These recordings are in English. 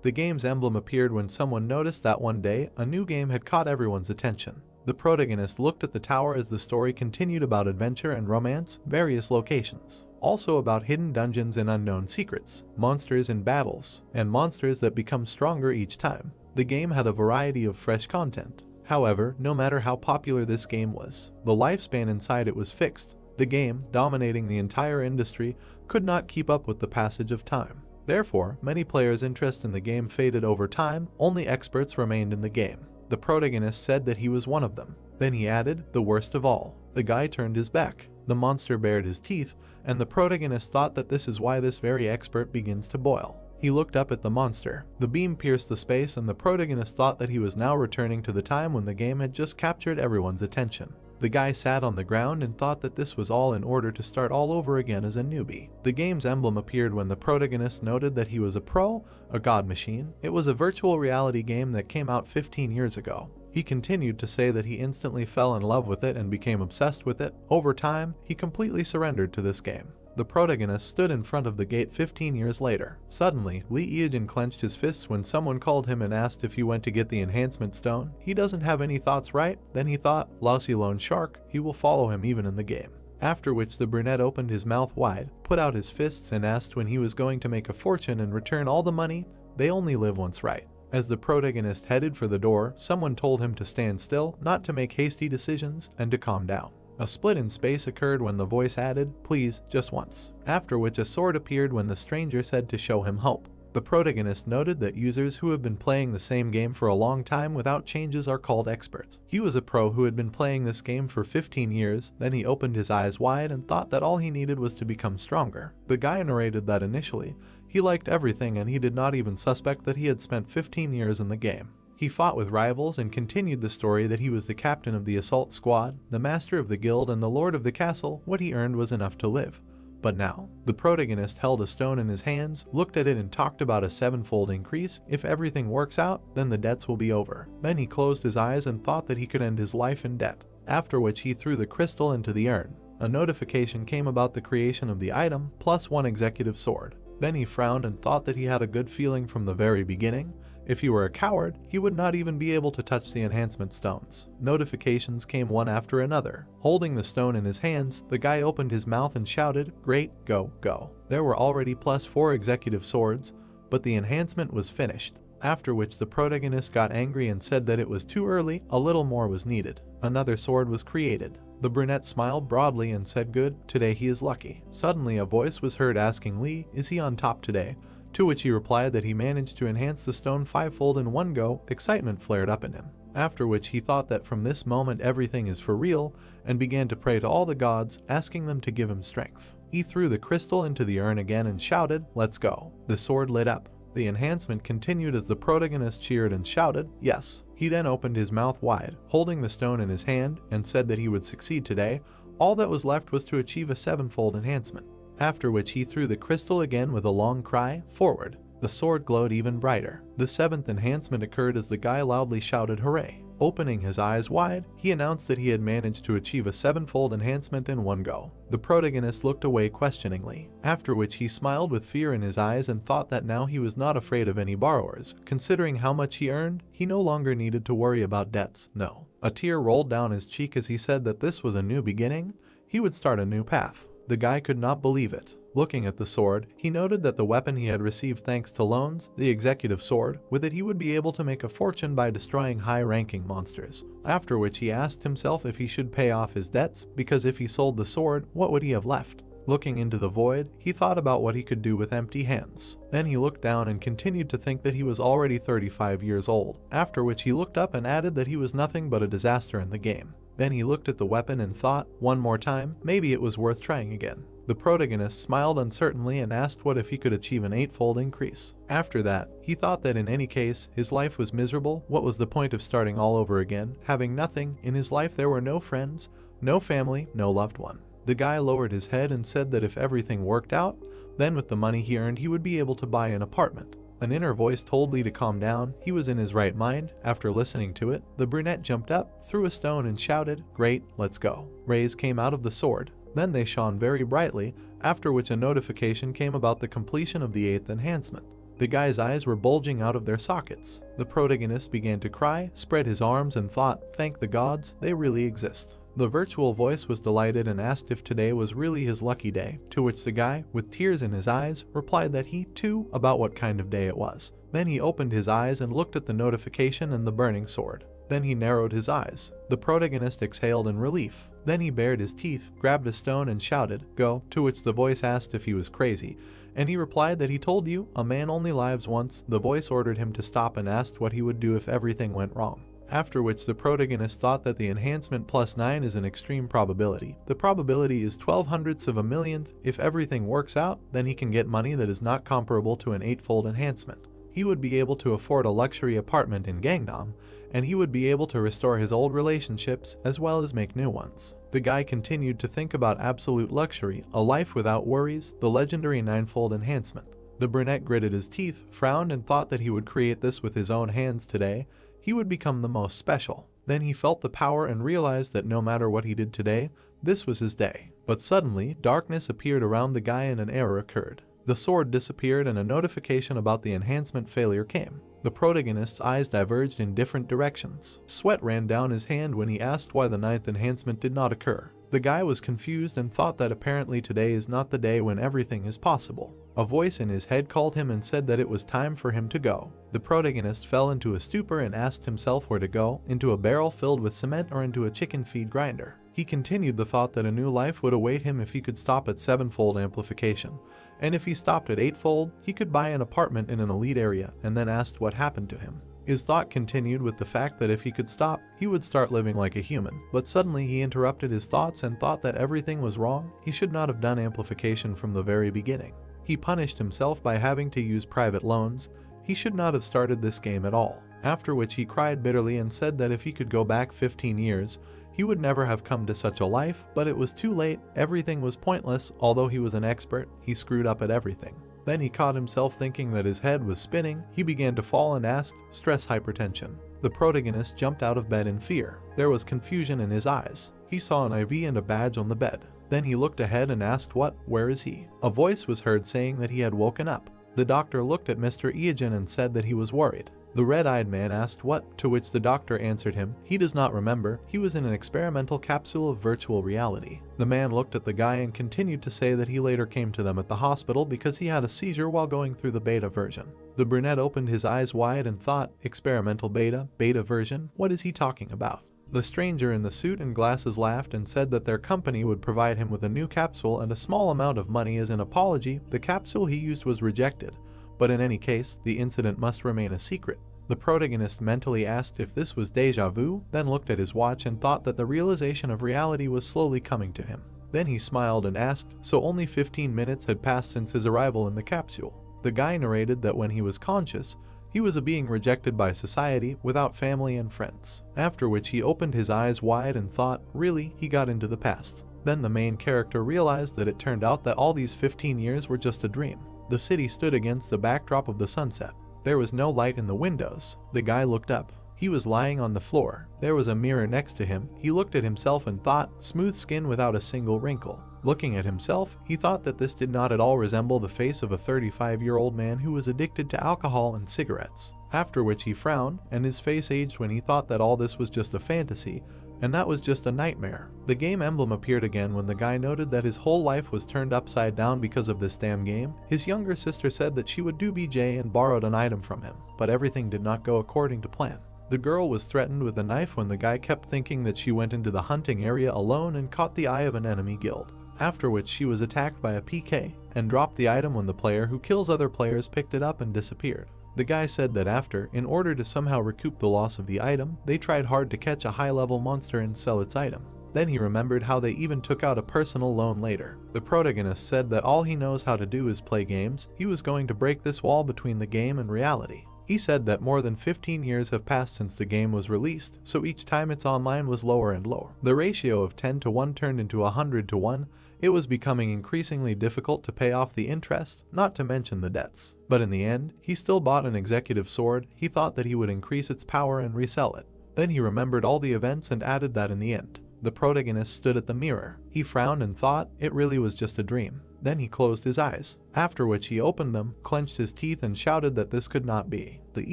The game's emblem appeared when someone noticed that one day, a new game had caught everyone's attention. The protagonist looked at the tower as the story continued about adventure and romance, various locations. Also about hidden dungeons and unknown secrets, monsters and battles, and monsters that become stronger each time. The game had a variety of fresh content. However, no matter how popular this game was, the lifespan inside it was fixed. The game, dominating the entire industry, could not keep up with the passage of time. Therefore, many players' interest in the game faded over time, only experts remained in the game. The protagonist said that he was one of them. Then he added, the worst of all. The guy turned his back. The monster bared his teeth, and the protagonist thought that this is why this very expert begins to boil. He looked up at the monster. The beam pierced the space and the protagonist thought that he was now returning to the time when the game had just captured everyone's attention. The guy sat on the ground and thought that this was all in order to start all over again as a newbie. The game's emblem appeared when the protagonist noted that he was a pro, a god machine. It was a virtual reality game that came out 15 years ago. He continued to say that he instantly fell in love with it and became obsessed with it. Over time, he completely surrendered to this game. The protagonist stood in front of the gate 15 years later. Suddenly, Evasion clenched his fists when someone called him and asked if he went to get the enhancement stone. He doesn't have any thoughts, right? Then he thought, lousy lone shark, he will follow him even in the game. After which the brunette opened his mouth wide, put out his fists and asked when he was going to make a fortune and return all the money. They only live once, right? As the protagonist headed for the door, someone told him to stand still, not to make hasty decisions, and to calm down. A split in space occurred when the voice added, please, just once. After which a sword appeared when the stranger said to show him hope. The protagonist noted that users who have been playing the same game for a long time without changes are called experts. He was a pro who had been playing this game for 15 years, then he opened his eyes wide and thought that all he needed was to become stronger. The guy narrated that initially, he liked everything and he did not even suspect that he had spent 15 years in the game. He fought with rivals and continued the story that he was the captain of the assault squad, the master of the guild and the lord of the castle. What he earned was enough to live. But now, the protagonist held a stone in his hands, looked at it and talked about a 7-fold increase. If everything works out, then the debts will be over. Then he closed his eyes and thought that he could end his life in debt. After which he threw the crystal into the urn. A notification came about the creation of the item, plus 1 executive sword. Then he frowned and thought that he had a good feeling from the very beginning. If he were a coward, he would not even be able to touch the enhancement stones. Notifications came one after another. Holding the stone in his hands, the guy opened his mouth and shouted, great, go, go. There were already plus 4 executive swords, but the enhancement was finished. After which the protagonist got angry and said that it was too early, a little more was needed. Another sword was created. The brunette smiled broadly and said, good, today he is lucky. Suddenly a voice was heard asking Lee, is he on top today? To which he replied that he managed to enhance the stone 5-fold in one go. Excitement flared up in him. After which he thought that from this moment everything is for real and began to pray to all the gods, asking them to give him strength. He threw the crystal into the urn again and shouted, let's go. The sword lit up. The enhancement continued as the protagonist cheered and shouted, yes. He then opened his mouth wide, holding the stone in his hand, and said that he would succeed today. All that was left was to achieve a 7-fold enhancement. After which he threw the crystal again with a long cry, forward. The sword glowed even brighter. The 7th enhancement occurred as the guy loudly shouted hooray. Opening his eyes wide, he announced that he had managed to achieve a 7-fold enhancement in one go. The protagonist looked away questioningly, after which he smiled with fear in his eyes and thought that now he was not afraid of any borrowers. Considering how much he earned, he no longer needed to worry about debts, no. A tear rolled down his cheek as he said that this was a new beginning. He would start a new path. The guy could not believe it. Looking at the sword, he noted that the weapon he had received thanks to loans, the executive sword, with it he would be able to make a fortune by destroying high-ranking monsters. After which he asked himself if he should pay off his debts, because if he sold the sword, what would he have left? Looking into the void, he thought about what he could do with empty hands. Then he looked down and continued to think that he was already 35 years old, after which he looked up and added that he was nothing but a disaster in the game. Then he looked at the weapon and thought, one more time, maybe it was worth trying again. The protagonist smiled uncertainly and asked what if he could achieve an 8-fold increase. After that, he thought that in any case, his life was miserable. What was the point of starting all over again, having nothing? In his life there were no friends, no family, no loved one. The guy lowered his head and said that if everything worked out, then with the money he earned he would be able to buy an apartment. An inner voice told Lee to calm down. He was in his right mind. After listening to it, the brunette jumped up, threw a stone and shouted, great, let's go. Rays came out of the sword. Then they shone very brightly, after which a notification came about the completion of the 8th enhancement. The guy's eyes were bulging out of their sockets. The protagonist began to cry, spread his arms and thought, thank the gods, they really exist. The virtual voice was delighted and asked if today was really his lucky day, to which the guy, with tears in his eyes, replied that he, too, about what kind of day it was. Then he opened his eyes and looked at the notification and the burning sword. Then he narrowed his eyes. The protagonist exhaled in relief. Then he bared his teeth, grabbed a stone and shouted, "Go," to which the voice asked if he was crazy, and he replied that he told you, a man only lives once. The voice ordered him to stop and asked what he would do if everything went wrong. After which the protagonist thought that the enhancement +9 is an extreme probability. The probability is 12/100th of a millionth. If everything works out, then he can get money that is not comparable to an 8-fold enhancement. He would be able to afford a luxury apartment in Gangnam, and he would be able to restore his old relationships as well as make new ones. The guy continued to think about absolute luxury, a life without worries, the legendary 9-fold enhancement. The brunette gritted his teeth, frowned and thought that he would create this with his own hands today. He would become the most special. Then he felt the power and realized that no matter what he did today, this was his day. But suddenly, darkness appeared around the guy and an error occurred. The sword disappeared and a notification about the enhancement failure came. The protagonist's eyes diverged in different directions. Sweat ran down his hand when he asked why the 9th enhancement did not occur. The guy was confused and thought that apparently today is not the day when everything is possible. A voice in his head called him and said that it was time for him to go. The protagonist fell into a stupor and asked himself where to go, into a barrel filled with cement or into a chicken feed grinder. He continued the thought that a new life would await him if he could stop at 7-fold amplification, and if he stopped at 8-fold, he could buy an apartment in an elite area, and then asked what happened to him. His thought continued with the fact that if he could stop, he would start living like a human. But suddenly he interrupted his thoughts and thought that everything was wrong. He should not have done amplification from the very beginning. He punished himself by having to use private loans. He should not have started this game at all. After which he cried bitterly and said that if he could go back 15 years, he would never have come to such a life, but it was too late. Everything was pointless. Although he was an expert, he screwed up at everything. Then he caught himself thinking that his head was spinning. He began to fall and asked, "Stress hypertension." The protagonist jumped out of bed in fear. There was confusion in his eyes. He saw an IV and a badge on the bed. Then he looked ahead and asked where is he? A voice was heard saying that he had woken up. The doctor looked at Mr. Evasion and said that he was worried. The red-eyed man asked what, to which the doctor answered him, he does not remember, he was in an experimental capsule of virtual reality. The man looked at the guy and continued to say that he later came to them at the hospital because he had a seizure while going through the beta version. The brunette opened his eyes wide and thought, experimental beta version, what is he talking about? The stranger in the suit and glasses laughed and said that their company would provide him with a new capsule and a small amount of money as an apology. The capsule he used was rejected, but in any case, the incident must remain a secret. The protagonist mentally asked if this was deja vu, then looked at his watch and thought that the realization of reality was slowly coming to him. Then he smiled and asked, so only 15 minutes had passed since his arrival in the capsule. The guy narrated that when he was conscious, he was a being rejected by society, without family and friends. After which he opened his eyes wide and thought, really, he got into the past. Then the main character realized that it turned out that all these 15 years were just a dream. The city stood against the backdrop of the sunset. There was no light in the windows. The guy looked up. He was lying on the floor. There was a mirror next to him. He looked at himself and thought, smooth skin without a single wrinkle. Looking at himself, he thought that this did not at all resemble the face of a 35-year-old man who was addicted to alcohol and cigarettes. After which he frowned, and his face aged when he thought that all this was just a fantasy, and that was just a nightmare. The game emblem appeared again when the guy noted that his whole life was turned upside down because of this damn game. His younger sister said that she would do BJ and borrowed an item from him, but everything did not go according to plan. The girl was threatened with a knife when the guy kept thinking that she went into the hunting area alone and caught the eye of an enemy guild. After which she was attacked by a PK, and dropped the item when the player who kills other players picked it up and disappeared. The guy said that after, in order to somehow recoup the loss of the item, they tried hard to catch a high-level monster and sell its item. Then he remembered how they even took out a personal loan later. The protagonist said that all he knows how to do is play games. He was going to break this wall between the game and reality. He said that more than 15 years have passed since the game was released, so each time it's online was lower and lower. The ratio of 10 to 1 turned into 100 to 1. It was becoming increasingly difficult to pay off the interest, not to mention the debts. But in the end, he still bought an executive sword. He thought that he would increase its power and resell it. Then he remembered all the events and added that in the end, The protagonist stood at the mirror. He frowned and thought it really was just a dream. Then he closed his eyes, after which he opened them, clenched his teeth and shouted that this could not be. The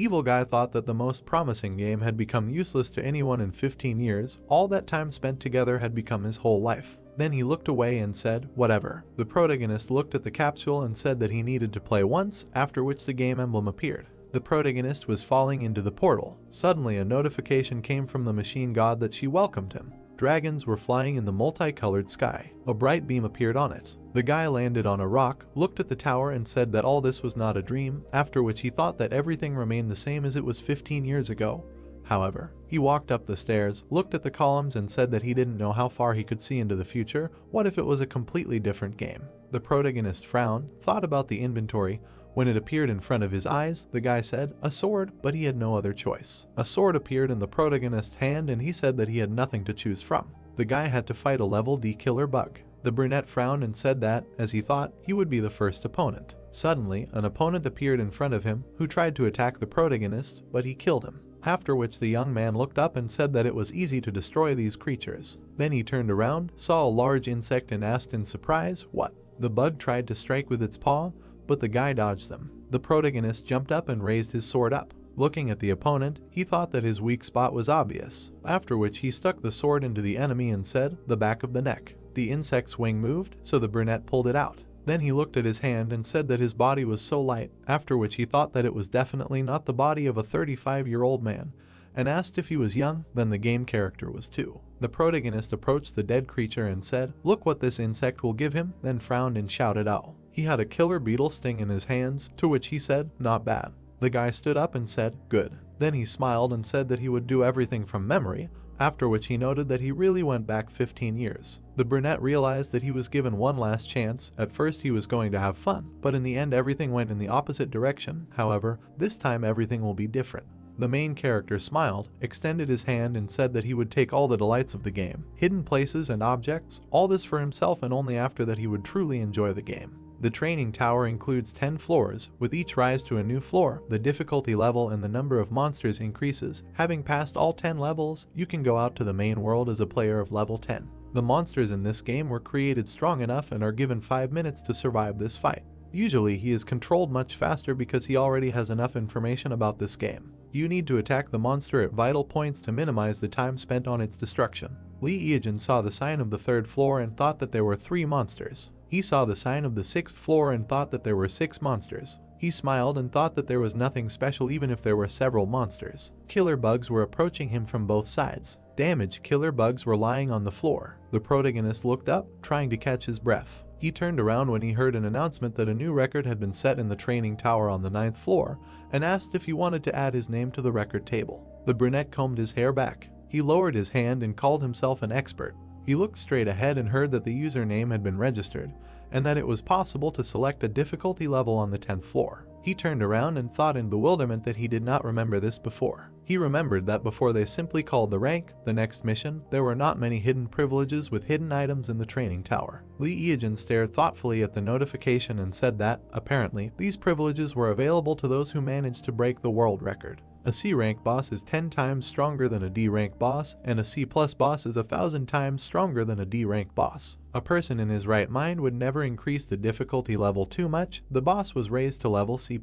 evil guy thought that the most promising game had become useless to anyone in 15 years. All that time spent together had become his whole life. Then he looked away and said, "Whatever." The protagonist looked at the capsule and said that he needed to play once, after which the game emblem appeared. The protagonist was falling into the portal. Suddenly a notification came from the machine god that she welcomed him. Dragons were flying in the multicolored sky. A bright beam appeared on it. The guy landed on a rock, looked at the tower and said that all this was not a dream, after which he thought that everything remained the same as it was 15 years ago. However, he walked up the stairs, looked at the columns and said that he didn't know how far he could see into the future. What if it was a completely different game? The protagonist frowned, thought about the inventory. When it appeared in front of his eyes, the guy said, "A sword," but he had no other choice. A sword appeared in the protagonist's hand and he said that he had nothing to choose from. The guy had to fight a level D killer bug. The brunette frowned and said that, as he thought, he would be the first opponent. Suddenly, an opponent appeared in front of him, who tried to attack the protagonist, but he killed him. After which the young man looked up and said that it was easy to destroy these creatures. Then he turned around, saw a large insect and asked in surprise, "What?" The bug tried to strike with its paw, but the guy dodged them. The protagonist jumped up and raised his sword up. Looking at the opponent, he thought that his weak spot was obvious, after which he stuck the sword into the enemy and said, "The back of the neck." The insect's wing moved, so the brunette pulled it out. Then he looked at his hand and said that his body was so light, after which he thought that it was definitely not the body of a 35-year-old man, and asked if he was young. Then the game character was too. The protagonist approached the dead creature and said, "Look what this insect will give him," then frowned and shouted, "Ow." He had a killer beetle sting in his hands, to which he said, "Not bad." The guy stood up and said, "Good." Then he smiled and said that he would do everything from memory, after which he noted that he really went back 15 years. The brunette realized that he was given one last chance. At first he was going to have fun, but in the end everything went in the opposite direction. However, this time everything will be different. The main character smiled, extended his hand and said that he would take all the delights of the game, hidden places and objects, all this for himself, and only after that he would truly enjoy the game. The training tower includes 10 floors, with each rise to a new floor. The difficulty level and the number of monsters increases. Having passed all 10 levels, you can go out to the main world as a player of level 10. The monsters in this game were created strong enough and are given 5 minutes to survive this fight. Usually he is controlled much faster because he already has enough information about this game. You need to attack the monster at vital points to minimize the time spent on its destruction. Evasion saw the sign of the 3rd floor and thought that there were 3 monsters. He saw the sign of the 6th floor and thought that there were 6 monsters. He smiled and thought that there was nothing special even if there were several monsters. Killer bugs were approaching him from both sides. Damaged killer bugs were lying on the floor. The protagonist looked up, trying to catch his breath. He turned around when he heard an announcement that a new record had been set in the training tower on the 9th floor, and asked if he wanted to add his name to the record table. The brunette combed his hair back. He lowered his hand and called himself an expert. He looked straight ahead and heard that the username had been registered, and that it was possible to select a difficulty level on the 10th floor. He turned around and thought in bewilderment that he did not remember this before. He remembered that before they simply called the rank, the next mission, there were not many hidden privileges with hidden items in the training tower. Evasion stared thoughtfully at the notification and said that, apparently, these privileges were available to those who managed to break the world record. A C rank boss is 10 times stronger than a D rank boss, and a C+ boss is 1,000 times stronger than a D rank boss. A person in his right mind would never increase the difficulty level too much. The boss was raised to level C+.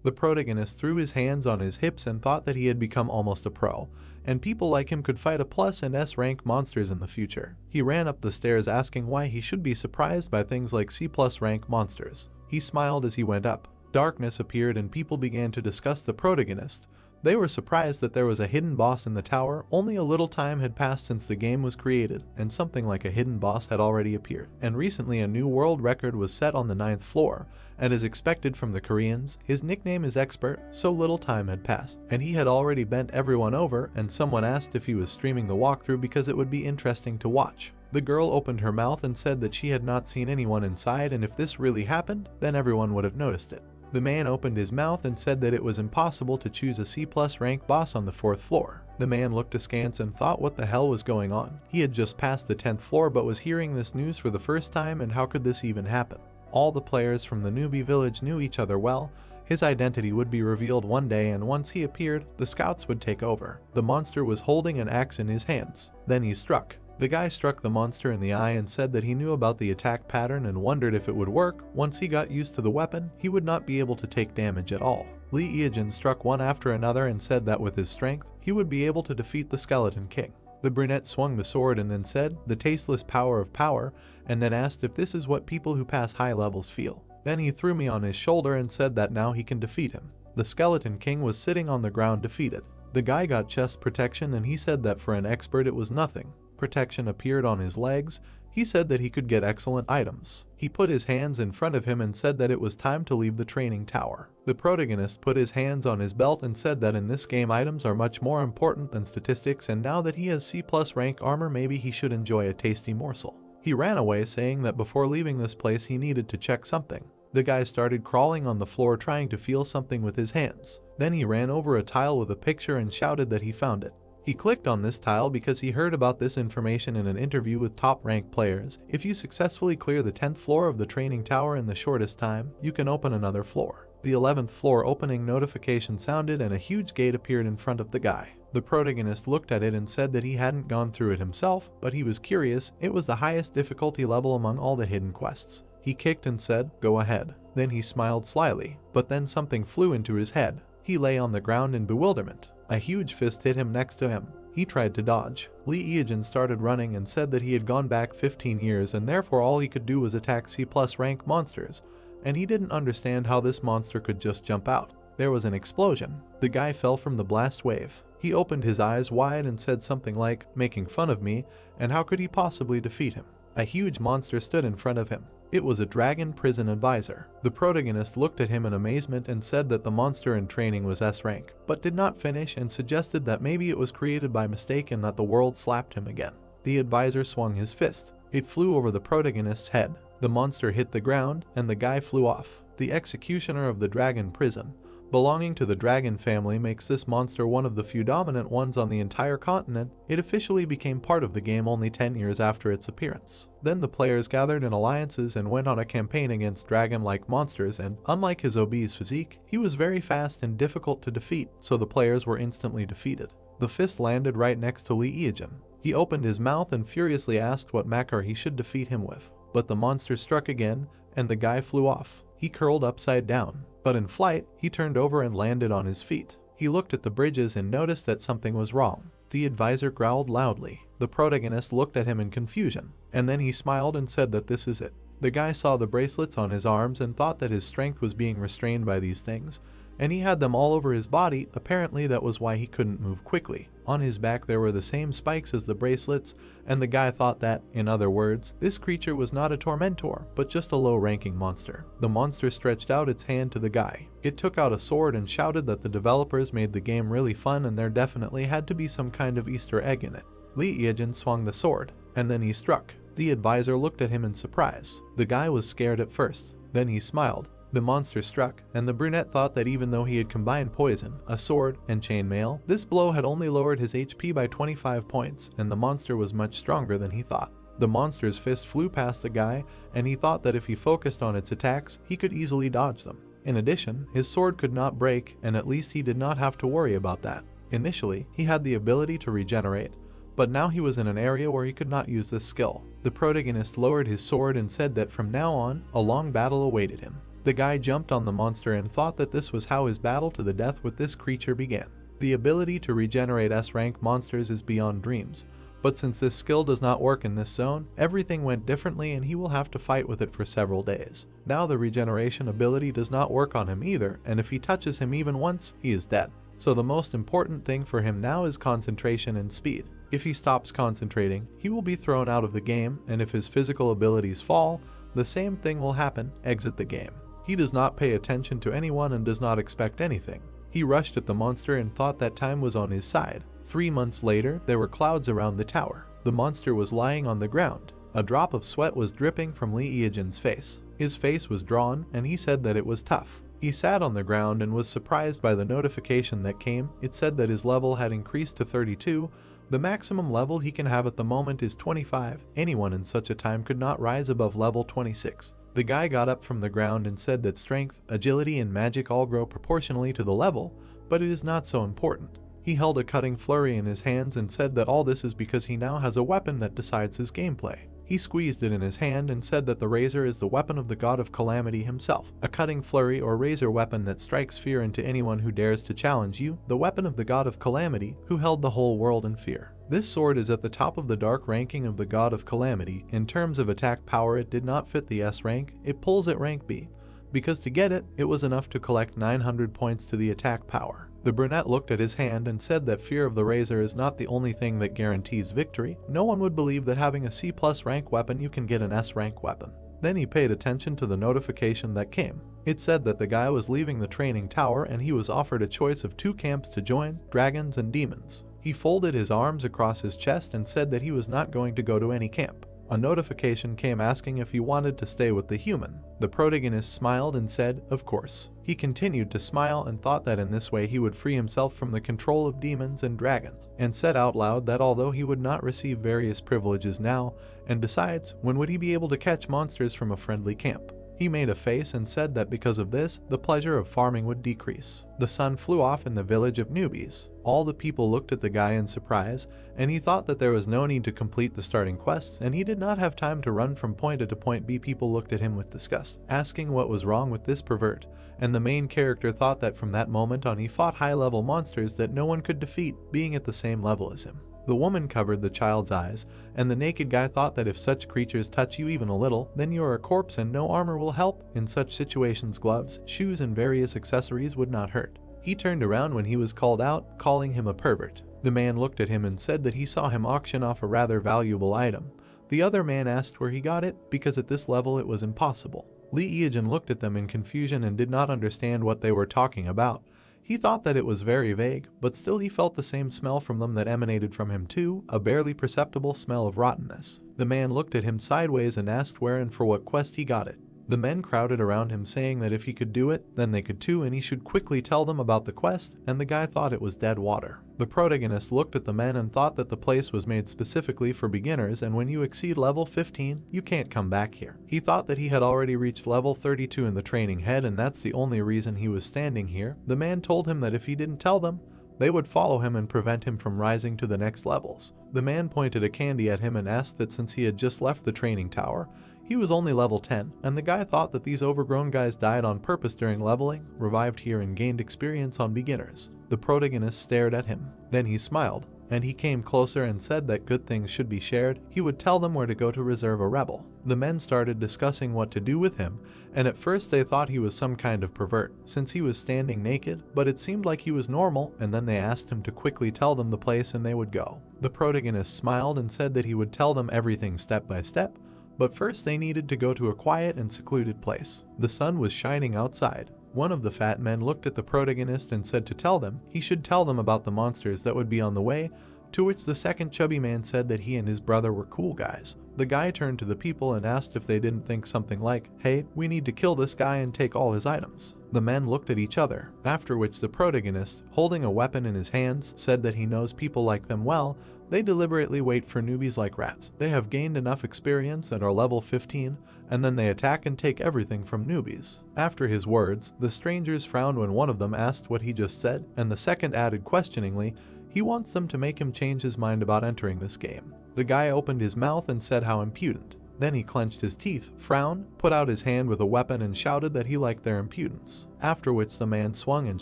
The protagonist threw his hands on his hips and thought that he had become almost a pro, and people like him could fight a plus and S rank monsters in the future. He ran up the stairs asking why he should be surprised by things like C+ rank monsters. He smiled as he went up. Darkness appeared and people began to discuss the protagonist. They were surprised that there was a hidden boss in the tower. Only a little time had passed since the game was created, and something like a hidden boss had already appeared. And recently a new world record was set on the 9th floor, and as expected from the Koreans, his nickname is Expert. So little time had passed, and he had already bent everyone over, and someone asked if he was streaming the walkthrough because it would be interesting to watch. The girl opened her mouth and said that she had not seen anyone inside, and if this really happened, then everyone would have noticed it. The man opened his mouth and said that it was impossible to choose a C+ rank boss on the 4th floor. The man looked askance and thought what the hell was going on. He had just passed the 10th floor but was hearing this news for the first time, and how could this even happen? All the players from the newbie village knew each other well. His identity would be revealed one day, and once he appeared, the scouts would take over. The monster was holding an axe in his hands. Then he struck. The guy struck the monster in the eye and said that he knew about the attack pattern and wondered if it would work. Once he got used to the weapon, he would not be able to take damage at all. Evasion struck one after another and said that with his strength, he would be able to defeat the Skeleton King. The brunette swung the sword and then said, "The tasteless power of power," and then asked if this is what people who pass high levels feel. Then he threw me on his shoulder and said that now he can defeat him. The Skeleton King was sitting on the ground defeated. The guy got chest protection and he said that for an expert it was nothing. Protection appeared on his legs. He said that he could get excellent items. He put his hands in front of him and said that it was time to leave the training tower. The protagonist put his hands on his belt and said that in this game items are much more important than statistics, and now that he has C+ rank armor, maybe he should enjoy a tasty morsel. He ran away saying that before leaving this place he needed to check something. The guy started crawling on the floor trying to feel something with his hands. Then he ran over a tile with a picture and shouted that he found it. He clicked on this tile because he heard about this information in an interview with top-ranked players. If you successfully clear the 10th floor of the training tower in the shortest time, you can open another floor. The 11th floor opening notification sounded and a huge gate appeared in front of the guy. The protagonist looked at it and said that he hadn't gone through it himself, but he was curious. It was the highest difficulty level among all the hidden quests. He kicked and said, "Go ahead." Then he smiled slyly, but then something flew into his head. He lay on the ground in bewilderment. A huge fist hit him next to him. He tried to dodge. Evasion started running and said that he had gone back 15 years and therefore all he could do was attack C+ rank monsters, and he didn't understand how this monster could just jump out. There was an explosion. The guy fell from the blast wave. He opened his eyes wide and said something like, "Making fun of me, and how could he possibly defeat him?" A huge monster stood in front of him. It was a dragon prison advisor. The protagonist looked at him in amazement and said that the monster in training was S rank, but did not finish and suggested that maybe it was created by mistake and that the world slapped him again. The advisor swung his fist. It flew over the protagonist's head. The monster hit the ground and the guy flew off. The executioner of the dragon prison, belonging to the dragon family, makes this monster one of the few dominant ones on the entire continent. It officially became part of the game only 10 years after its appearance. Then the players gathered in alliances and went on a campaign against dragon-like monsters, and unlike his obese physique, he was very fast and difficult to defeat, so the players were instantly defeated. The fist landed right next to Evasion. He opened his mouth and furiously asked what machar he should defeat him with. But the monster struck again, and the guy flew off. He curled upside down. But in flight, he turned over and landed on his feet. He looked at the bridges and noticed that something was wrong. The advisor growled loudly. The protagonist looked at him in confusion, and then he smiled and said that this is it. The guy saw the bracelets on his arms and thought that his strength was being restrained by these things, and he had them all over his body. Apparently that was why he couldn't move quickly. On his back there were the same spikes as the bracelets, and the guy thought that, in other words, this creature was not a tormentor, but just a low-ranking monster. The monster stretched out its hand to the guy. It took out a sword and shouted that the developers made the game really fun and there definitely had to be some kind of Easter egg in it. Evasion swung the sword, and then he struck. The advisor looked at him in surprise. The guy was scared at first. Then he smiled. The monster struck, and the brunette thought that even though he had combined poison, a sword, and chainmail, this blow had only lowered his HP by 25 points, and the monster was much stronger than he thought. The monster's fist flew past the guy, and he thought that if he focused on its attacks, he could easily dodge them. In addition, his sword could not break, and at least he did not have to worry about that. Initially, he had the ability to regenerate, but now he was in an area where he could not use this skill. The protagonist lowered his sword and said that from now on, a long battle awaited him. The guy jumped on the monster and thought that this was how his battle to the death with this creature began. The ability to regenerate S-rank monsters is beyond dreams, but since this skill does not work in this zone, everything went differently and he will have to fight with it for several days. Now the regeneration ability does not work on him either, and if he touches him even once, he is dead. So the most important thing for him now is concentration and speed. If he stops concentrating, he will be thrown out of the game, and if his physical abilities fall, the same thing will happen, exit the game. He does not pay attention to anyone and does not expect anything. He rushed at the monster and thought that time was on his side. 3 months later, there were clouds around the tower. The monster was lying on the ground. A drop of sweat was dripping from Evasion's face. His face was drawn, and he said that it was tough. He sat on the ground and was surprised by the notification that came. It said that his level had increased to 32. The maximum level he can have at the moment is 25. Anyone in such a time could not rise above level 26. The guy got up from the ground and said that strength, agility, and magic all grow proportionally to the level, but it is not so important. He held a cutting flurry in his hands and said that all this is because he now has a weapon that decides his gameplay. He squeezed it in his hand and said that the razor is the weapon of the god of calamity himself, a cutting flurry or razor weapon that strikes fear into anyone who dares to challenge you, the weapon of the god of calamity who held the whole world in fear. This sword is at the top of the dark ranking of the god of calamity. In terms of attack power, it did not fit the S rank, it pulls at rank B, because to get it, it was enough to collect 900 points to the attack power. The brunette looked at his hand and said that fear of the razor is not the only thing that guarantees victory. No one would believe that having a C+ rank weapon you can get an S rank weapon. Then he paid attention to the notification that came. It said that the guy was leaving the training tower and he was offered a choice of 2 camps to join, dragons and demons. He folded his arms across his chest and said that he was not going to go to any camp. A notification came asking if he wanted to stay with the human. The protagonist smiled and said, of course. He continued to smile and thought that in this way he would free himself from the control of demons and dragons, and said out loud that although he would not receive various privileges now, and besides, when would he be able to catch monsters from a friendly camp? He made a face and said that because of this, the pleasure of farming would decrease. The sun flew off in the village of newbies. All the people looked at the guy in surprise, and he thought that there was no need to complete the starting quests, and he did not have time to run from point A to point B. People looked at him with disgust, asking what was wrong with this pervert, and the main character thought that from that moment on he fought high-level monsters that no one could defeat, being at the same level as him. The woman covered the child's eyes, and the naked guy thought that if such creatures touch you even a little, then you are a corpse and no armor will help. In such situations, gloves, shoes, and various accessories would not hurt. He turned around when he was called out, calling him a pervert. The man looked at him and said that he saw him auction off a rather valuable item. The other man asked where he got it, because at this level it was impossible. Lee Eagen looked at them in confusion and did not understand what they were talking about. He thought that it was very vague, but still he felt the same smell from them that emanated from him too, a barely perceptible smell of rottenness. The man looked at him sideways and asked where and for what quest he got it. The men crowded around him saying that if he could do it, then they could too, and he should quickly tell them about the quest, and the guy thought it was dead water. The protagonist looked at the men and thought that the place was made specifically for beginners, and when you exceed level 15, you can't come back here. He thought that he had already reached level 32 in the training head, and that's the only reason he was standing here. The man told him that if he didn't tell them, they would follow him and prevent him from rising to the next levels. The man pointed a candy at him and asked that since he had just left the training tower, he was only level 10, and the guy thought that these overgrown guys died on purpose during leveling, revived here and gained experience on beginners. The protagonist stared at him. Then he smiled, and he came closer and said that good things should be shared. He would tell them where to go to reserve a rebel. The men started discussing what to do with him, and at first they thought he was some kind of pervert, since he was standing naked, but it seemed like he was normal, and then they asked him to quickly tell them the place and they would go. The protagonist smiled and said that he would tell them everything step by step, but first they needed to go to a quiet and secluded place. The sun was shining outside. One of the fat men looked at the protagonist and said to tell them he should tell them about the monsters that would be on the way, to which the second chubby man said that he and his brother were cool guys. The guy turned to the people and asked if they didn't think something like, "Hey, we need to kill this guy and take all his items." The men looked at each other, after which the protagonist, holding a weapon in his hands, said that he knows people like them well. They deliberately wait for newbies like rats. They have gained enough experience and are level 15, and then they attack and take everything from newbies. After his words, the strangers frowned when one of them asked what he just said, and the second added questioningly, he wants them to make him change his mind about entering this game. The guy opened his mouth and said how impudent. Then he clenched his teeth, frowned, put out his hand with a weapon and shouted that he liked their impudence. After which the man swung and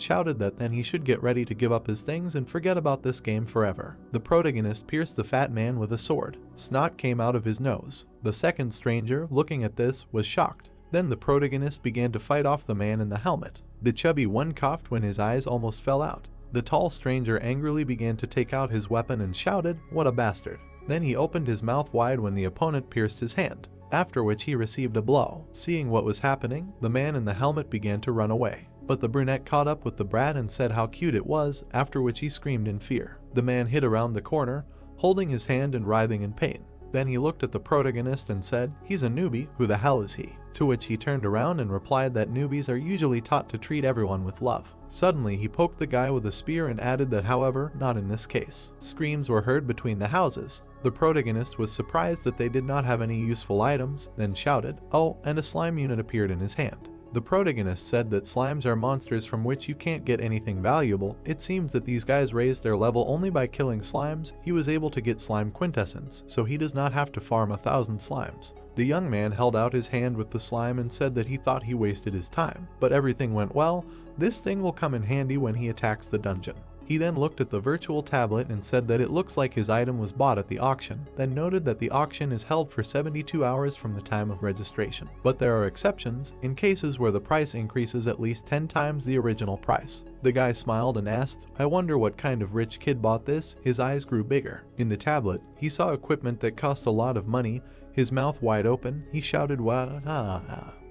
shouted that then he should get ready to give up his things and forget about this game forever. The protagonist pierced the fat man with a sword. Snot came out of his nose. The second stranger, looking at this, was shocked. Then the protagonist began to fight off the man in the helmet. The chubby one coughed when his eyes almost fell out. The tall stranger angrily began to take out his weapon and shouted, "What a bastard." Then he opened his mouth wide when the opponent pierced his hand, after which he received a blow. Seeing what was happening, the man in the helmet began to run away. But the brunette caught up with the brat and said how cute it was, after which he screamed in fear. The man hid around the corner, holding his hand and writhing in pain. Then he looked at the protagonist and said, "He's a newbie, who the hell is he?" To which he turned around and replied that newbies are usually taught to treat everyone with love. Suddenly he poked the guy with a spear and added that however, not in this case. Screams were heard between the houses. The protagonist was surprised that they did not have any useful items, then shouted, "Oh," and a slime unit appeared in his hand. The protagonist said that slimes are monsters from which you can't get anything valuable. It seems that these guys raised their level only by killing slimes. He was able to get slime quintessence, so he does not have to farm 1,000 slimes. The young man held out his hand with the slime and said that he thought he wasted his time, but everything went well. This thing will come in handy when he attacks the dungeon. He then looked at the virtual tablet and said that it looks like his item was bought at the auction, then noted that the auction is held for 72 hours from the time of registration. But there are exceptions, in cases where the price increases at least 10 times the original price. The guy smiled and asked, "I wonder what kind of rich kid bought this?" His eyes grew bigger. In the tablet, he saw equipment that cost a lot of money. His mouth wide open, he shouted, "What?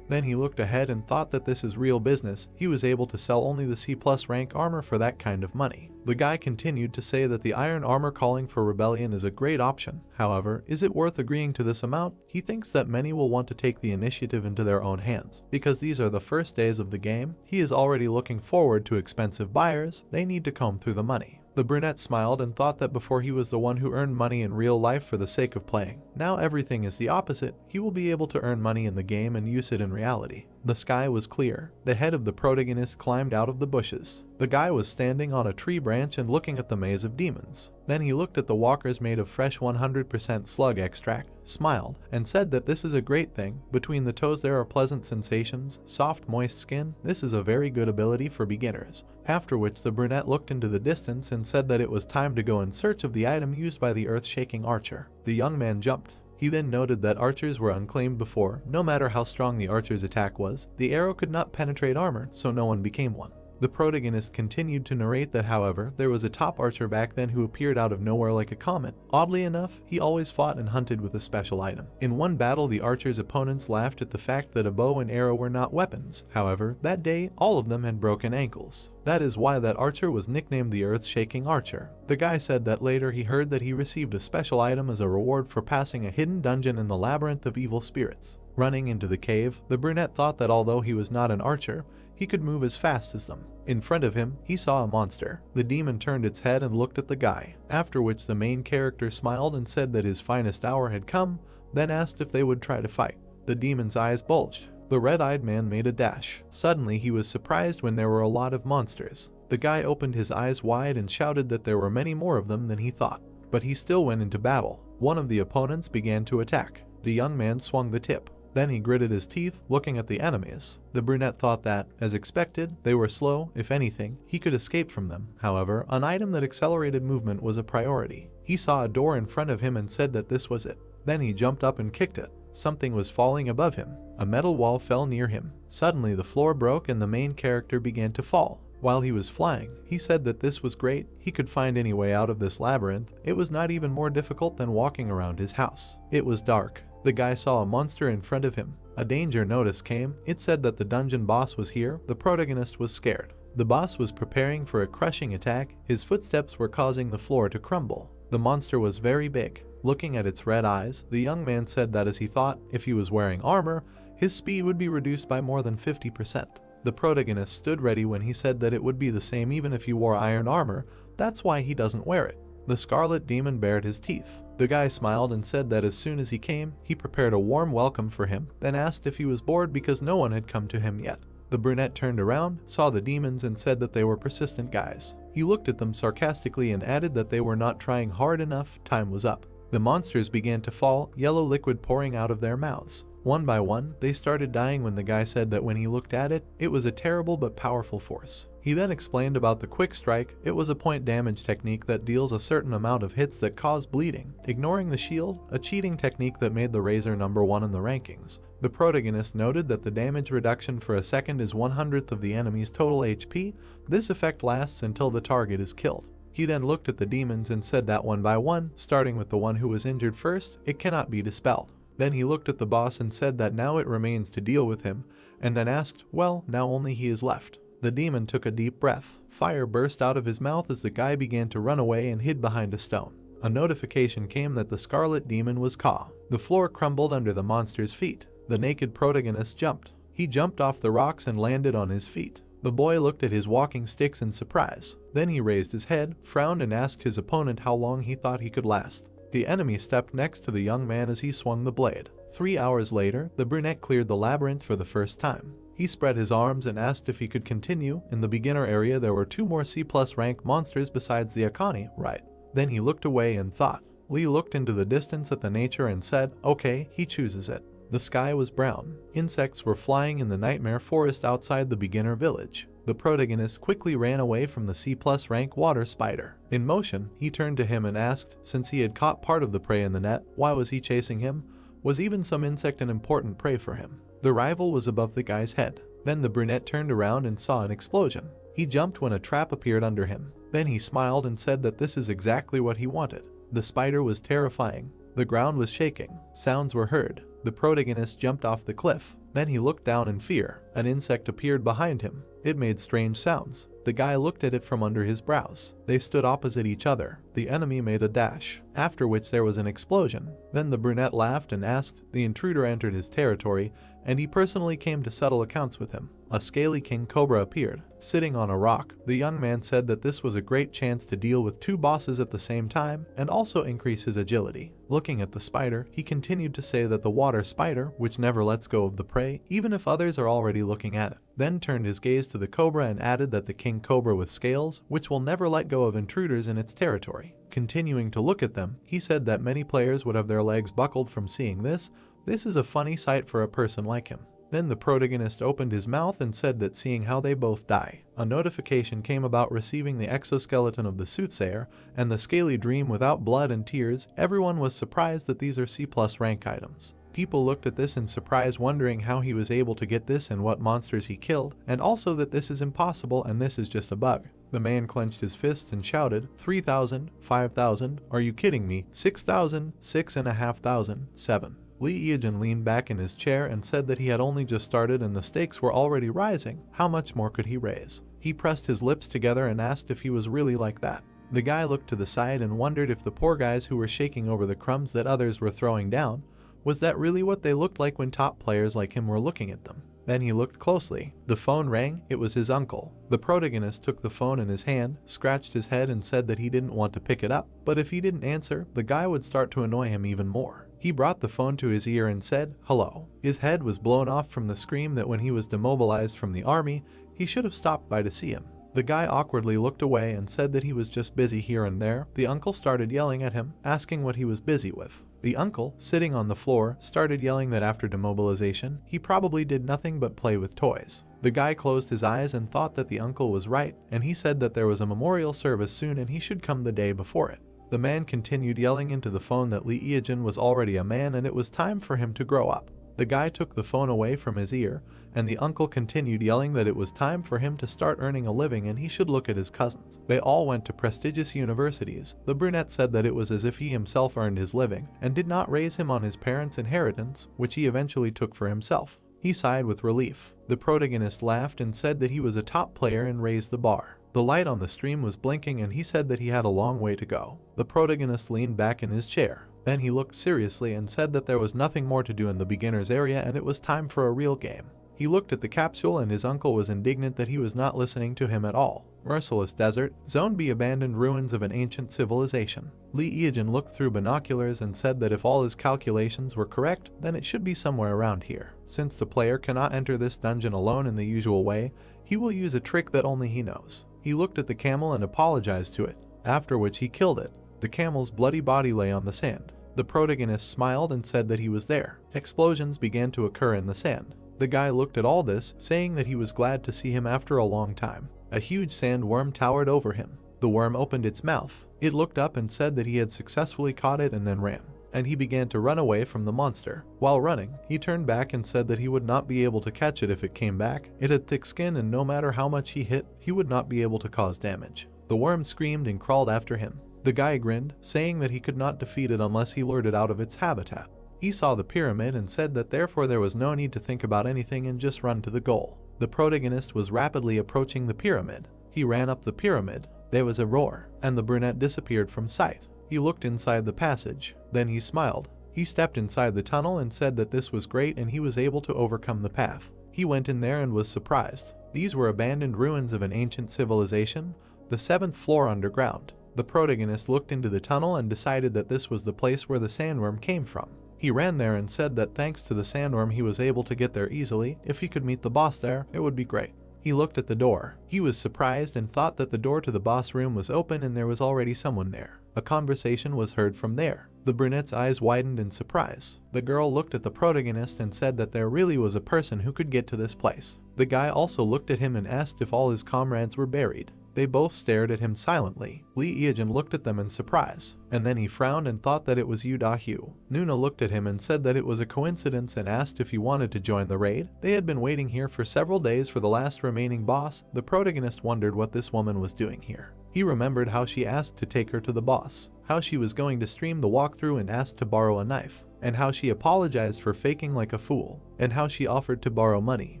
Then he looked ahead and thought that this is real business. He was able to sell only the C+ rank armor for that kind of money. The guy continued to say that the iron armor calling for rebellion is a great option. However, is it worth agreeing to this amount? He thinks that many will want to take the initiative into their own hands. Because these are the first days of the game, he is already looking forward to expensive buyers. They need to comb through the money. The brunette smiled and thought that before he was the one who earned money in real life for the sake of playing. Now everything is the opposite. He will be able to earn money in the game and use it in reality. The sky was clear. The head of the protagonist climbed out of the bushes. The guy was standing on a tree branch and looking at the maze of demons. Then he looked at the walkers made of fresh 100% slug extract, smiled, and said that this is a great thing. Between the toes there are pleasant sensations, soft moist skin. This is a very good ability for beginners. After which the brunette looked into the distance and said that it was time to go in search of the item used by the earth-shaking archer. The young man jumped. He then noted that archers were unclaimed before. No matter how strong the archer's attack was, the arrow could not penetrate armor, so no one became one. The protagonist continued to narrate that, however, there was a top archer back then who appeared out of nowhere like a comet. Oddly enough, he always fought and hunted with a special item. In one battle, the archer's opponents laughed at the fact that a bow and arrow were not weapons. However, that day, all of them had broken ankles. That is why that archer was nicknamed the Earth-Shaking Archer. The guy said that later he heard that he received a special item as a reward for passing a hidden dungeon in the labyrinth of evil spirits. Running into the cave, the brunette thought that although he was not an archer, he could move as fast as them. In front of him, he saw a monster. The demon turned its head and looked at the guy, after which the main character smiled and said that his finest hour had come, then asked if they would try to fight. The demon's eyes bulged. The red-eyed man made a dash. Suddenly, he was surprised when there were a lot of monsters. The guy opened his eyes wide and shouted that there were many more of them than he thought. But he still went into battle. One of the opponents began to attack. The young man swung the tip. Then he gritted his teeth, looking at the enemies. The brunette thought that, as expected, they were slow. If anything, he could escape from them. However, an item that accelerated movement was a priority. He saw a door in front of him and said that this was it. Then he jumped up and kicked it. Something was falling above him. A metal wall fell near him. Suddenly the floor broke and the main character began to fall. While he was flying, he said that this was great. He could find any way out of this labyrinth. It was not even more difficult than walking around his house. It was dark. The guy saw a monster in front of him. A danger notice came. It said that the dungeon boss was here. The protagonist was scared. The boss was preparing for a crushing attack. His footsteps were causing the floor to crumble. The monster was very big. Looking at its red eyes, the young man said that as he thought, if he was wearing armor, his speed would be reduced by more than 50%. The protagonist stood ready when he said that it would be the same even if he wore iron armor. That's why he doesn't wear it. The scarlet demon bared his teeth. The guy smiled and said that as soon as he came, he prepared a warm welcome for him, then asked if he was bored because no one had come to him yet. The brunette turned around, saw the demons and said that they were persistent guys. He looked at them sarcastically and added that they were not trying hard enough. Time was up. The monsters began to fall, yellow liquid pouring out of their mouths. One by one, they started dying when the guy said that when he looked at it, it was a terrible but powerful force. He then explained about the quick strike. It was a point damage technique that deals a certain amount of hits that cause bleeding, ignoring the shield, a cheating technique that made the Razor #1 in the rankings. The protagonist noted that the damage reduction for a second is 1/100th of the enemy's total HP. This effect lasts until the target is killed. He then looked at the demons and said that one by one, starting with the one who was injured first, it cannot be dispelled. Then he looked at the boss and said that now it remains to deal with him, and then asked, well, now only he is left. The demon took a deep breath. Fire burst out of his mouth as the guy began to run away and hid behind a stone. A notification came that the scarlet demon was caught. The floor crumbled under the monster's feet. The naked protagonist jumped. He jumped off the rocks and landed on his feet. The boy looked at his walking sticks in surprise. Then he raised his head, frowned and asked his opponent how long he thought he could last. The enemy stepped next to the young man as he swung the blade. 3 hours later, the brunette cleared the labyrinth for the first time. He spread his arms and asked if he could continue. In the beginner area there were 2 more C+ rank monsters besides the Akani, right? Then he looked away and thought. Lee looked into the distance at the nature and said, okay, he chooses it. The sky was brown. Insects were flying in the nightmare forest outside the beginner village. The protagonist quickly ran away from the C+ rank water spider. In motion, he turned to him and asked, since he had caught part of the prey in the net, why was he chasing him? Was even some insect an important prey for him? The rival was above the guy's head. Then the brunette turned around and saw an explosion. He jumped when a trap appeared under him. Then he smiled and said that this is exactly what he wanted. The spider was terrifying. The ground was shaking. Sounds were heard. The protagonist jumped off the cliff. Then he looked down in fear. An insect appeared behind him. It made strange sounds. The guy looked at it from under his brows. They stood opposite each other. The enemy made a dash, after which there was an explosion. Then the brunette laughed and asked. The intruder entered his territory, and he personally came to settle accounts with him. A scaly king cobra appeared, sitting on a rock. The young man said that this was a great chance to deal with 2 bosses at the same time and also increase his agility. Looking at the spider, he continued to say that the water spider, which never lets go of the prey, even if others are already looking at it, then turned his gaze to the cobra and added that the king cobra with scales, which will never let go of intruders in its territory. Continuing to look at them, he said that many players would have their legs buckled from seeing this. This is a funny sight for a person like him. Then the protagonist opened his mouth and said that seeing how they both die, a notification came about receiving the exoskeleton of the soothsayer and the scaly dream without blood and tears. Everyone was surprised that these are C+ rank items. People looked at this in surprise, wondering how he was able to get this and what monsters he killed, and also that this is impossible and this is just a bug. The man clenched his fists and shouted, 3,000, 5,000, are you kidding me, 6,000, 6,500, 7. Evasion leaned back in his chair and said that he had only just started and the stakes were already rising. How much more could he raise? He pressed his lips together and asked if he was really like that. The guy looked to the side and wondered if the poor guys who were shaking over the crumbs that others were throwing down, was that really what they looked like when top players like him were looking at them? Then he looked closely. The phone rang. It was his uncle. The protagonist took the phone in his hand, scratched his head and said that he didn't want to pick it up, but if he didn't answer, the guy would start to annoy him even more. He brought the phone to his ear and said, hello. His head was blown off from the scream that when he was demobilized from the army, he should have stopped by to see him. The guy awkwardly looked away and said that he was just busy here and there. The uncle started yelling at him, asking what he was busy with. The uncle, sitting on the floor, started yelling that after demobilization, he probably did nothing but play with toys. The guy closed his eyes and thought that the uncle was right, and he said that there was a memorial service soon and he should come the day before it. The man continued yelling into the phone that Evasion was already a man and it was time for him to grow up. The guy took the phone away from his ear, and the uncle continued yelling that it was time for him to start earning a living and he should look at his cousins. They all went to prestigious universities. The brunette said that it was as if he himself earned his living, and did not raise him on his parents' inheritance, which he eventually took for himself. He sighed with relief. The protagonist laughed and said that he was a top player and raised the bar. The light on the stream was blinking and he said that he had a long way to go. The protagonist leaned back in his chair. Then he looked seriously and said that there was nothing more to do in the beginner's area and it was time for a real game. He looked at the capsule and his uncle was indignant that he was not listening to him at all. Merciless desert, Zone B, abandoned ruins of an ancient civilization. Evasion looked through binoculars and said that if all his calculations were correct, then it should be somewhere around here. Since the player cannot enter this dungeon alone in the usual way, he will use a trick that only he knows. He looked at the camel and apologized to it, after which he killed it. The camel's bloody body lay on the sand. The protagonist smiled and said that he was there. Explosions began to occur in the sand. The guy looked at all this, saying that he was glad to see him after a long time. A huge sandworm towered over him. The worm opened its mouth. It looked up and said that he had successfully caught it and then ran. And he began to run away from the monster. While running, he turned back and said that he would not be able to catch it if it came back. It had thick skin and no matter how much he hit, he would not be able to cause damage. The worm screamed and crawled after him. The guy grinned, saying that he could not defeat it unless he lured it out of its habitat. He saw the pyramid and said that therefore there was no need to think about anything and just run to the goal. The protagonist was rapidly approaching the pyramid. He ran up the pyramid. There was a roar, and the brunette disappeared from sight. He looked inside the passage. Then he smiled. He stepped inside the tunnel and said that this was great and he was able to overcome the path. He went in there and was surprised. These were abandoned ruins of an ancient civilization, the 7th floor underground. The protagonist looked into the tunnel and decided that this was the place where the sandworm came from. He ran there and said that thanks to the sandworm he was able to get there easily. If he could meet the boss there, it would be great. He looked at the door. He was surprised and thought that the door to the boss room was open and there was already someone there. A conversation was heard from there. The brunette's eyes widened in surprise. The girl looked at the protagonist and said that there really was a person who could get to this place. The guy also looked at him and asked if all his comrades were buried. They both stared at him silently. Evasion looked at them in surprise, and then he frowned and thought that it was Yahello. Nuna looked at him and said that it was a coincidence and asked if he wanted to join the raid. They had been waiting here for several days for the last remaining boss. The protagonist wondered what this woman was doing here. He remembered how she asked to take her to the boss, how she was going to stream the walkthrough and asked to borrow a knife, and how she apologized for faking like a fool, and how she offered to borrow money.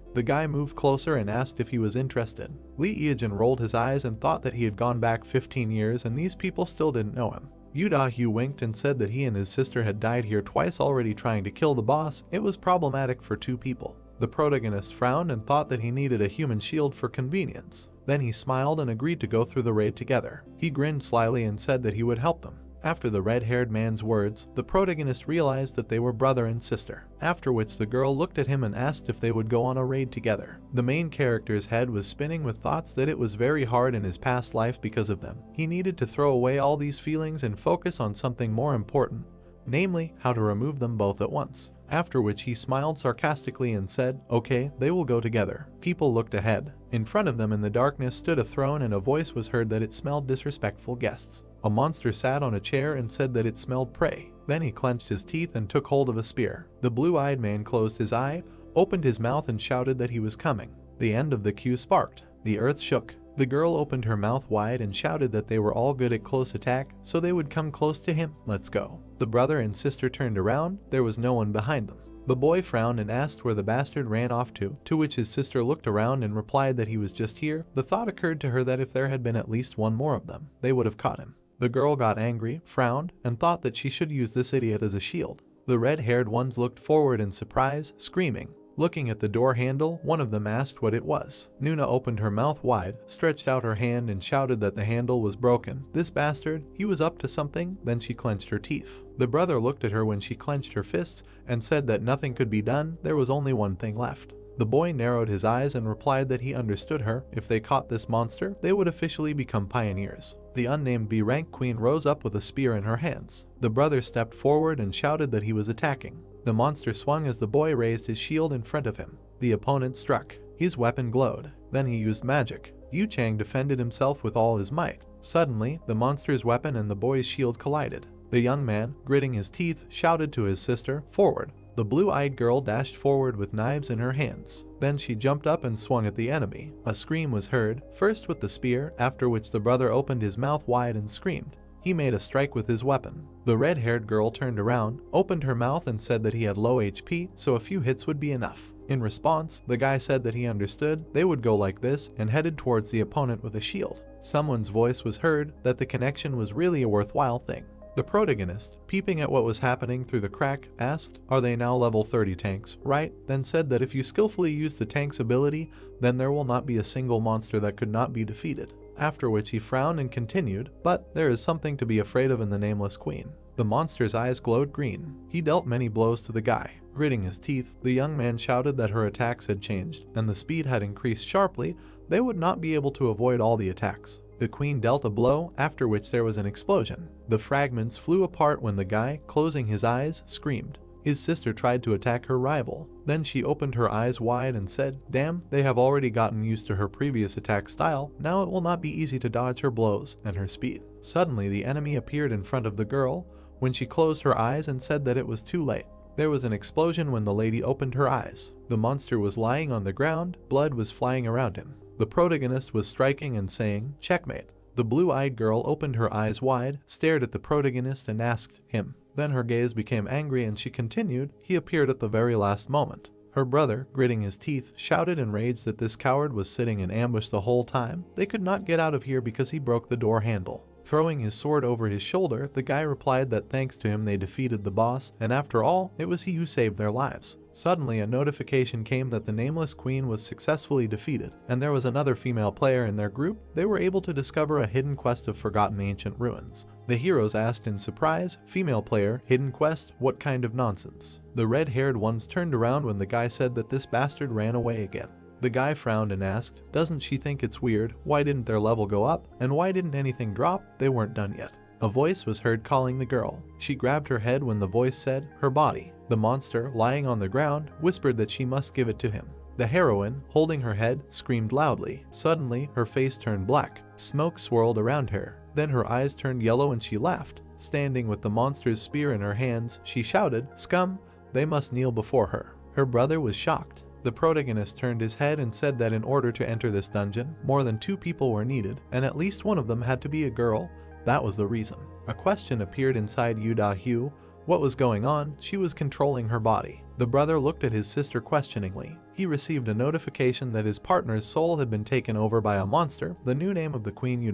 The guy moved closer and asked if he was interested. Evasion rolled his eyes and thought that he had gone back 15 years and these people still didn't know him. Yahello winked and said that he and his sister had died here twice already trying to kill the boss. It was problematic for two people. The protagonist frowned and thought that he needed a human shield for convenience. Then he smiled and agreed to go through the raid together. He grinned slyly and said that he would help them. After the red-haired man's words, the protagonist realized that they were brother and sister, after which the girl looked at him and asked if they would go on a raid together. The main character's head was spinning with thoughts that it was very hard in his past life because of them. He needed to throw away all these feelings and focus on something more important, namely how to remove them both at once. After which he smiled sarcastically and said, "Okay, they will go together." People looked ahead. In front of them in the darkness stood a throne and a voice was heard that it smelled disrespectful guests. A monster sat on a chair and said that it smelled prey. Then he clenched his teeth and took hold of a spear. The blue-eyed man closed his eye, opened his mouth and shouted that he was coming. The end of the queue sparked. The earth shook. The girl opened her mouth wide and shouted that they were all good at close attack, so they would come close to him. Let's go. The brother and sister turned around. There was no one behind them. The boy frowned and asked where the bastard ran off to which his sister looked around and replied that he was just here. The thought occurred to her that if there had been at least one more of them, they would have caught him. The girl got angry, frowned, and thought that she should use this idiot as a shield. The red-haired ones looked forward in surprise, screaming. Looking at the door handle, one of them asked what it was. Nuna opened her mouth wide, stretched out her hand and shouted that the handle was broken. This bastard, he was up to something. Then she clenched her teeth. The brother looked at her when she clenched her fists and said that nothing could be done. There was only one thing left. The boy narrowed his eyes and replied that he understood her. If they caught this monster, they would officially become pioneers. The unnamed B-rank queen rose up with a spear in her hands. The brother stepped forward and shouted that he was attacking. The monster swung as the boy raised his shield in front of him. The opponent struck. His weapon glowed. Then he used magic. Yu Chang defended himself with all his might. Suddenly, the monster's weapon and the boy's shield collided. The young man, gritting his teeth, shouted to his sister, "Forward." The blue-eyed girl dashed forward with knives in her hands. Then she jumped up and swung at the enemy. A scream was heard, first with the spear, after which the brother opened his mouth wide and screamed. He made a strike with his weapon. The red-haired girl turned around, opened her mouth and said that he had low HP, so a few hits would be enough. In response, the guy said that he understood. They would go like this and headed towards the opponent with a shield. Someone's voice was heard that the connection was really a worthwhile thing. The protagonist, peeping at what was happening through the crack, asked, "Are they now level 30 tanks, right?" Then said that if you skillfully use the tank's ability, then there will not be a single monster that could not be defeated. After which he frowned and continued, "But there is something to be afraid of in the nameless queen." The monster's eyes glowed green. He dealt many blows to the guy. Gritting his teeth, the young man shouted that her attacks had changed, and the speed had increased sharply. They would not be able to avoid all the attacks. The queen dealt a blow, after which there was an explosion. The fragments flew apart when the guy, closing his eyes, screamed. His sister tried to attack her rival. Then she opened her eyes wide and said, "Damn, they have already gotten used to her previous attack style. Now it will not be easy to dodge her blows and her speed." Suddenly the enemy appeared in front of the girl when she closed her eyes and said that it was too late. There was an explosion when the lady opened her eyes. The monster was lying on the ground, blood was flying around him. The protagonist was striking and saying, "Checkmate." The blue-eyed girl opened her eyes wide, stared at the protagonist and asked him. Then her gaze became angry and she continued, "He appeared at the very last moment." Her brother, gritting his teeth, shouted in rage that this coward was sitting in ambush the whole time. They could not get out of here because he broke the door handle. Throwing his sword over his shoulder, the guy replied that thanks to him they defeated the boss, and after all, it was he who saved their lives. Suddenly, a notification came that the nameless queen was successfully defeated, and there was another female player in their group. They were able to discover a hidden quest of forgotten ancient ruins. The heroes asked in surprise, "Female player, hidden quest, what kind of nonsense?" The red-haired ones turned around when the guy said that this bastard ran away again. The guy frowned and asked, "Doesn't she think it's weird? Why didn't their level go up? And why didn't anything drop? They weren't done yet." A voice was heard calling the girl. She grabbed her head when the voice said, "Her body." The monster, lying on the ground, whispered that she must give it to him. The heroine, holding her head, screamed loudly. Suddenly, her face turned black. Smoke swirled around her. Then her eyes turned yellow and she laughed. Standing with the monster's spear in her hands, she shouted, "Scum! They must kneel before her." Her brother was shocked. The protagonist turned his head and said that in order to enter this dungeon, more than 2 people were needed, and at least one of them had to be a girl. That was the reason. A question appeared inside Yu. What was going on? She was controlling her body. The brother looked at his sister questioningly. He received a notification that his partner's soul had been taken over by a monster, the new name of the queen Yu.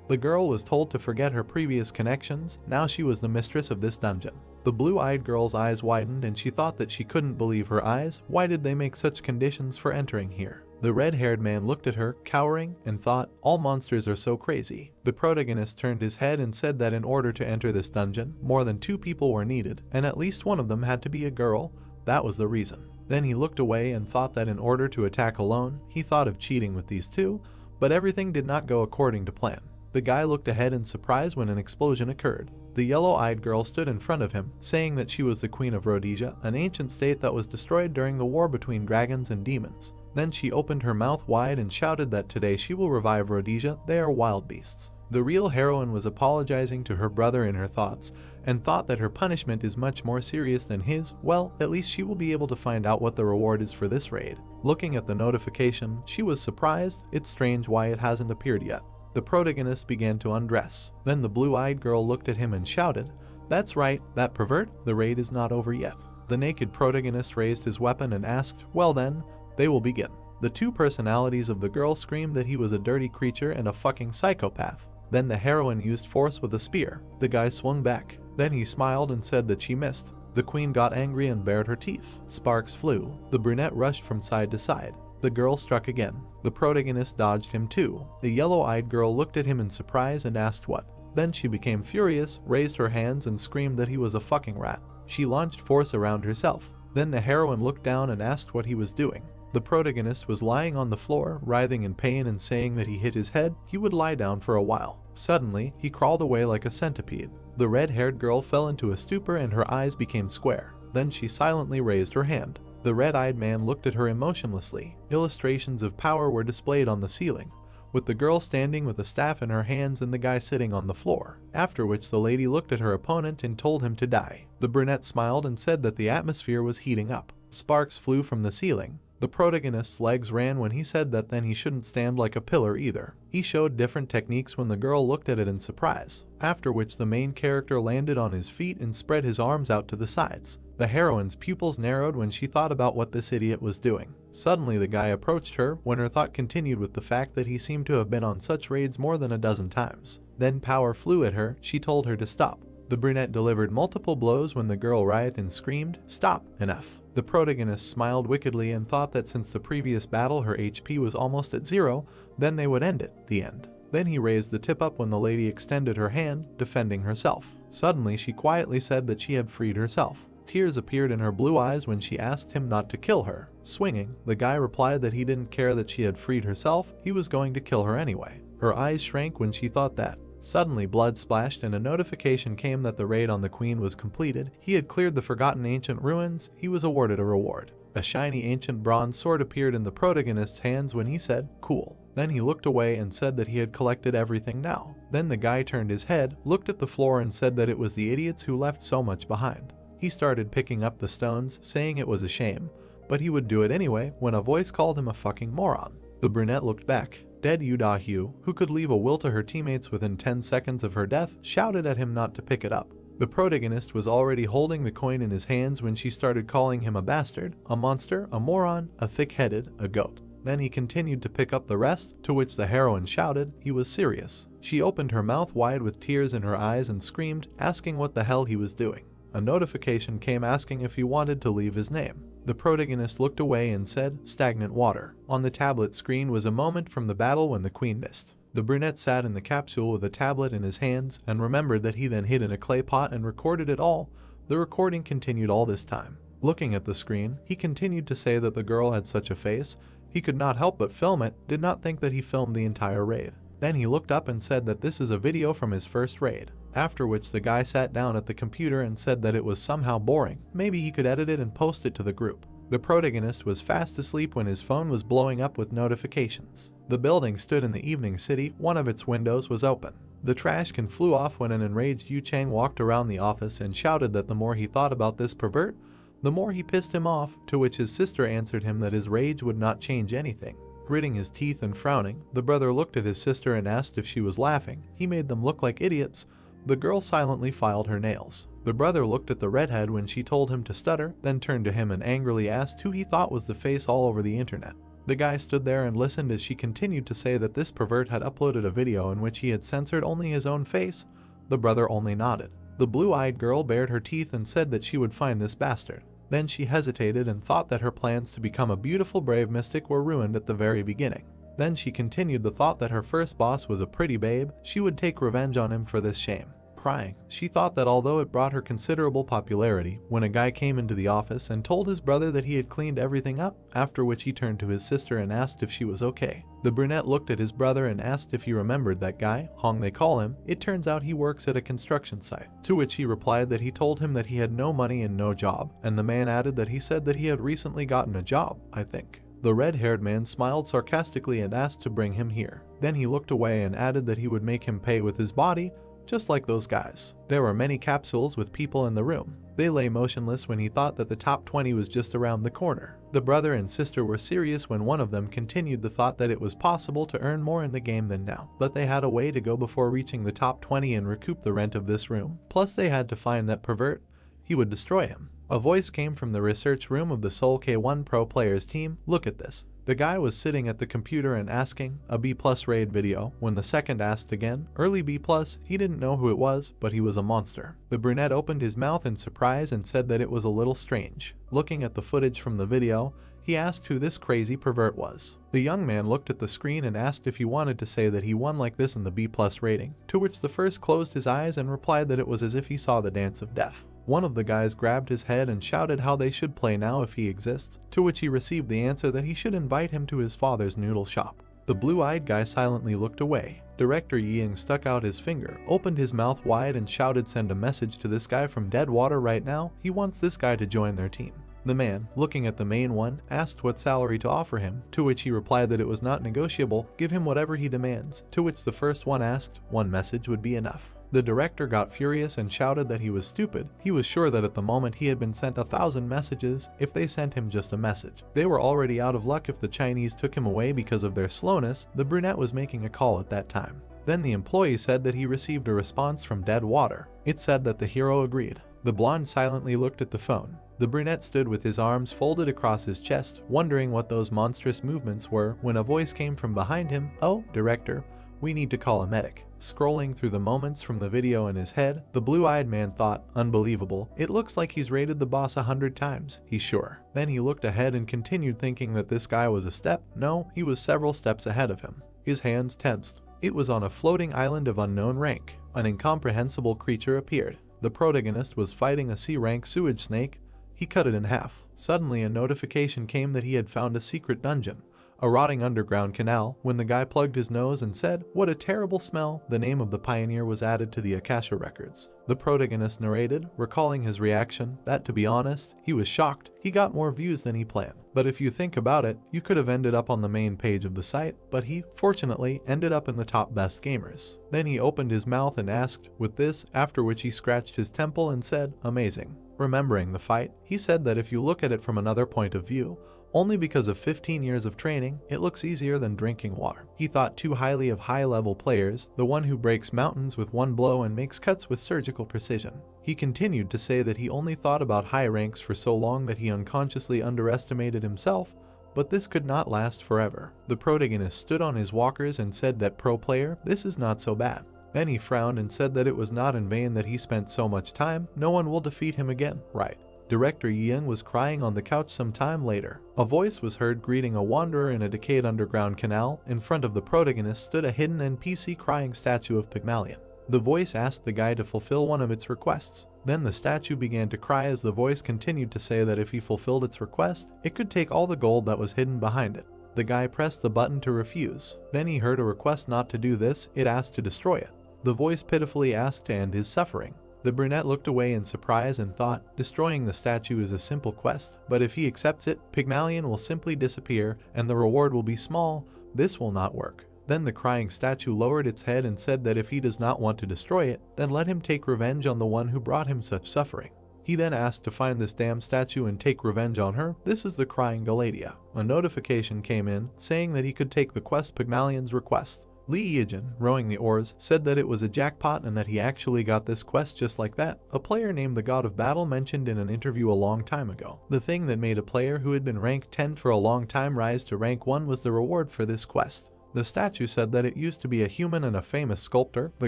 The girl was told to forget her previous connections. Now she was the mistress of this dungeon. The blue-eyed girl's eyes widened and she thought that she couldn't believe her eyes. Why did they make such conditions for entering here? The red-haired man looked at her, cowering, and thought, all monsters are so crazy. The protagonist turned his head and said that in order to enter this dungeon, more than 2 people were needed, and at least one of them had to be a girl. That was the reason. Then he looked away and thought that in order to attack alone, he thought of cheating with these 2, but everything did not go according to plan. The guy looked ahead in surprise when an explosion occurred. The yellow-eyed girl stood in front of him, saying that she was the queen of Rhodesia, an ancient state that was destroyed during the war between dragons and demons. Then she opened her mouth wide and shouted that today she will revive Rhodesia. They are wild beasts. The real heroine was apologizing to her brother in her thoughts, and thought that her punishment is much more serious than his. Well, at least she will be able to find out what the reward is for this raid. Looking at the notification, she was surprised. It's strange why it hasn't appeared yet. The protagonist began to undress. Then the blue-eyed girl looked at him and shouted, "That's right, that pervert, the raid is not over yet." The naked protagonist raised his weapon and asked, "Well then, they will begin." The 2 personalities of the girl screamed that he was a dirty creature and a fucking psychopath. Then the heroine used force with a spear. The guy swung back. Then he smiled and said that she missed. The queen got angry and bared her teeth. Sparks flew. The brunette rushed from side to side. The girl struck again. The protagonist dodged him too. The yellow-eyed girl looked at him in surprise and asked what. Then she became furious, raised her hands and screamed that he was a fucking rat. She launched force around herself. Then the heroine looked down and asked what he was doing. The protagonist was lying on the floor, writhing in pain and saying that he hit his head. He would lie down for a while. Suddenly, he crawled away like a centipede. The red-haired girl fell into a stupor and her eyes became square. Then she silently raised her hand. The red-eyed man looked at her emotionlessly. Illustrations of power were displayed on the ceiling, with the girl standing with a staff in her hands and the guy sitting on the floor. After which the lady looked at her opponent and told him to die. The brunette smiled and said that the atmosphere was heating up. Sparks flew from the ceiling. The protagonist's legs ran when he said that then he shouldn't stand like a pillar either. He showed different techniques when the girl looked at it in surprise, after which the main character landed on his feet and spread his arms out to the sides. The heroine's pupils narrowed when she thought about what this idiot was doing. Suddenly the guy approached her when her thought continued with the fact that he seemed to have been on such raids more than a dozen times. Then power flew at her. She told her to stop. The brunette delivered multiple blows when the girl writhed and screamed, "Stop, enough." The protagonist smiled wickedly and thought that since the previous battle her HP was almost at 0, then they would end it, the end. Then he raised the tip up when the lady extended her hand, defending herself. Suddenly she quietly said that she had freed herself. Tears appeared in her blue eyes when she asked him not to kill her. Swinging, the guy replied that he didn't care that she had freed herself, he was going to kill her anyway. Her eyes shrank when she thought that. Suddenly blood splashed and a notification came that the raid on the queen was completed. He had cleared the forgotten ancient ruins. He was awarded a reward. A shiny ancient bronze sword appeared in the protagonist's hands when he said, "Cool." Then he looked away and said that he had collected everything now. Then the guy turned his head, looked at the floor and said that it was the idiots who left so much behind. He started picking up the stones, saying it was a shame, but he would do it anyway when a voice called him a fucking moron. The brunette looked back. Dead Yu, who could leave a will to her teammates within 10 seconds of her death, shouted at him not to pick it up. The protagonist was already holding the coin in his hands when she started calling him a bastard, a monster, a moron, a thick-headed, a goat. Then he continued to pick up the rest, to which the heroine shouted he was serious. She opened her mouth wide with tears in her eyes and screamed, asking what the hell he was doing. A notification came asking if he wanted to leave his name. The protagonist looked away and said, stagnant water. On the tablet screen was a moment from the battle when the queen missed. The brunette sat in the capsule with a tablet in his hands and remembered that he then hid in a clay pot and recorded it all. The recording continued all this time. Looking at the screen, he continued to say that the girl had such a face, he could not help but film it, did not think that he filmed the entire raid. Then he looked up and said that this is a video from his first raid. After which the guy sat down at the computer and said that it was somehow boring, maybe he could edit it and post it to the group. The protagonist was fast asleep when his phone was blowing up with notifications. The building stood in the evening city, one of its windows was open. The trash can flew off when an enraged Yu Chang walked around the office and shouted that the more he thought about this pervert, the more he pissed him off, to which his sister answered him that his rage would not change anything. Gritting his teeth and frowning, the brother looked at his sister and asked if she was laughing. He made them look like idiots. The girl silently filed her nails. The brother looked at the redhead when she told him to stutter, then turned to him and angrily asked who he thought was the face all over the internet. The guy stood there and listened as she continued to say that this pervert had uploaded a video in which he had censored only his own face. The brother only nodded. The blue-eyed girl bared her teeth and said that she would find this bastard. Then she hesitated and thought that her plans to become a beautiful brave mystic were ruined at the very beginning. Then she continued the thought that her first boss was a pretty babe, she would take revenge on him for this shame. Crying, she thought that although it brought her considerable popularity, when a guy came into the office and told his brother that he had cleaned everything up, after which he turned to his sister and asked if she was okay. The brunette looked at his brother and asked if he remembered that guy, Hong they call him. It turns out he works at a construction site. To which he replied that he told him that he had no money and no job, and the man added that he said that he had recently gotten a job, I think. The red-haired man smiled sarcastically and asked to bring him here. Then he looked away and added that he would make him pay with his body, just like those guys. There were many capsules with people in the room. They lay motionless when he thought that the top 20 was just around the corner. The brother and sister were serious when one of them continued the thought that it was possible to earn more in the game than now, but they had a way to go before reaching the top 20 and recoup the rent of this room. Plus they had to find that pervert. He would destroy him. A voice came from the research room of the Seoul K1 Pro players team. Look at this. The guy was sitting at the computer and asking, a B+ raid video. When the second asked again, early B+, he didn't know who it was, but he was a monster. The brunette opened his mouth in surprise and said that it was a little strange. Looking at the footage from the video, he asked who this crazy pervert was. The young man looked at the screen and asked if he wanted to say that he won like this in the B+ rating, to which the first closed his eyes and replied that it was as if he saw the dance of death. One of the guys grabbed his head and shouted how they should play now if he exists, to which he received the answer that he should invite him to his father's noodle shop. The blue-eyed guy silently looked away. Director Ying stuck out his finger, opened his mouth wide and shouted, send a message to this guy from Deadwater right now, he wants this guy to join their team. The man, looking at the main one, asked what salary to offer him, to which he replied that it was not negotiable, give him whatever he demands, to which the first one asked, one message would be enough. The director got furious and shouted that he was stupid. He was sure that at the moment he had been sent 1,000 messages if they sent him just a message. They were already out of luck if the Chinese took him away because of their slowness. The brunette was making a call at that time. Then the employee said that he received a response from Deadwater. It said that the hero agreed. The blonde silently looked at the phone. The brunette stood with his arms folded across his chest, wondering what those monstrous movements were, when a voice came from behind him. Oh, director, we need to call a medic. Scrolling through the moments from the video in his head, the blue-eyed man thought, unbelievable, it looks like he's raided the boss 100 times, he's sure. Then he looked ahead and continued thinking that this guy was a step. No, he was several steps ahead of him. His hands tensed. It was on a floating island of unknown rank. An incomprehensible creature appeared. The protagonist was fighting a C-rank sewage snake. He cut it in half. Suddenly a notification came that he had found a secret dungeon, a rotting underground canal. When the guy plugged his nose and said, what a terrible smell, the name of the pioneer was added to the Akasha records. The protagonist narrated, recalling his reaction, that to be honest, he was shocked. He got more views than he planned. But if you think about it, you could have ended up on the main page of the site, but he, fortunately, ended up in the top best gamers. Then he opened his mouth and asked, with this, after which he scratched his temple and said, amazing. Remembering the fight, he said that if you look at it from another point of view, only because of 15 years of training, it looks easier than drinking water. He thought too highly of high-level players, the one who breaks mountains with one blow and makes cuts with surgical precision. He continued to say that he only thought about high ranks for so long that he unconsciously underestimated himself, But this could not last forever. The protagonist stood on his walkers and said that, "Pro player, this is not so bad." Then he frowned and said that it was not in vain that he spent so much time, no one will defeat him again, right? Director Yoon was crying on the couch some time later. A voice was heard greeting a wanderer in a decayed underground canal. In front of the protagonist stood a hidden NPC crying statue of Pygmalion. The voice asked the guy to fulfill one of its requests. Then the statue began to cry as the voice continued to say that if he fulfilled its request, it could take all the gold that was hidden behind it. The guy pressed the button to refuse. Then he heard a request not to do this. It asked to destroy it. The voice pitifully asked to end his suffering. The brunette looked away in surprise and thought, destroying the statue is a simple quest, but if he accepts it, Pygmalion will simply disappear and the reward will be small. This will not work. Then the crying statue lowered its head and said that if he does not want to destroy it, then let him take revenge on the one who brought him such suffering. He then asked to find this damn statue and take revenge on her. This is the crying Galatea. A notification came in saying that he could take the quest Pygmalion's request. Lee Evasion, rowing the oars, said that it was a jackpot and that he actually got this quest just like that. A player named the God of Battle mentioned in an interview a long time ago. The thing that made a player who had been ranked 10 for a long time rise to rank 1 was the reward for this quest. The statue said that it used to be a human and a famous sculptor. The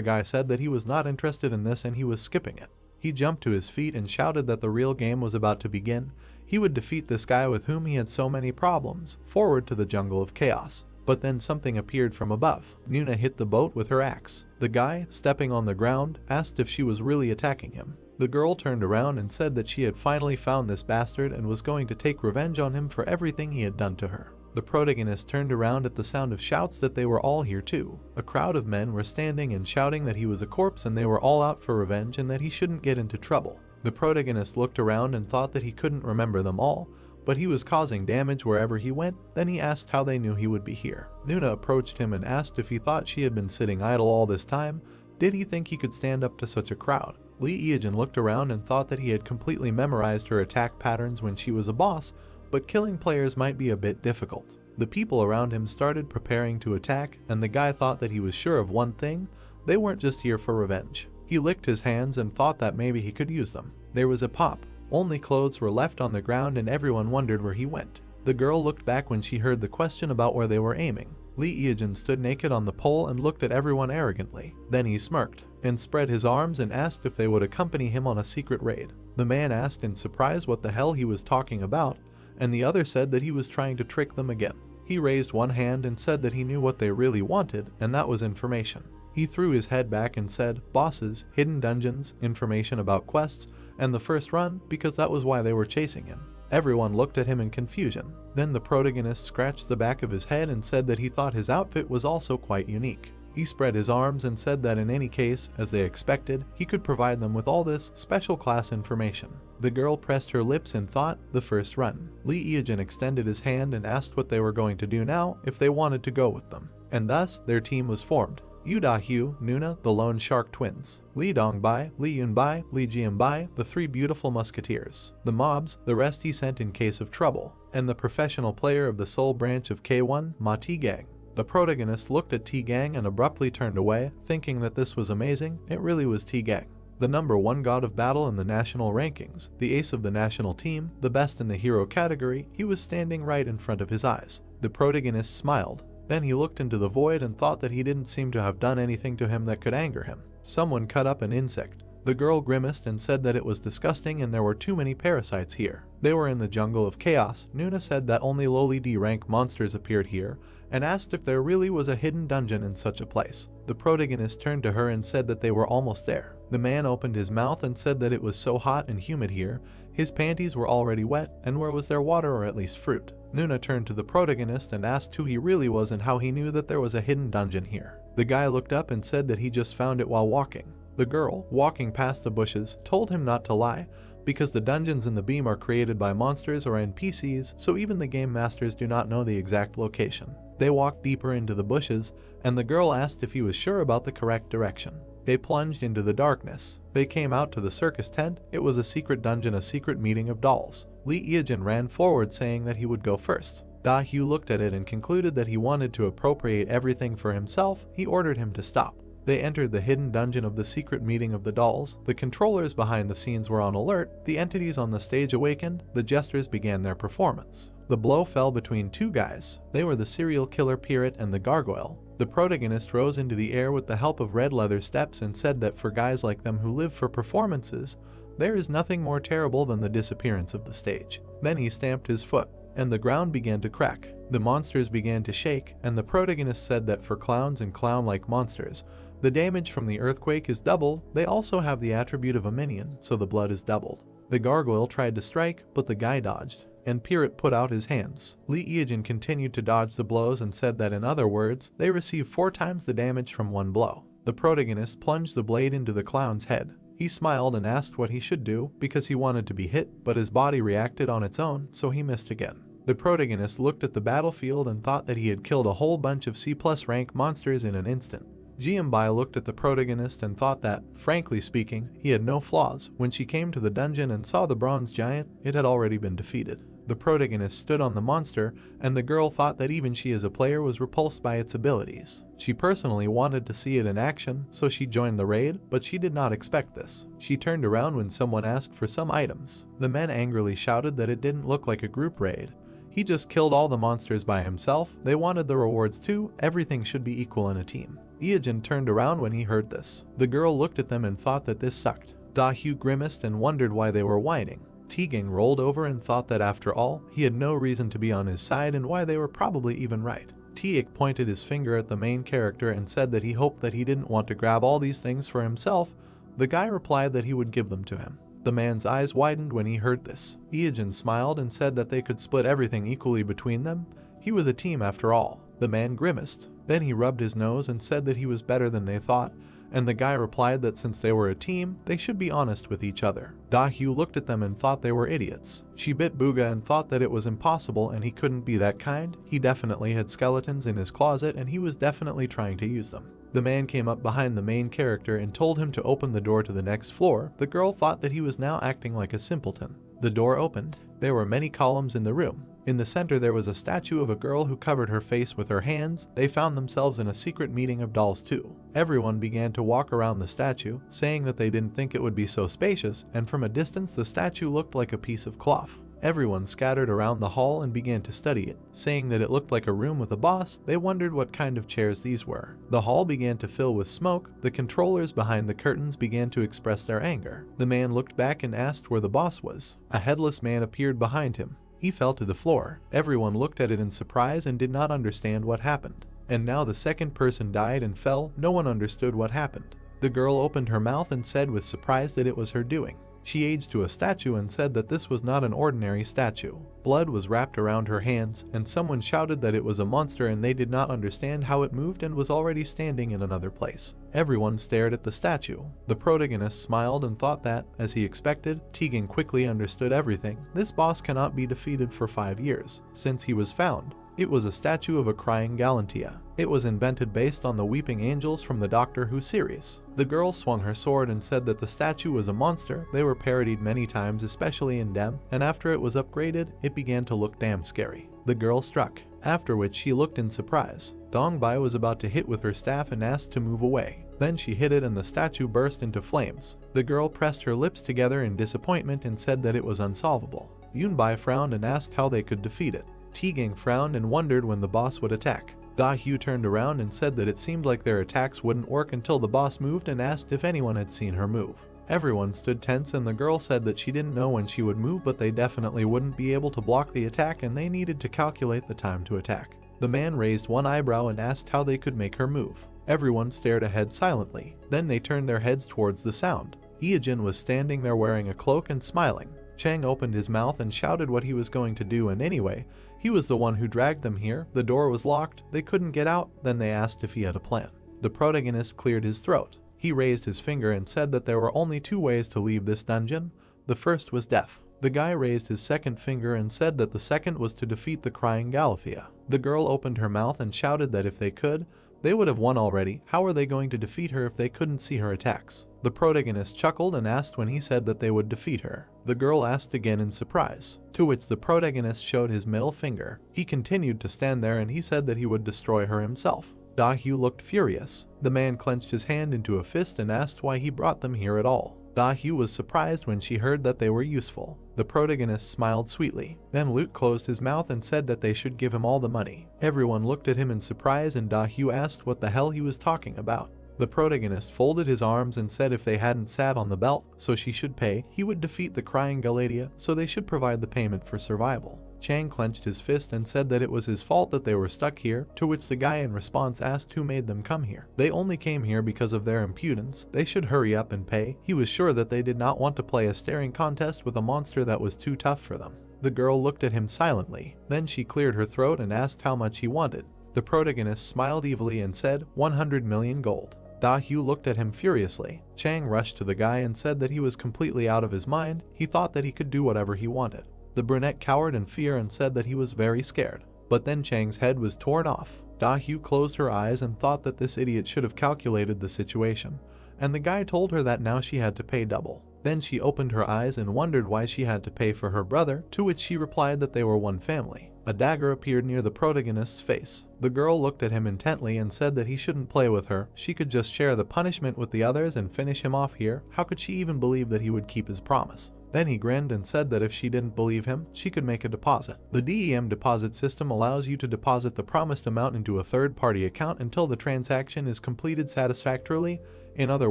guy said that he was not interested in this and he was skipping it. He jumped to his feet and shouted that the real game was about to begin. He would defeat this guy with whom he had so many problems. Forward to the jungle of chaos. But then something appeared from above. Nuna hit the boat with her axe. The guy, stepping on the ground, asked if she was really attacking him. The girl turned around and said that she had finally found this bastard and was going to take revenge on him for everything he had done to her. The protagonist turned around at the sound of shouts that they were all here too. A crowd of men were standing and shouting that he was a corpse and they were all out for revenge and that he shouldn't get into trouble. The protagonist looked around and thought that he couldn't remember them all, but he was causing damage wherever he went. Then he asked how they knew he would be here. Nuna approached him and asked if he thought she had been sitting idle all this time. Did he think he could stand up to such a crowd? Lee Evasion looked around and thought that he had completely memorized her attack patterns when she was a boss, but killing players might be a bit difficult. The people around him started preparing to attack, and the guy thought that he was sure of one thing: they weren't just here for revenge. He licked his hands and thought that maybe he could use them. There was a pop. Only clothes were left on the ground and everyone wondered where he went. The girl looked back when she heard the question about where they were aiming. Lee Evasion stood naked on the pole and looked at everyone arrogantly. Then he smirked and spread his arms and asked if they would accompany him on a secret raid. The man asked in surprise what the hell he was talking about, and the other said that he was trying to trick them again. He raised one hand and said that he knew what they really wanted, and that was information. He threw his head back and said, bosses, hidden dungeons, information about quests, and the first run, because that was why they were chasing him. Everyone looked at him in confusion. Then the protagonist scratched the back of his head and said that he thought his outfit was also quite unique. He spread his arms and said that in any case, as they expected, he could provide them with all this special class information. The girl pressed her lips and thought, the first run. Lee Evasion extended his hand and asked what they were going to do now if they wanted to go with them. And thus, their team was formed. Yu Da-hyu, Nuna, the Lone Shark Twins, Lee Dong-bai, Lee Yun-bai, Lee Jian-bai, the three beautiful musketeers, the mobs, the rest he sent in case of trouble, and the professional player of the sole branch of K1, Ma T-Gang. The protagonist looked at T-Gang and abruptly turned away, thinking that this was amazing. It really was T-Gang. The #1 god of battle in the national rankings, the ace of the national team, the best in the hero category, he was standing right in front of his eyes. The protagonist smiled. Then he looked into the void and thought that he didn't seem to have done anything to him that could anger him. Someone cut up an insect. The girl grimaced and said that it was disgusting and there were too many parasites here. They were in the jungle of chaos. Nuna said that only lowly D-rank monsters appeared here and asked if there really was a hidden dungeon in such a place. The protagonist turned to her and said that they were almost there. The man opened his mouth and said that it was so hot and humid here, his panties were already wet, and where was there water or at least fruit? Nuna turned to the protagonist and asked who he really was and how he knew that there was a hidden dungeon here. The guy looked up and said that he just found it while walking. The girl, walking past the bushes, told him not to lie, because the dungeons in the beam are created by monsters or NPCs, so even the game masters do not know the exact location. They walked deeper into the bushes, and the girl asked if he was sure about the correct direction. They plunged into the darkness. They came out to the circus tent. It was a secret dungeon, a secret meeting of dolls. Lee Evasion ran forward saying that he would go first. Da-hyu looked at it and concluded that he wanted to appropriate everything for himself. He ordered him to stop. They entered the hidden dungeon of the secret meeting of the dolls. The controllers behind the scenes were on alert, the entities on the stage awakened, the jesters began their performance. The blow fell between two guys. They were the serial killer pirate and the gargoyle. The protagonist rose into the air with the help of red leather steps and said that for guys like them who live for performances, there is nothing more terrible than the disappearance of the stage. Then he stamped his foot, and the ground began to crack. The monsters began to shake, and the protagonist said that for clowns and clown-like monsters, the damage from the earthquake is double. They also have the attribute of a minion, so the blood is doubled. The gargoyle tried to strike, but the guy dodged, and Pirate put out his hands. Evasion continued to dodge the blows and said that in other words, they receive 4 times the damage from one blow. The protagonist plunged the blade into the clown's head. He smiled and asked what he should do because he wanted to be hit, but his body reacted on its own, so he missed again. The protagonist looked at the battlefield and thought that he had killed a whole bunch of C+ rank monsters in an instant. Jianbai looked at the protagonist and thought that, frankly speaking, he had no flaws. When she came to the dungeon and saw the bronze giant, it had already been defeated. The protagonist stood on the monster, and the girl thought that even she as a player was repulsed by its abilities. She personally wanted to see it in action, so she joined the raid, but she did not expect this. She turned around when someone asked for some items. The men angrily shouted that it didn't look like a group raid. He just killed all the monsters by himself. They wanted the rewards too. Everything should be equal in a team. Evasion turned around when he heard this. The girl looked at them and thought that this sucked. Dahu grimaced and wondered why they were whining. Tegang rolled over and thought that after all, he had no reason to be on his side and why they were probably even right. Tiak pointed his finger at the main character and said that he hoped that he didn't want to grab all these things for himself. The guy replied that he would give them to him. The man's eyes widened when he heard this. Evasion smiled and said that they could split everything equally between them. He was a team after all. The man grimaced. Then he rubbed his nose and said that he was better than they thought, and the guy replied that since they were a team, they should be honest with each other. Dahu looked at them and thought they were idiots. She bit Booga and thought that it was impossible and he couldn't be that kind. He definitely had skeletons in his closet and he was definitely trying to use them. The man came up behind the main character and told him to open the door to the next floor. The girl thought that he was now acting like a simpleton. The door opened. There were many columns in the room. In the center there was a statue of a girl who covered her face with her hands. They found themselves in a secret meeting of dolls too. Everyone began to walk around the statue, saying that they didn't think it would be so spacious, and from a distance the statue looked like a piece of cloth. Everyone scattered around the hall and began to study it, saying that it looked like a room with a boss. They wondered what kind of chairs these were. The hall began to fill with smoke. The controllers behind the curtains began to express their anger. The man looked back and asked where the boss was. A headless man appeared behind him. He fell to the floor. Everyone looked at it in surprise and did not understand what happened. And now the second person died and fell. No one understood what happened. The girl opened her mouth and said with surprise that it was her doing. She aged to a statue and said that this was not an ordinary statue. Blood was wrapped around her hands, and someone shouted that it was a monster and they did not understand how it moved and was already standing in another place. Everyone stared at the statue. The protagonist smiled and thought that, as he expected, Tegan quickly understood everything. This boss cannot be defeated for 5 years, since he was found. It was a statue of a crying Galantia. It was invented based on the Weeping Angels from the Doctor Who series. The girl swung her sword and said that the statue was a monster. They were parodied many times, especially in Dem, and after it was upgraded, it began to look damn scary. The girl struck, after which she looked in surprise. Dongbai was about to hit with her staff and asked to move away. Then she hit it and the statue burst into flames. The girl pressed her lips together in disappointment and said that it was unsolvable. Yunbai frowned and asked how they could defeat it. Tegang frowned and wondered when the boss would attack. Dahu turned around and said that it seemed like their attacks wouldn't work until the boss moved and asked if anyone had seen her move. Everyone stood tense and the girl said that she didn't know when she would move, but they definitely wouldn't be able to block the attack and they needed to calculate the time to attack. The man raised one eyebrow and asked how they could make her move. Everyone stared ahead silently. Then they turned their heads towards the sound. Evasion was standing there wearing a cloak and smiling. Chang opened his mouth and shouted what he was going to do, and anyway, he was the one who dragged them here. The door was locked, they couldn't get out. Then they asked if he had a plan. The protagonist cleared his throat. He raised his finger and said that there were only 2 ways to leave this dungeon. The first was death. The guy raised his second finger and said that the second was to defeat the crying Galathea. The girl opened her mouth and shouted that if they could, they would have won already. How are they going to defeat her if they couldn't see her attacks? The protagonist chuckled and asked when he said that they would defeat her. The girl asked again in surprise, to which the protagonist showed his middle finger. He continued to stand there and he said that he would destroy her himself. Da-hyu looked furious. The man clenched his hand into a fist and asked why he brought them here at all. Da-hyu was surprised when she heard that they were useful. The protagonist smiled sweetly. Then Lute closed his mouth and said that they should give him all the money. Everyone looked at him in surprise and Da-hyu asked what the hell he was talking about. The protagonist folded his arms and said if they hadn't sat on the belt, so she should pay, he would defeat the crying Galatea, so they should provide the payment for survival. Chang clenched his fist and said that it was his fault that they were stuck here, to which the guy in response asked who made them come here. They only came here because of their impudence, they should hurry up and pay. He was sure that they did not want to play a staring contest with a monster that was too tough for them. The girl looked at him silently, then she cleared her throat and asked how much he wanted. The protagonist smiled evilly and said, 100 million gold. Da-hyu looked at him furiously. Chang rushed to the guy and said that he was completely out of his mind, he thought that he could do whatever he wanted. The brunette cowered in fear and said that he was very scared. But then Chang's head was torn off. Da-hyu closed her eyes and thought that this idiot should have calculated the situation, and the guy told her that now she had to pay double. Then she opened her eyes and wondered why she had to pay for her brother, to which she replied that they were one family. A dagger appeared near the protagonist's face. The girl looked at him intently and said that he shouldn't play with her, she could just share the punishment with the others and finish him off here. How could she even believe that he would keep his promise? Then he grinned and said that if she didn't believe him, she could make a deposit. The DEM deposit system allows you to deposit the promised amount into a third-party account until the transaction is completed satisfactorily. In other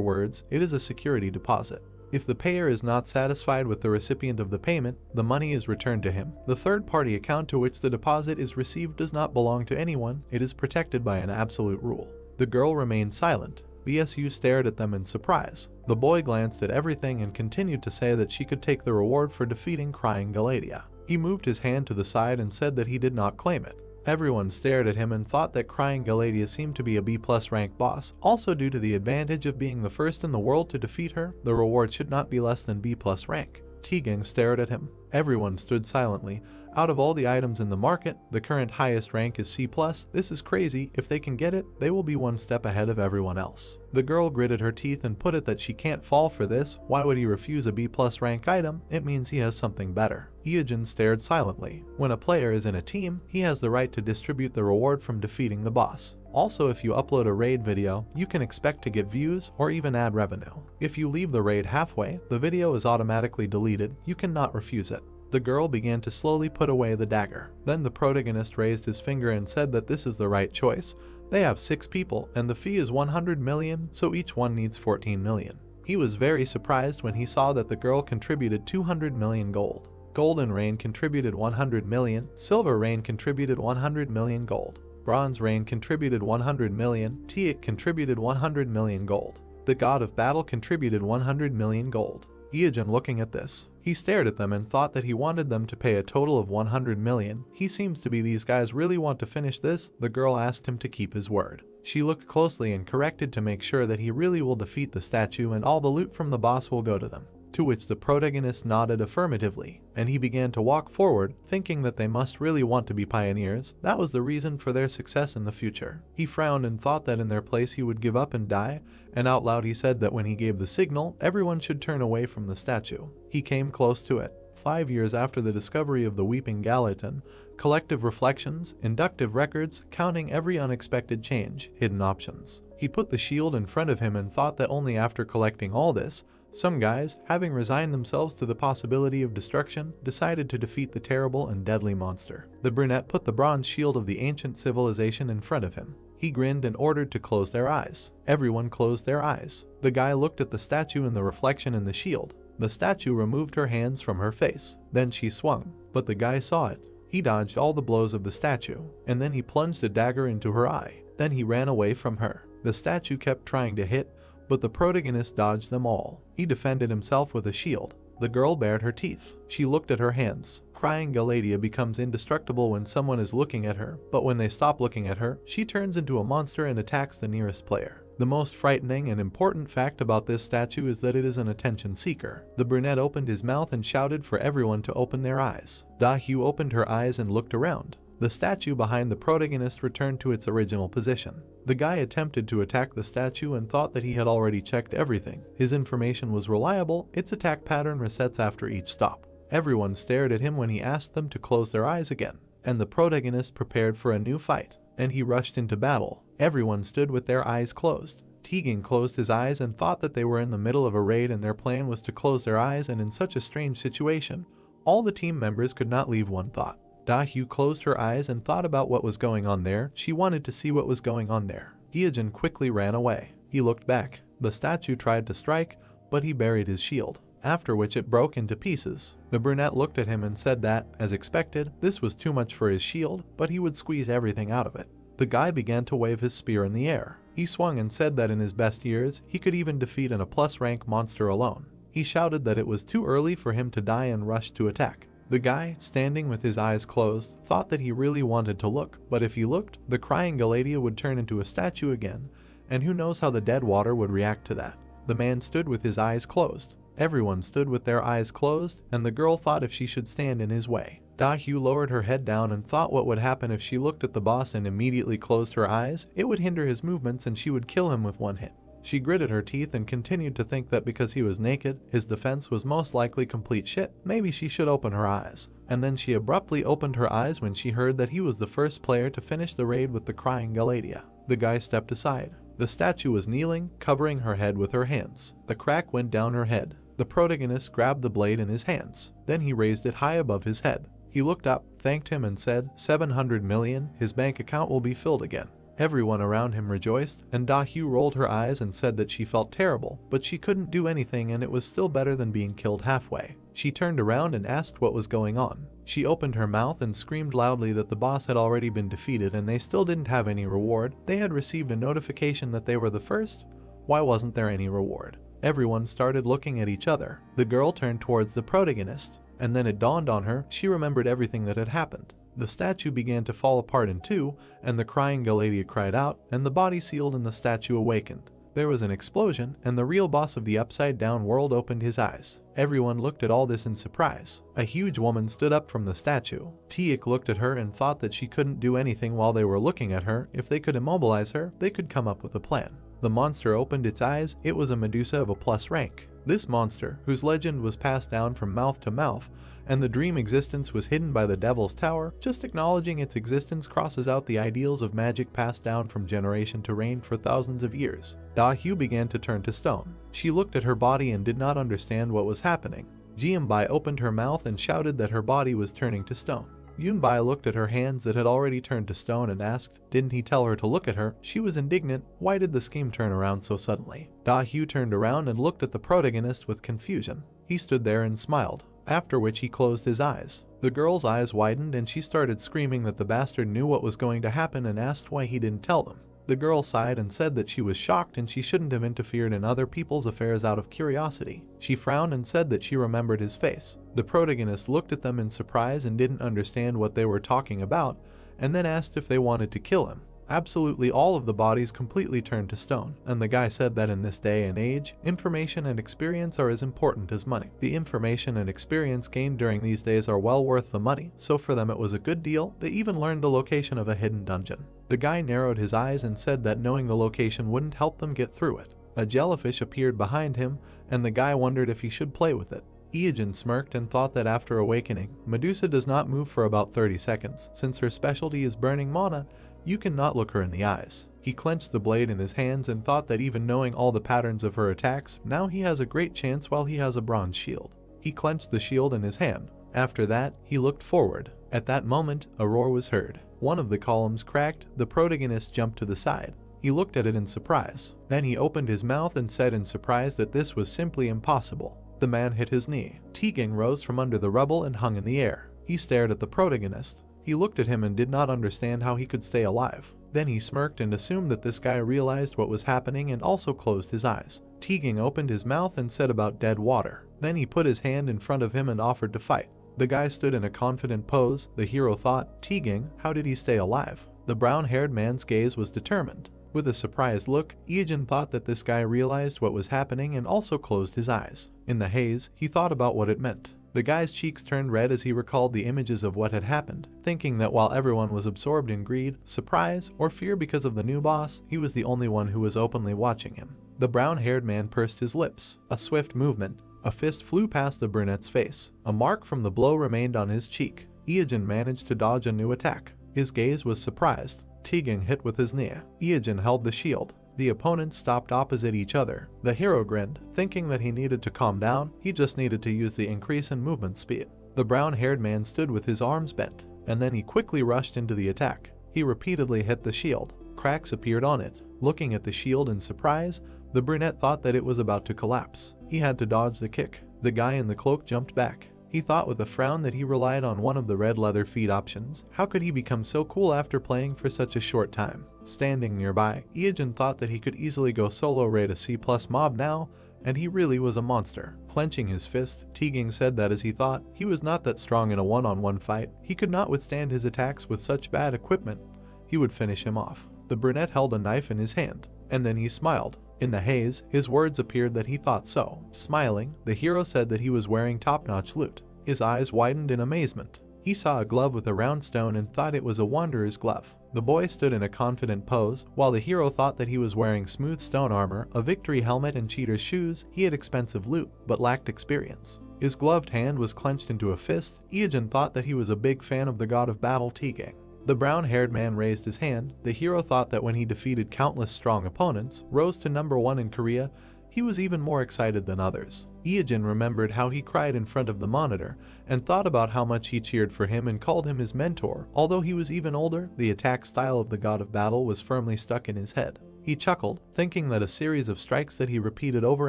words, it is a security deposit. If the payer is not satisfied with the recipient of the payment, the money is returned to him. The third-party account to which the deposit is received does not belong to anyone, it is protected by an absolute rule. The girl remained silent. The SU stared at them in surprise. The boy glanced at everything and continued to say that she could take the reward for defeating crying Galatea. He moved his hand to the side and said that he did not claim it. Everyone stared at him and thought that crying Galatea seemed to be a B+ rank boss. Also due to the advantage of being the first in the world to defeat her, the reward should not be less than B+ rank. T-Gang stared at him. Everyone stood silently. Out of all the items in the market, the current highest rank is C+. This is crazy. If they can get it, they will be one step ahead of everyone else. The girl gritted her teeth and put it that she can't fall for this. Why would he refuse a B+ rank item? It means he has something better. Evasion stared silently. When a player is in a team, he has the right to distribute the reward from defeating the boss. Also, if you upload a raid video, you can expect to get views or even ad revenue. If you leave the raid halfway, the video is automatically deleted. You cannot refuse it. The girl began to slowly put away the dagger. Then the protagonist raised his finger and said that this is the right choice. They have 6 people and the fee is 100 million, so each one needs 14 million. He was very surprised when he saw that the girl contributed 200 million gold. Golden Rain contributed 100 million, Silver Rain contributed 100 million gold. Bronze Rain contributed 100 million, Teak contributed 100 million gold. The God of Battle contributed 100 million gold. Evasion looking at this. He stared at them and thought that he wanted them to pay a total of 100 million. He seems to be these guys really want to finish this. The girl asked him to keep his word. She looked closely and corrected to make sure that he really will defeat the statue and all the loot from the boss will go to them. To which the protagonist nodded affirmatively, and he began to walk forward, thinking that they must really want to be pioneers. That was the reason for their success in the future. He frowned and thought that in their place he would give up and die, and out loud he said that when he gave the signal, everyone should turn away from the statue. He came close to it. 5 years after the discovery of the Weeping Galaton, collective reflections, inductive records, counting every unexpected change, hidden options. He put the shield in front of him and thought that only after collecting all this, some guys, having resigned themselves to the possibility of destruction, decided to defeat the terrible and deadly monster. The brunette put the bronze shield of the ancient civilization in front of him. He grinned and ordered to close their eyes. Everyone closed their eyes. The guy looked at the statue and the reflection in the shield. The statue removed her hands from her face. Then she swung, but the guy saw it. He dodged all the blows of the statue, and then he plunged a dagger into her eye. Then he ran away from her. The statue kept trying to hit, but the protagonist dodged them all. He defended himself with a shield. The girl bared her teeth. She looked at her hands. Crying Galatea becomes indestructible when someone is looking at her, but when they stop looking at her, she turns into a monster and attacks the nearest player. The most frightening and important fact about this statue is that it is an attention seeker. The brunette opened his mouth and shouted for everyone to open their eyes. Da-hyu opened her eyes and looked around. The statue behind the protagonist returned to its original position. The guy attempted to attack the statue and thought that he had already checked everything. His information was reliable, its attack pattern resets after each stop. Everyone stared at him when he asked them to close their eyes again, and the protagonist prepared for a new fight, and he rushed into battle. Everyone stood with their eyes closed. Tegan closed his eyes and thought that they were in the middle of a raid and their plan was to close their eyes, and in such a strange situation, all the team members could not leave one thought. Da-hyu closed her eyes and thought about what was going on there. She wanted to see what was going on there. Evasion quickly ran away. He looked back. The statue tried to strike, but he buried his shield, after which it broke into pieces. The brunette looked at him and said that, as expected, this was too much for his shield, but he would squeeze everything out of it. The guy began to wave his spear in the air. He swung and said that in his best years, he could even defeat a plus rank monster alone. He shouted that it was too early for him to die and rushed to attack. The guy, standing with his eyes closed, thought that he really wanted to look, but if he looked, the crying Galadia would turn into a statue again, and who knows how the dead water would react to that. The man stood with his eyes closed. Everyone stood with their eyes closed, and the girl thought if she should stand in his way. Da-hyu lowered her head down and thought what would happen if she looked at the boss and immediately closed her eyes. It would hinder his movements and she would kill him with one hit. She gritted her teeth and continued to think that because he was naked, his defense was most likely complete shit. Maybe she should open her eyes. And then she abruptly opened her eyes when she heard that he was the first player to finish the raid with the crying Galadia. The guy stepped aside. The statue was kneeling, covering her head with her hands. The crack went down her head. The protagonist grabbed the blade in his hands. Then he raised it high above his head. He looked up, thanked him and said, 700 million, his bank account will be filled again. Everyone around him rejoiced, and Da-hyu rolled her eyes and said that she felt terrible, but she couldn't do anything and it was still better than being killed halfway. She turned around and asked what was going on. She opened her mouth and screamed loudly that the boss had already been defeated and they still didn't have any reward. They had received a notification that they were the first. Why wasn't there any reward? Everyone started looking at each other. The girl turned towards the protagonist, and then it dawned on her, she remembered everything that had happened. The statue began to fall apart in two, and the crying Galadia cried out, and the body sealed and the statue awakened. There was an explosion, and the real boss of the upside-down world opened his eyes. Everyone looked at all this in surprise. A huge woman stood up from the statue. Tiak looked at her and thought that she couldn't do anything while they were looking at her. If they could immobilize her, they could come up with a plan. The monster opened its eyes. It was a Medusa of a plus rank. This monster, whose legend was passed down from mouth to mouth, and the dream existence was hidden by the Devil's Tower, just acknowledging its existence crosses out the ideals of magic passed down from generation to reign for thousands of years. Da-hyu began to turn to stone. She looked at her body and did not understand what was happening. Jianbai opened her mouth and shouted that her body was turning to stone. Yunbai looked at her hands that had already turned to stone and asked, didn't he tell her to look at her? She was indignant. Why did the scheme turn around so suddenly? Da-hyu turned around and looked at the protagonist with confusion. He stood there and smiled, after which he closed his eyes. The girl's eyes widened and she started screaming that the bastard knew what was going to happen and asked why he didn't tell them. The girl sighed and said that she was shocked and she shouldn't have interfered in other people's affairs out of curiosity. She frowned and said that she remembered his face. The protagonist looked at them in surprise and didn't understand what they were talking about, and then asked if they wanted to kill him. Absolutely all of the bodies completely turned to stone, and the guy said that in this day and age, information and experience are as important as money. The information and experience gained during these days are well worth the money, so for them it was a good deal. They even learned the location of a hidden dungeon. The guy narrowed his eyes and said that knowing the location wouldn't help them get through it. A jellyfish appeared behind him, and the guy wondered if he should play with it. Evasion smirked and thought that after awakening, Medusa does not move for about 30 seconds. Since her specialty is burning mana, you cannot look her in the eyes. He clenched the blade in his hands and thought that even knowing all the patterns of her attacks, now he has a great chance while he has a bronze shield. He clenched the shield in his hand. After that, he looked forward. At that moment, a roar was heard. One of the columns cracked. The protagonist jumped to the side. He looked at it in surprise. Then he opened his mouth and said in surprise that this was simply impossible. The man hit his knee. Tegan rose from under the rubble and hung in the air. He stared at the protagonist. He looked at him and did not understand how he could stay alive. Then he smirked and assumed that this guy realized what was happening and also closed his eyes. Tegan opened his mouth and said about dead water. Then he put his hand in front of him and offered to fight. The guy stood in a confident pose. The hero thought, Tegan, how did he stay alive? The brown-haired man's gaze was determined. With a surprised look, Evasion thought that this guy realized what was happening and also closed his eyes. In the haze, he thought about what it meant. The guy's cheeks turned red as he recalled the images of what had happened, thinking that while everyone was absorbed in greed, surprise, or fear because of the new boss, he was the only one who was openly watching him. The brown-haired man pursed his lips. A swift movement. A fist flew past the brunette's face. A mark from the blow remained on his cheek. Evasion managed to dodge a new attack. His gaze was surprised. Tegan hit with his knee. Evasion held the shield. The opponents stopped opposite each other. The hero grinned, thinking that he needed to calm down, he just needed to use the increase in movement speed. The brown-haired man stood with his arms bent, and then he quickly rushed into the attack. He repeatedly hit the shield. Cracks appeared on it. Looking at the shield in surprise, the brunette thought that it was about to collapse. He had to dodge the kick. The guy in the cloak jumped back. He thought with a frown that he relied on one of the red leather feet options. How could he become so cool after playing for such a short time? Standing nearby, Evasion thought that he could easily go solo raid a C+ mob now, and he really was a monster. Clenching his fist, Tegan said that as he thought, he was not that strong in a one-on-one fight. He could not withstand his attacks with such bad equipment. He would finish him off. The brunette held a knife in his hand, and then he smiled. In the haze, his words appeared that he thought so. Smiling, the hero said that he was wearing top-notch loot. His eyes widened in amazement. He saw a glove with a round stone and thought it was a wanderer's glove. The boy stood in a confident pose, while the hero thought that he was wearing smooth stone armor, a victory helmet and cheater's shoes. He had expensive loot, but lacked experience. His gloved hand was clenched into a fist. Evasion thought that he was a big fan of the god of battle Tegan. The brown-haired man raised his hand. The hero thought that when he defeated countless strong opponents, rose to number 1 in Korea, he was even more excited than others. Evasion remembered how he cried in front of the monitor, and thought about how much he cheered for him and called him his mentor. Although he was even older, the attack style of the god of battle was firmly stuck in his head. He chuckled, thinking that a series of strikes that he repeated over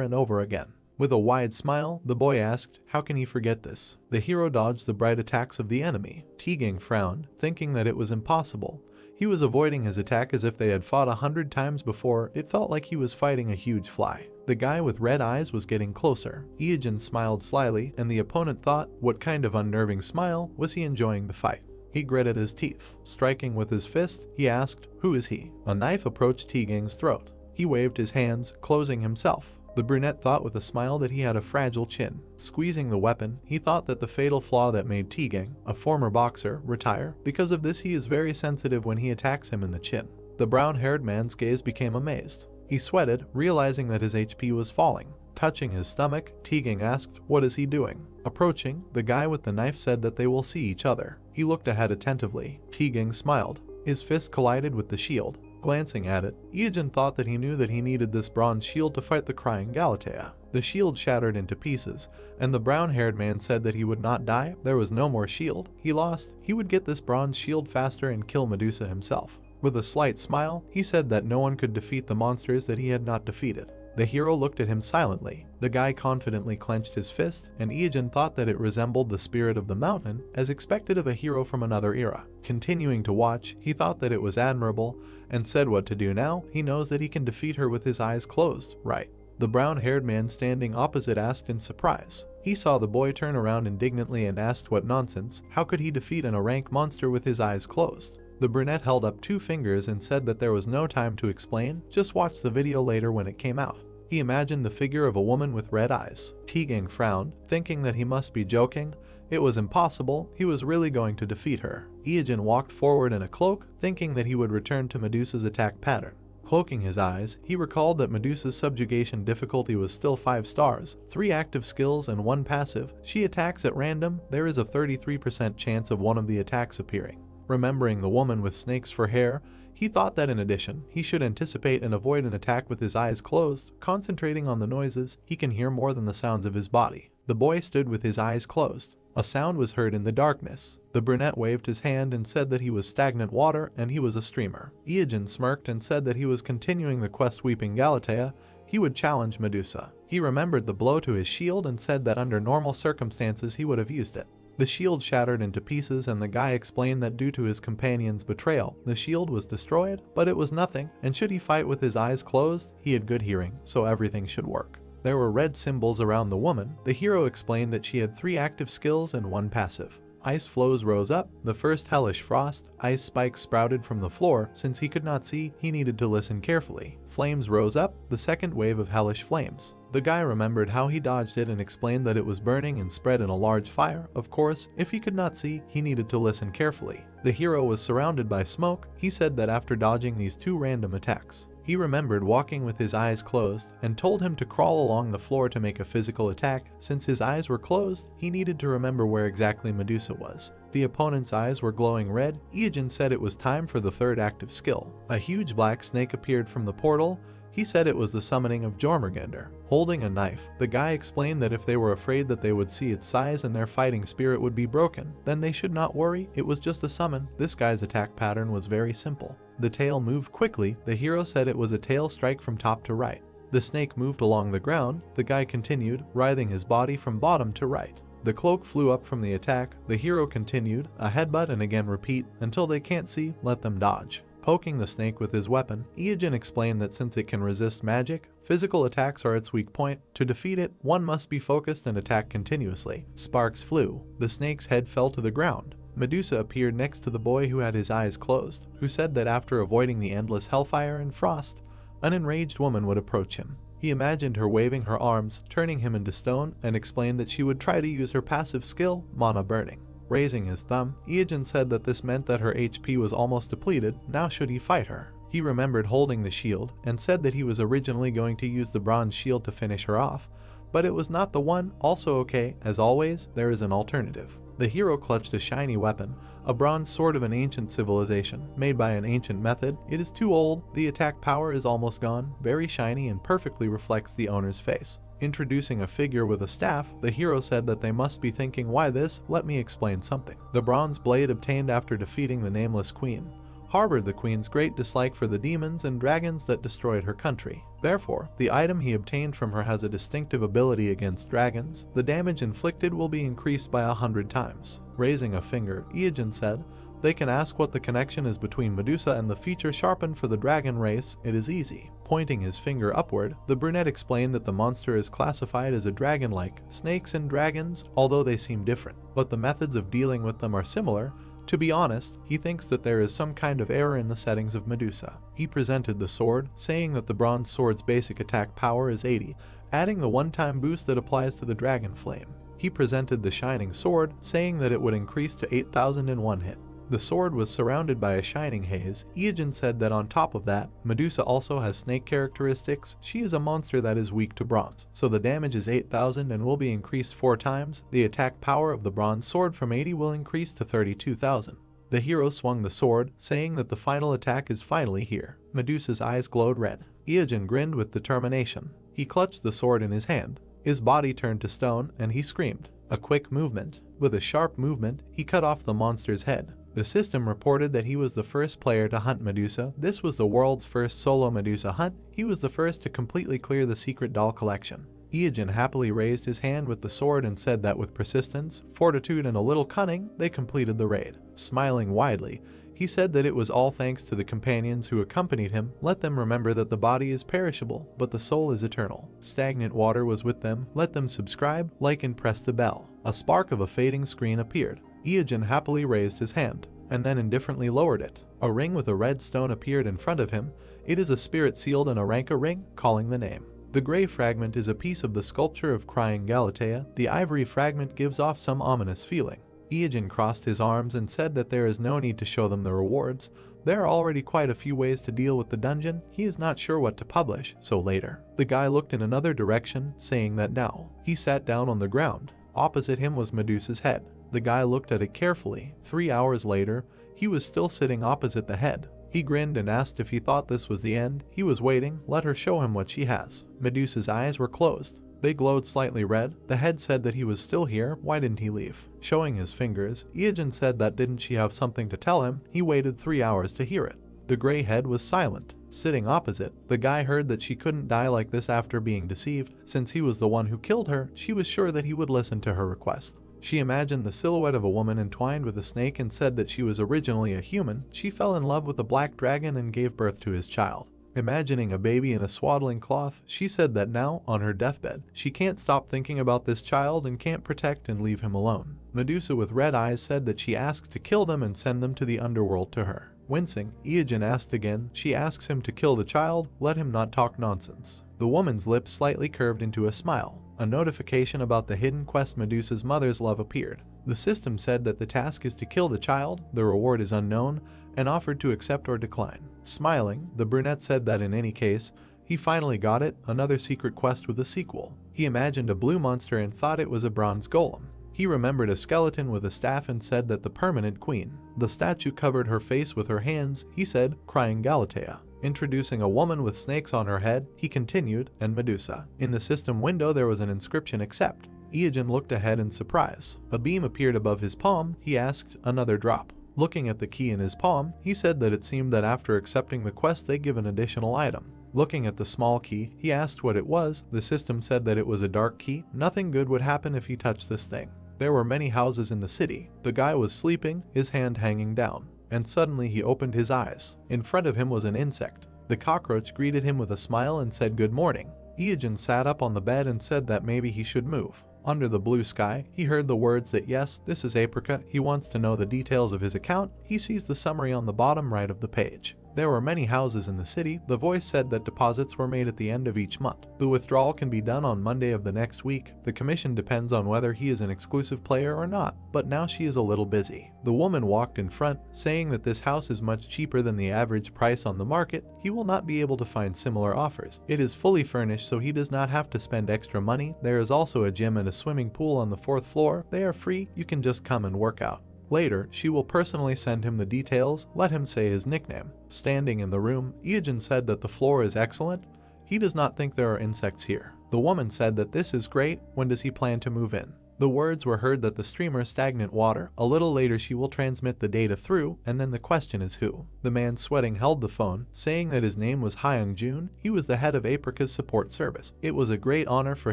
and over again. With a wide smile, the boy asked, how can he forget this? The hero dodged the bright attacks of the enemy. Tegan frowned, thinking that it was impossible. He was avoiding his attack as if they had fought 100 times before. It felt like he was fighting a huge fly. The guy with red eyes was getting closer. Evasion smiled slyly, and the opponent thought, what kind of unnerving smile? Was he enjoying the fight? He gritted his teeth. Striking with his fist, he asked, who is he? A knife approached Tegan's throat. He waved his hands, closing himself. The brunette thought with a smile that he had a fragile chin. Squeezing the weapon, he thought that the fatal flaw that made Tegan, a former boxer, retire. Because of this, he is very sensitive when he attacks him in the chin. The brown-haired man's gaze became amazed. He sweated, realizing that his HP was falling. Touching his stomach, Tegan asked, what is he doing? Approaching, the guy with the knife said that they will see each other. He looked ahead attentively. Tegan smiled. His fist collided with the shield. Glancing at it, Evasion thought that he knew that he needed this bronze shield to fight the crying Galatea. The shield shattered into pieces, and the brown-haired man said that he would not die. There was no more shield. He lost. He would get this bronze shield faster and kill Medusa himself. With a slight smile, he said that no one could defeat the monsters that he had not defeated. The hero looked at him silently. The guy confidently clenched his fist, and Evasion thought that it resembled the spirit of the mountain, as expected of a hero from another era. Continuing to watch, he thought that it was admirable, and said what to do now. He knows that he can defeat her with his eyes closed, right? The brown-haired man standing opposite asked in surprise. He saw the boy turn around indignantly and asked what nonsense. How could he defeat a rank monster with his eyes closed? The brunette held up 2 fingers and said that there was no time to explain, just watch the video later when it came out. He imagined the figure of a woman with red eyes. Tegan frowned, thinking that he must be joking. It was impossible. He was really going to defeat her. Evasion walked forward in a cloak, thinking that he would return to Medusa's attack pattern. Cloaking his eyes, he recalled that Medusa's subjugation difficulty was still 5 stars, 3 active skills and 1 passive. She attacks at random. There is a 33% chance of one of the attacks appearing. Remembering the woman with snakes for hair, he thought that in addition, he should anticipate and avoid an attack with his eyes closed. Concentrating on the noises, he can hear more than the sounds of his body. The boy stood with his eyes closed. A sound was heard in the darkness. The brunette waved his hand and said that he was stagnant water and he was a streamer. Evasion smirked and said that he was continuing the quest weeping Galatea. He would challenge Medusa. He remembered the blow to his shield and said that under normal circumstances he would have used it. The shield shattered into pieces, and the guy explained that due to his companion's betrayal, the shield was destroyed, but it was nothing, and should he fight with his eyes closed, he had good hearing, so everything should work. There were red symbols around the woman. The hero explained that she had 3 active skills and 1 passive. Ice flows rose up. The first hellish frost. Ice spikes sprouted from the floor. Since he could not see, he needed to listen carefully. Flames rose up. The second wave of hellish flames. The guy remembered how he dodged it and explained that it was burning and spread in a large fire. Of course, if he could not see, he needed to listen carefully. The hero was surrounded by smoke. He said that after dodging these 2 random attacks, He remembered walking with his eyes closed and told him to crawl along the floor to make a physical attack. Since his eyes were closed, he needed to remember where exactly Medusa was. The opponent's eyes were glowing red. Evasion said it was time for the third active skill. A huge black snake appeared from the portal. He said it was the summoning of Jormungandr. Holding a knife, the guy explained that if they were afraid that they would see its size and their fighting spirit would be broken, then they should not worry, it was just a summon. This guy's attack pattern was very simple. The tail moved quickly. The hero said it was a tail strike from top to right. The snake moved along the ground. The guy continued, writhing his body from bottom to right. The cloak flew up from the attack. The hero continued, a headbutt and again repeat, until they can't see, let them dodge. Poking the snake with his weapon, Evasion explained that since it can resist magic, physical attacks are its weak point. To defeat it, one must be focused and attack continuously. Sparks flew. The snake's head fell to the ground. Medusa appeared next to the boy who had his eyes closed, who said that after avoiding the endless hellfire and frost, an enraged woman would approach him. He imagined her waving her arms, turning him into stone, and explained that she would try to use her passive skill, mana burning. Raising his thumb, Evasion said that this meant that her HP was almost depleted. Now should he fight her? He remembered holding the shield and said that he was originally going to use the bronze shield to finish her off, but it was not the one. Also okay, as always, there is an alternative. The hero clutched a shiny weapon, a bronze sword of an ancient civilization, made by an ancient method. It is too old, the attack power is almost gone, very shiny and perfectly reflects the owner's face. Introducing a figure with a staff, the hero said that they must be thinking, why this? Let me explain something. The bronze blade obtained after defeating the nameless queen harbored the queen's great dislike for the demons and dragons that destroyed her country. Therefore, the item he obtained from her has a distinctive ability against dragons. The damage inflicted will be increased by 100 times. Raising a finger, Evasion said, they can ask what the connection is between Medusa and the feature sharpened for the dragon race. It is easy. Pointing his finger upward, the brunette explained that the monster is classified as a dragon-like. Snakes and dragons, although they seem different, but the methods of dealing with them are similar. To be honest, he thinks that there is some kind of error in the settings of Medusa. He presented the sword, saying that the bronze sword's basic attack power is 80, adding the one-time boost that applies to the dragon flame. He presented the shining sword, saying that it would increase to 8,000 in one hit. The sword was surrounded by a shining haze. Evasion said that on top of that, Medusa also has snake characteristics. She is a monster that is weak to bronze, so the damage is 8,000 and will be increased 4 times. The attack power of the bronze sword from 80 will increase to 32,000. The hero swung the sword, saying that the final attack is finally here. Medusa's eyes glowed red. Evasion grinned with determination. He clutched the sword in his hand. His body turned to stone, and he screamed. A quick movement. With a sharp movement, he cut off the monster's head. The system reported that he was the first player to hunt Medusa. This was the world's first solo Medusa hunt. He was the first to completely clear the secret doll collection. Evasion happily raised his hand with the sword and said that with persistence, fortitude, and a little cunning, they completed the raid. Smiling widely, he said that it was all thanks to the companions who accompanied him. Let them remember that the body is perishable, but the soul is eternal. Stagnant water was with them. Let them subscribe, like, and press the bell. A spark of a fading screen appeared. Evasion happily raised his hand, and then indifferently lowered it. A ring with a red stone appeared in front of him. It is a spirit sealed in a Ranka ring, calling the name. The gray fragment is a piece of the sculpture of crying Galatea. The ivory fragment gives off some ominous feeling. Evasion crossed his arms and said that there is no need to show them the rewards. There are already quite a few ways to deal with the dungeon. He is not sure what to publish, so later. The guy looked in another direction, saying that now. He sat down on the ground. Opposite him was Medusa's head. The guy looked at it carefully. 3 hours later, he was still sitting opposite the head. He grinned and asked if he thought this was the end. He was waiting. Let her show him what she has. Medusa's eyes were closed. They glowed slightly red. The head said that he was still here. Why didn't he leave? Showing his fingers, Evasion said that didn't she have something to tell him? He waited 3 hours to hear it. The gray head was silent. Sitting opposite, the guy heard that she couldn't die like this after being deceived. Since he was the one who killed her, she was sure that he would listen to her request. She imagined the silhouette of a woman entwined with a snake and said that she was originally a human. She fell in love with a black dragon and gave birth to his child. Imagining a baby in a swaddling cloth, she said that now, on her deathbed, she can't stop thinking about this child and can't protect and leave him alone. Medusa with red eyes said that she asks to kill them and send them to the underworld to her. Wincing, Evasion asked again. She asks him to kill the child. Let him not talk nonsense. The woman's lips slightly curved into a smile. a notification about the hidden quest Medusa's mother's love appeared. The system said that the task is to kill the child, the reward is unknown, and offered to accept or decline. Smiling, the brunette said that in any case, he finally got it, another secret quest with a sequel. He imagined a blue monster and thought it was a bronze golem. He remembered a skeleton with a staff and said that the permanent queen. The statue covered her face with her hands, he said, crying Galatea. Introducing a woman with snakes on her head, he continued, and Medusa. In the system window there was an inscription accept. Evasion looked ahead in surprise. A beam appeared above his palm, he asked, another drop. Looking at the key in his palm, he said that it seemed that after accepting the quest they give an additional item. Looking at the small key, he asked what it was. The system said that it was a dark key. Nothing good would happen if he touched this thing. There were many houses in the city. The guy was sleeping, his hand hanging down. And suddenly he opened his eyes. In front of him was an insect. The cockroach greeted him with a smile and said good morning. Evasion sat up on the bed and said that maybe he should move. Under the blue sky, he heard the words that yes, this is Apricot. He wants to know the details of his account. He sees the summary on the bottom right of the page. There were many houses in the city. The voice said that deposits were made at the end of each month. The withdrawal can be done on Monday of the next week. The commission depends on whether he is an exclusive player or not, but now she is a little busy. The woman walked in front, saying that this house is much cheaper than the average price on the market. He will not be able to find similar offers. It is fully furnished so he does not have to spend extra money. There is also a gym and a swimming pool on the 4th floor. They are free, you can just come and work out. Later, she will personally send him the details, let him say his nickname. Standing in the room, Evasion said that the floor is excellent. He does not think there are insects here. The woman said that this is great. When does he plan to move in? The words were heard that the streamer stagnant water. A little later she will transmit the data through, and then the question is who. The man sweating held the phone, saying that his name was Hyung Jun. He was the head of Apricot's support service. It was a great honor for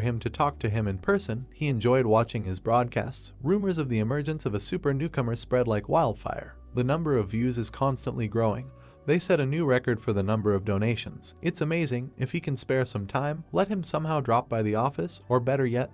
him to talk to him in person. He enjoyed watching his broadcasts. Rumors of the emergence of a super newcomer spread like wildfire. The number of views is constantly growing. They set a new record for the number of donations. It's amazing. If he can spare some time, let him somehow drop by the office, or better yet,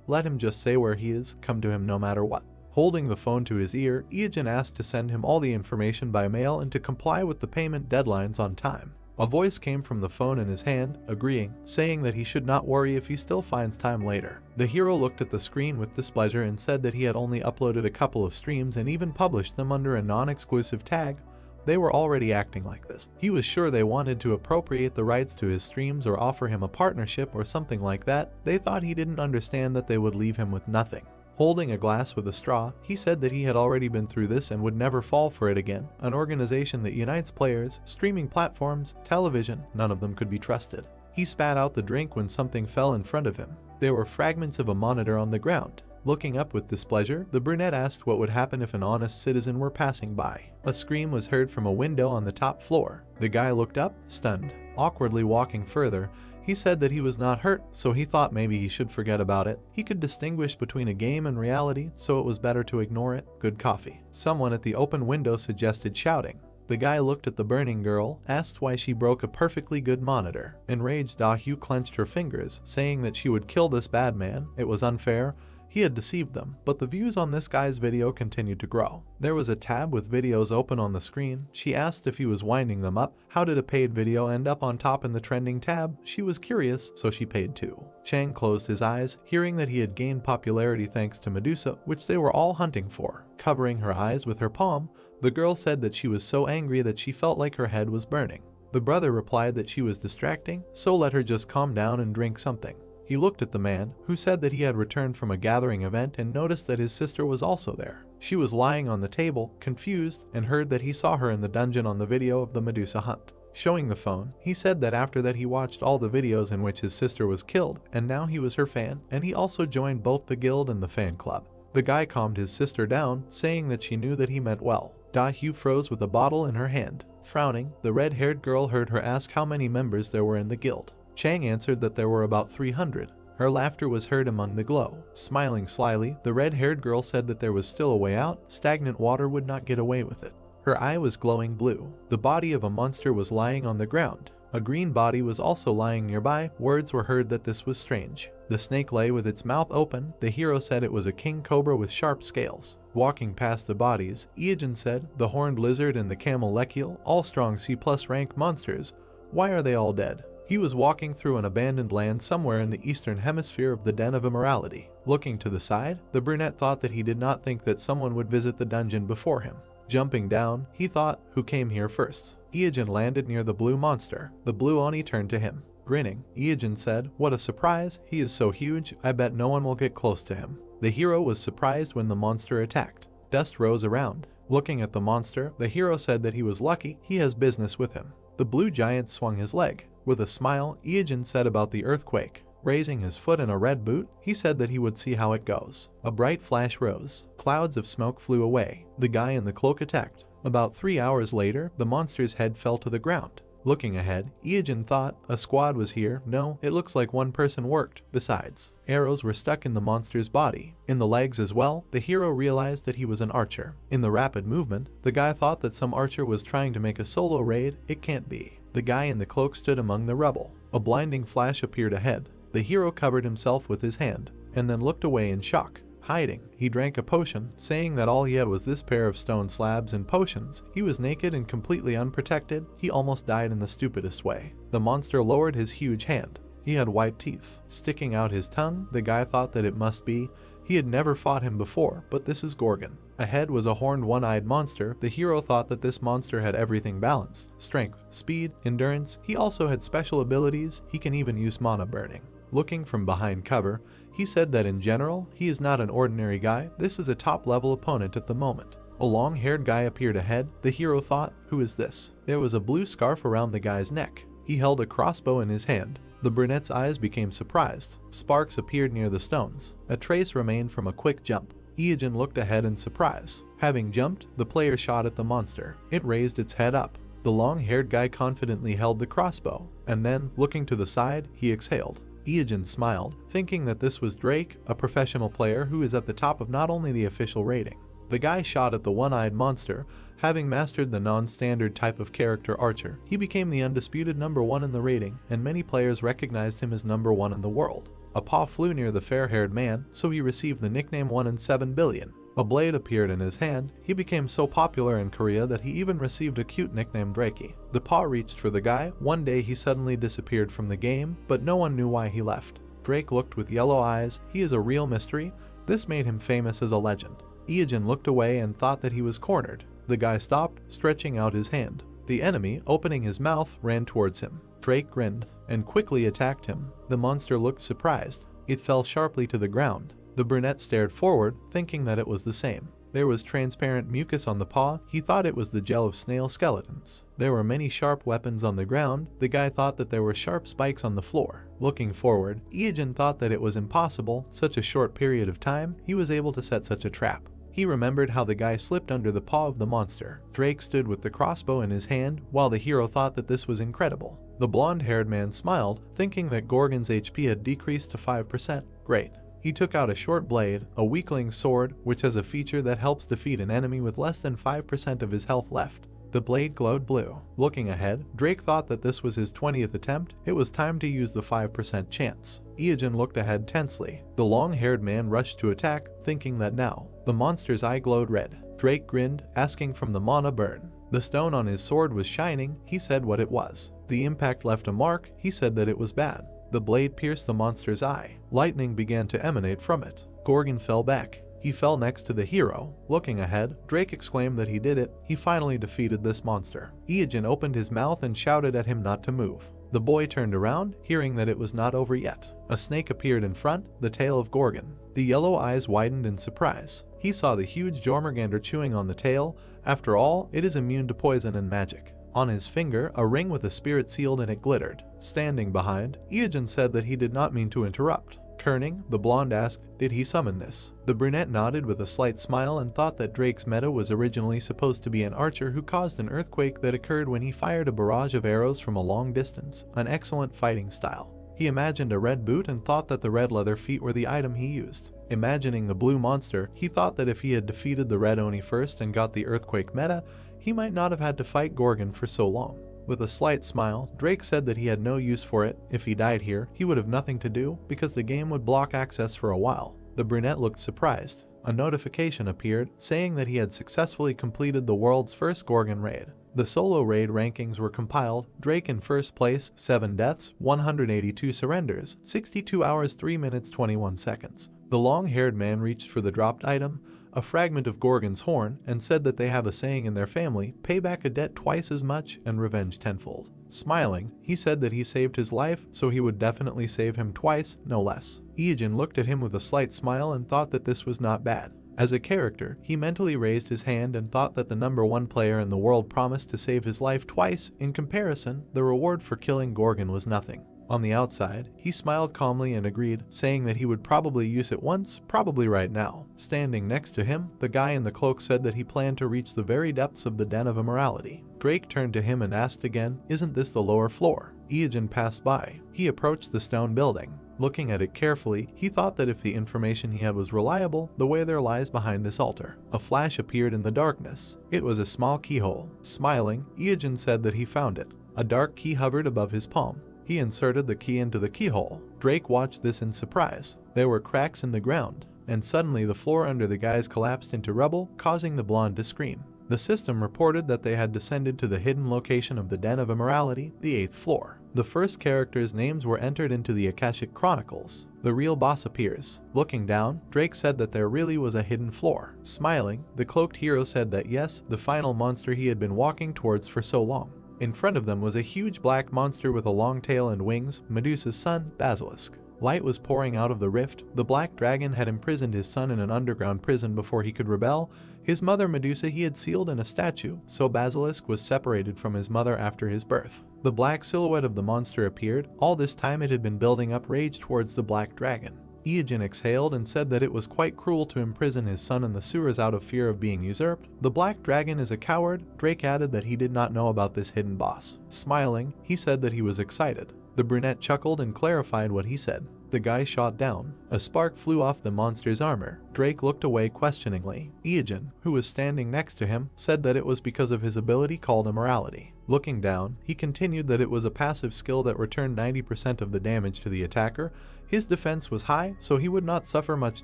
let him just say where he is, come to him no matter what. Holding the phone to his ear, Evasion asked to send him all the information by mail and to comply with the payment deadlines on time. A voice came from the phone in his hand, agreeing, saying that he should not worry if he still finds time later. The hero looked at the screen with displeasure and said that he had only uploaded a couple of streams and even published them under a non-exclusive tag. They were already acting like this. He was sure they wanted to appropriate the rights to his streams or offer him a partnership or something like that. They thought he didn't understand that they would leave him with nothing. Holding a glass with a straw, he said that he had already been through this and would never fall for it again. An organization that unites players, streaming platforms, television, none of them could be trusted. He spat out the drink when something fell in front of him. There were fragments of a monitor on the ground. Looking up with displeasure, the brunette asked what would happen if an honest citizen were passing by. A scream was heard from a window on the top floor. The guy looked up, stunned. Awkwardly walking further, he said that he was not hurt, so he thought maybe he should forget about it. He could distinguish between a game and reality, so it was better to ignore it. Good coffee. Someone at the open window suggested shouting. The guy looked at the burning girl, asked why she broke a perfectly good monitor. Enraged, Dahu clenched her fingers, saying that she would kill this bad man. It was unfair. He had deceived them, but the views on this guy's video continued to grow. There was a tab with videos open on the screen. She asked if he was winding them up. How did a paid video end up on top in the trending tab? She was curious, so she paid too. Chang closed his eyes, hearing that he had gained popularity thanks to Medusa, which they were all hunting for. Covering her eyes with her palm, the girl said that she was so angry that she felt like her head was burning. The brother replied that she was distracting, so let her just calm down and drink something. He looked at the man, who said that he had returned from a gathering event and noticed that his sister was also there. She was lying on the table, confused, and heard that he saw her in the dungeon on the video of the Medusa hunt. Showing the phone, he said that after that he watched all the videos in which his sister was killed, and now he was her fan, and he also joined both the guild and the fan club. The guy calmed his sister down, saying that she knew that he meant well. Dahu froze with a bottle in her hand. Frowning, the red-haired girl heard her ask how many members there were in the guild. Chang answered that there were about 300. Her laughter was heard among the glow. Smiling slyly, the red-haired girl said that there was still a way out. Stagnant water would not get away with it. Her eye was glowing blue. The body of a monster was lying on the ground. A green body was also lying nearby. Words were heard that this was strange. The snake lay with its mouth open. The hero said it was a king cobra with sharp scales. Walking past the bodies, Evasion said, the horned lizard and the camel lechiel, all strong C+ rank monsters. Why are they all dead? He was walking through an abandoned land somewhere in the eastern hemisphere of the Den of Immorality. Looking to the side, the brunette thought that he did not think that someone would visit the dungeon before him. Jumping down, he thought, who came here first? Evasion landed near the blue monster. The blue Oni turned to him. Grinning, Evasion said, "What a surprise, he is so huge, I bet no one will get close to him." The hero was surprised when the monster attacked. Dust rose around. Looking at the monster, the hero said that he was lucky he has business with him. The blue giant swung his leg. With a smile, Evasion said about the earthquake. Raising his foot in a red boot, he said that he would see how it goes. A bright flash rose. Clouds of smoke flew away. The guy in the cloak attacked. About 3 hours later, the monster's head fell to the ground. Looking ahead, Evasion thought a squad was here. No, it looks like one person worked. Besides, arrows were stuck in the monster's body. In the legs as well, the hero realized that he was an archer. In the rapid movement, the guy thought that some archer was trying to make a solo raid. It can't be. The guy in the cloak stood among the rubble. A blinding flash appeared ahead. The hero covered himself with his hand, and then looked away in shock. Hiding, he drank a potion, saying that all he had was this pair of stone slabs and potions. He was naked and completely unprotected. He almost died in the stupidest way. The monster lowered his huge hand. He had white teeth. Sticking out his tongue, the guy thought that it must be. He had never fought him before, but this is Gorgon. Ahead was a horned one-eyed monster. The hero thought that this monster had everything balanced. Strength, speed, endurance. He also had special abilities. He can even use mana burning. Looking from behind cover, he said that in general, he is not an ordinary guy. This is a top-level opponent at the moment. A long-haired guy appeared ahead. The hero thought, who is this? There was a blue scarf around the guy's neck. He held a crossbow in his hand. The brunette's eyes became surprised. Sparks appeared near the stones. A trace remained from a quick jump. Evasion looked ahead in surprise. Having jumped, the player shot at the monster. It raised its head up. The long-haired guy confidently held the crossbow, and then, looking to the side, he exhaled. Evasion smiled, thinking that this was Drake, a professional player who is at the top of not only the official rating. The guy shot at the one-eyed monster. Having mastered the non-standard type of character archer, he became the undisputed #1 in the rating, and many players recognized him as #1 in the world. A paw flew near the fair-haired man, so he received the nickname 1 in 7 billion. A blade appeared in his hand. He became so popular in Korea that he even received a cute nickname Drakey. The paw reached for the guy. One day he suddenly disappeared from the game, but no one knew why he left. Drake looked with yellow eyes. He is a real mystery. This made him famous as a legend. Evasion looked away and thought that he was cornered. The guy stopped, stretching out his hand. The enemy, opening his mouth, ran towards him. Drake grinned and quickly attacked him. The monster looked surprised. It fell sharply to the ground. The brunette stared forward, thinking that it was the same. There was transparent mucus on the paw. He thought it was the gel of snail skeletons. There were many sharp weapons on the ground. The guy thought that there were sharp spikes on the floor. Looking forward, Evasion thought that it was impossible. Such a short period of time, he was able to set such a trap. He remembered how the guy slipped under the paw of the monster. Drake stood with the crossbow in his hand, while the hero thought that this was incredible. The blonde-haired man smiled, thinking that Gorgon's HP had decreased to 5%. Great. He took out a short blade, a weakling sword, which has a feature that helps defeat an enemy with less than 5% of his health left. The blade glowed blue. Looking ahead, Drake thought that this was his 20th attempt. It was time to use the 5% chance. Evasion looked ahead tensely. The long-haired man rushed to attack, thinking that now. The monster's eye glowed red. Drake grinned, asking from the mana burn. The stone on his sword was shining. He said what it was. The impact left a mark. He said that it was bad. The blade pierced the monster's eye. Lightning began to emanate from it. Gorgon fell back. He fell next to the hero. Looking ahead, Drake exclaimed that he did it. He finally defeated this monster. Evasion opened his mouth and shouted at him not to move. The boy turned around, hearing that it was not over yet. A snake appeared in front, the tail of Gorgon. The yellow eyes widened in surprise. He saw the huge Jormungandr chewing on the tail. After all, it is immune to poison and magic. On his finger, a ring with a spirit sealed in it glittered. Standing behind, Evasion said that he did not mean to interrupt. Turning, the blonde asked, did he summon this? The brunette nodded with a slight smile and thought that Drake's meta was originally supposed to be an archer who caused an earthquake that occurred when he fired a barrage of arrows from a long distance, an excellent fighting style. He imagined a red boot and thought that the red leather feet were the item he used. Imagining the blue monster, he thought that if he had defeated the red Oni first and got the earthquake meta, he might not have had to fight Gorgon for so long. With a slight smile, Drake said that he had no use for it. If he died here, he would have nothing to do because the game would block access for a while. The brunette looked surprised. a notification appeared saying that he had successfully completed the world's first Gorgon raid. The solo raid rankings were compiled. Drake in first place, 7 deaths, 182 surrenders, 62 hours 3 minutes 21 seconds. The long-haired man reached for the dropped item, a fragment of Gorgon's horn, and said that they have a saying in their family, pay back a debt twice as much and revenge tenfold. Smiling, he said that he saved his life, so he would definitely save him twice, no less. Evasion looked at him with a slight smile and thought that this was not bad. As a character, he mentally raised his hand and thought that the #1 player in the world promised to save his life twice. In comparison, the reward for killing Gorgon was nothing. On the outside, he smiled calmly and agreed, saying that he would probably use it once, probably right now. Standing next to him, the guy in the cloak said that he planned to reach the very depths of the den of immorality. Drake turned to him and asked again, isn't this the lower floor? Evasion passed by. He approached the stone building. Looking at it carefully, he thought that if the information he had was reliable, the way there lies behind this altar. A flash appeared in the darkness. It was a small keyhole. Smiling, Evasion said that he found it. A dark key hovered above his palm. He inserted the key into the keyhole. Drake watched this in surprise. There were cracks in the ground, and suddenly the floor under the guys collapsed into rubble, causing the blonde to scream. The system reported that they had descended to the hidden location of the Den of Immorality, the 8th floor. The first characters' names were entered into the Akashic Chronicles. The real boss appears. Looking down, Drake said that there really was a hidden floor. Smiling, the cloaked hero said that yes, the final monster he had been walking towards for so long. In front of them was a huge black monster with a long tail and wings, Medusa's son, Basilisk. Light was pouring out of the rift. The black dragon had imprisoned his son in an underground prison before he could rebel. His mother Medusa he had sealed in a statue, so Basilisk was separated from his mother after his birth. The black silhouette of the monster appeared. All this time it had been building up rage towards the black dragon. Evasion exhaled and said that it was quite cruel to imprison his son in the sewers out of fear of being usurped. The black dragon is a coward. Drake added that he did not know about this hidden boss. Smiling, he said that he was excited. The brunette chuckled and clarified what he said. The guy shot down. A spark flew off the monster's armor. Drake looked away questioningly. Evasion, who was standing next to him, said that it was because of his ability called immorality. Looking down, he continued that it was a passive skill that returned 90% of the damage to the attacker. His defense was high, so he would not suffer much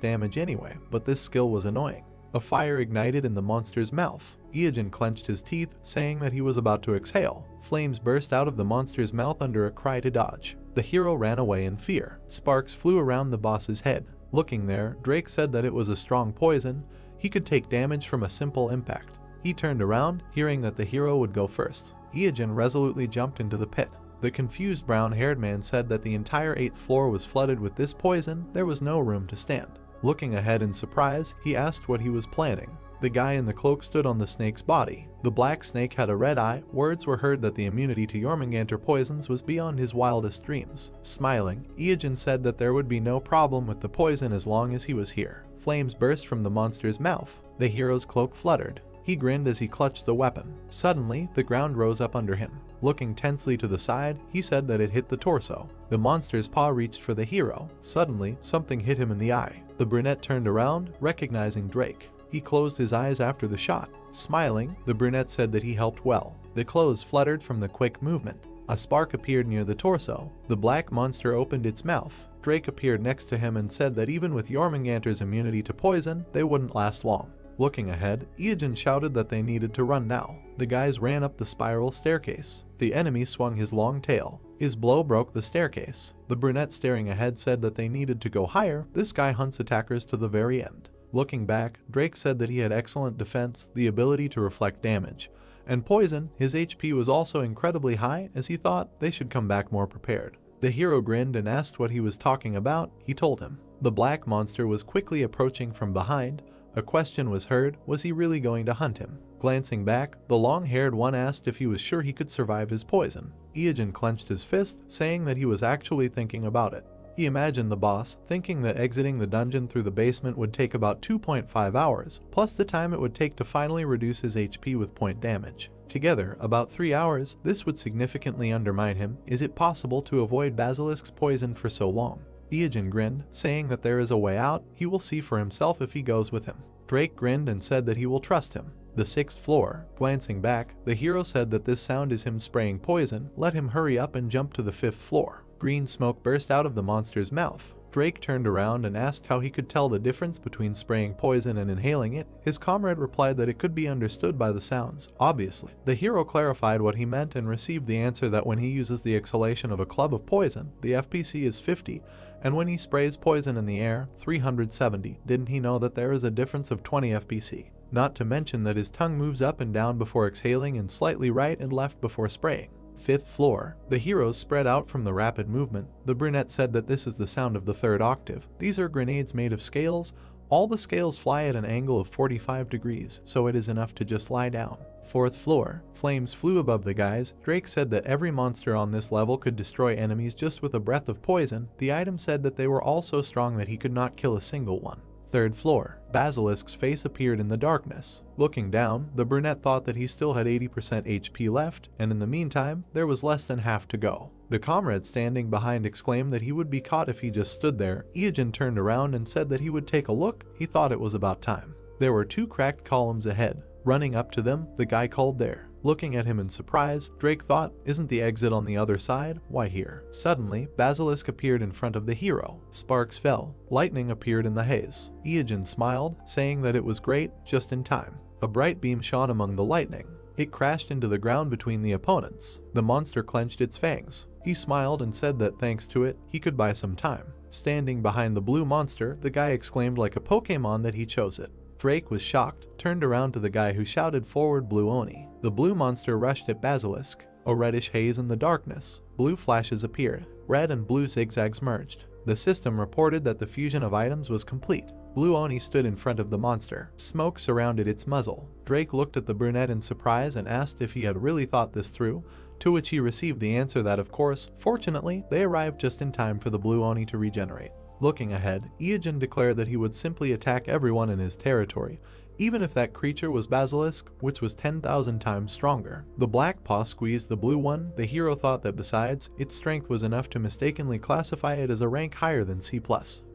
damage anyway, but this skill was annoying. A fire ignited in the monster's mouth. Evasion clenched his teeth, saying that he was about to exhale. Flames burst out of the monster's mouth under a cry to dodge. The hero ran away in fear. Sparks flew around the boss's head. Looking there, Drake said that it was a strong poison. He could take damage from a simple impact. He turned around, hearing that the hero would go first. Evasion resolutely jumped into the pit. The confused brown-haired man said that the entire 8th floor was flooded with this poison. There was no room to stand. Looking ahead in surprise, he asked what he was planning. The guy in the cloak stood on the snake's body. The black snake had a red eye. Words were heard that the immunity to Jormungandr poisons was beyond his wildest dreams. Smiling, Evasion said that there would be no problem with the poison as long as he was here. Flames burst from the monster's mouth. The hero's cloak fluttered. He grinned as he clutched the weapon. Suddenly, the ground rose up under him. Looking tensely to the side, he said that it hit the torso. The monster's paw reached for the hero. Suddenly, something hit him in the eye. The brunette turned around, recognizing Drake. He closed his eyes after the shot. Smiling, the brunette said that he helped well. The clothes fluttered from the quick movement. A spark appeared near the torso. The black monster opened its mouth. Drake appeared next to him and said that even with Jormungandr's immunity to poison, they wouldn't last long. Looking ahead, Evasion shouted that they needed to run now. The guys ran up the spiral staircase. The enemy swung his long tail. His blow broke the staircase. The brunette staring ahead said that they needed to go higher. This guy hunts attackers to the very end. Looking back, Drake said that he had excellent defense, the ability to reflect damage, and poison. His HP was also incredibly high, as he thought they should come back more prepared. The hero grinned and asked what he was talking about. He told him. The black monster was quickly approaching from behind. A question was heard, was he really going to hunt him? Glancing back, the long-haired one asked if he was sure he could survive his poison. Evasion clenched his fist, saying that he was actually thinking about it. He imagined the boss, thinking that exiting the dungeon through the basement would take about 2.5 hours, plus the time it would take to finally reduce his HP with point damage. Together, about 3 hours. This would significantly undermine him. Is it possible to avoid Basilisk's poison for so long? Evasion grinned, saying that there is a way out. He will see for himself if he goes with him. Drake grinned and said that he will trust him. The 6th floor. Glancing back, the hero said that this sound is him spraying poison. Let him hurry up and jump to the 5th floor. Green smoke burst out of the monster's mouth. Drake turned around and asked how he could tell the difference between spraying poison and inhaling it. His comrade replied that it could be understood by the sounds, obviously. The hero clarified what he meant and received the answer that when he uses the exhalation of a club of poison, the FPC is 50, and when he sprays poison in the air, 370. Didn't he know that there is a difference of 20 FPC? Not to mention that his tongue moves up and down before exhaling and slightly right and left before spraying. 5th floor. The heroes spread out from the rapid movement. The brunette said that this is the sound of the 3rd octave. These are grenades made of scales. All the scales fly at an angle of 45 degrees, so it is enough to just lie down. 4th floor. Flames flew above the guys. Drake said that every monster on this level could destroy enemies just with a breath of poison. The item said that they were all so strong that he could not kill a single one. 3rd floor. Basilisk's face appeared in the darkness. Looking down, the brunette thought that he still had 80% HP left, and in the meantime, there was less than half to go. The comrade standing behind exclaimed that he would be caught if he just stood there. Evasion turned around and said that he would take a look. He thought it was about time. There were 2 cracked columns ahead. Running up to them, the guy called there. Looking at him in surprise, Drake thought, isn't the exit on the other side? Why here? Suddenly, Basilisk appeared in front of the hero. Sparks fell. Lightning appeared in the haze. Evasion smiled, saying that it was great, just in time. A bright beam shone among the lightning. It crashed into the ground between the opponents. The monster clenched its fangs. He smiled and said that thanks to it, he could buy some time. Standing behind the blue monster, the guy exclaimed like a Pokemon that he chose it. Drake was shocked, turned around to the guy who shouted forward Blue Oni. The blue monster rushed at Basilisk. A reddish haze in the darkness. Blue flashes appeared. Red and blue zigzags merged. The system reported that the fusion of items was complete. Blue Oni stood in front of the monster. Smoke surrounded its muzzle. Drake looked at the brunette in surprise and asked if he had really thought this through, to which he received the answer that of course, fortunately, they arrived just in time for the Blue Oni to regenerate. Looking ahead, Evasion declared that he would simply attack everyone in his territory, even if that creature was Basilisk, which was 10,000 times stronger. The black paw squeezed the blue one. The hero thought that besides, its strength was enough to mistakenly classify it as a rank higher than C+.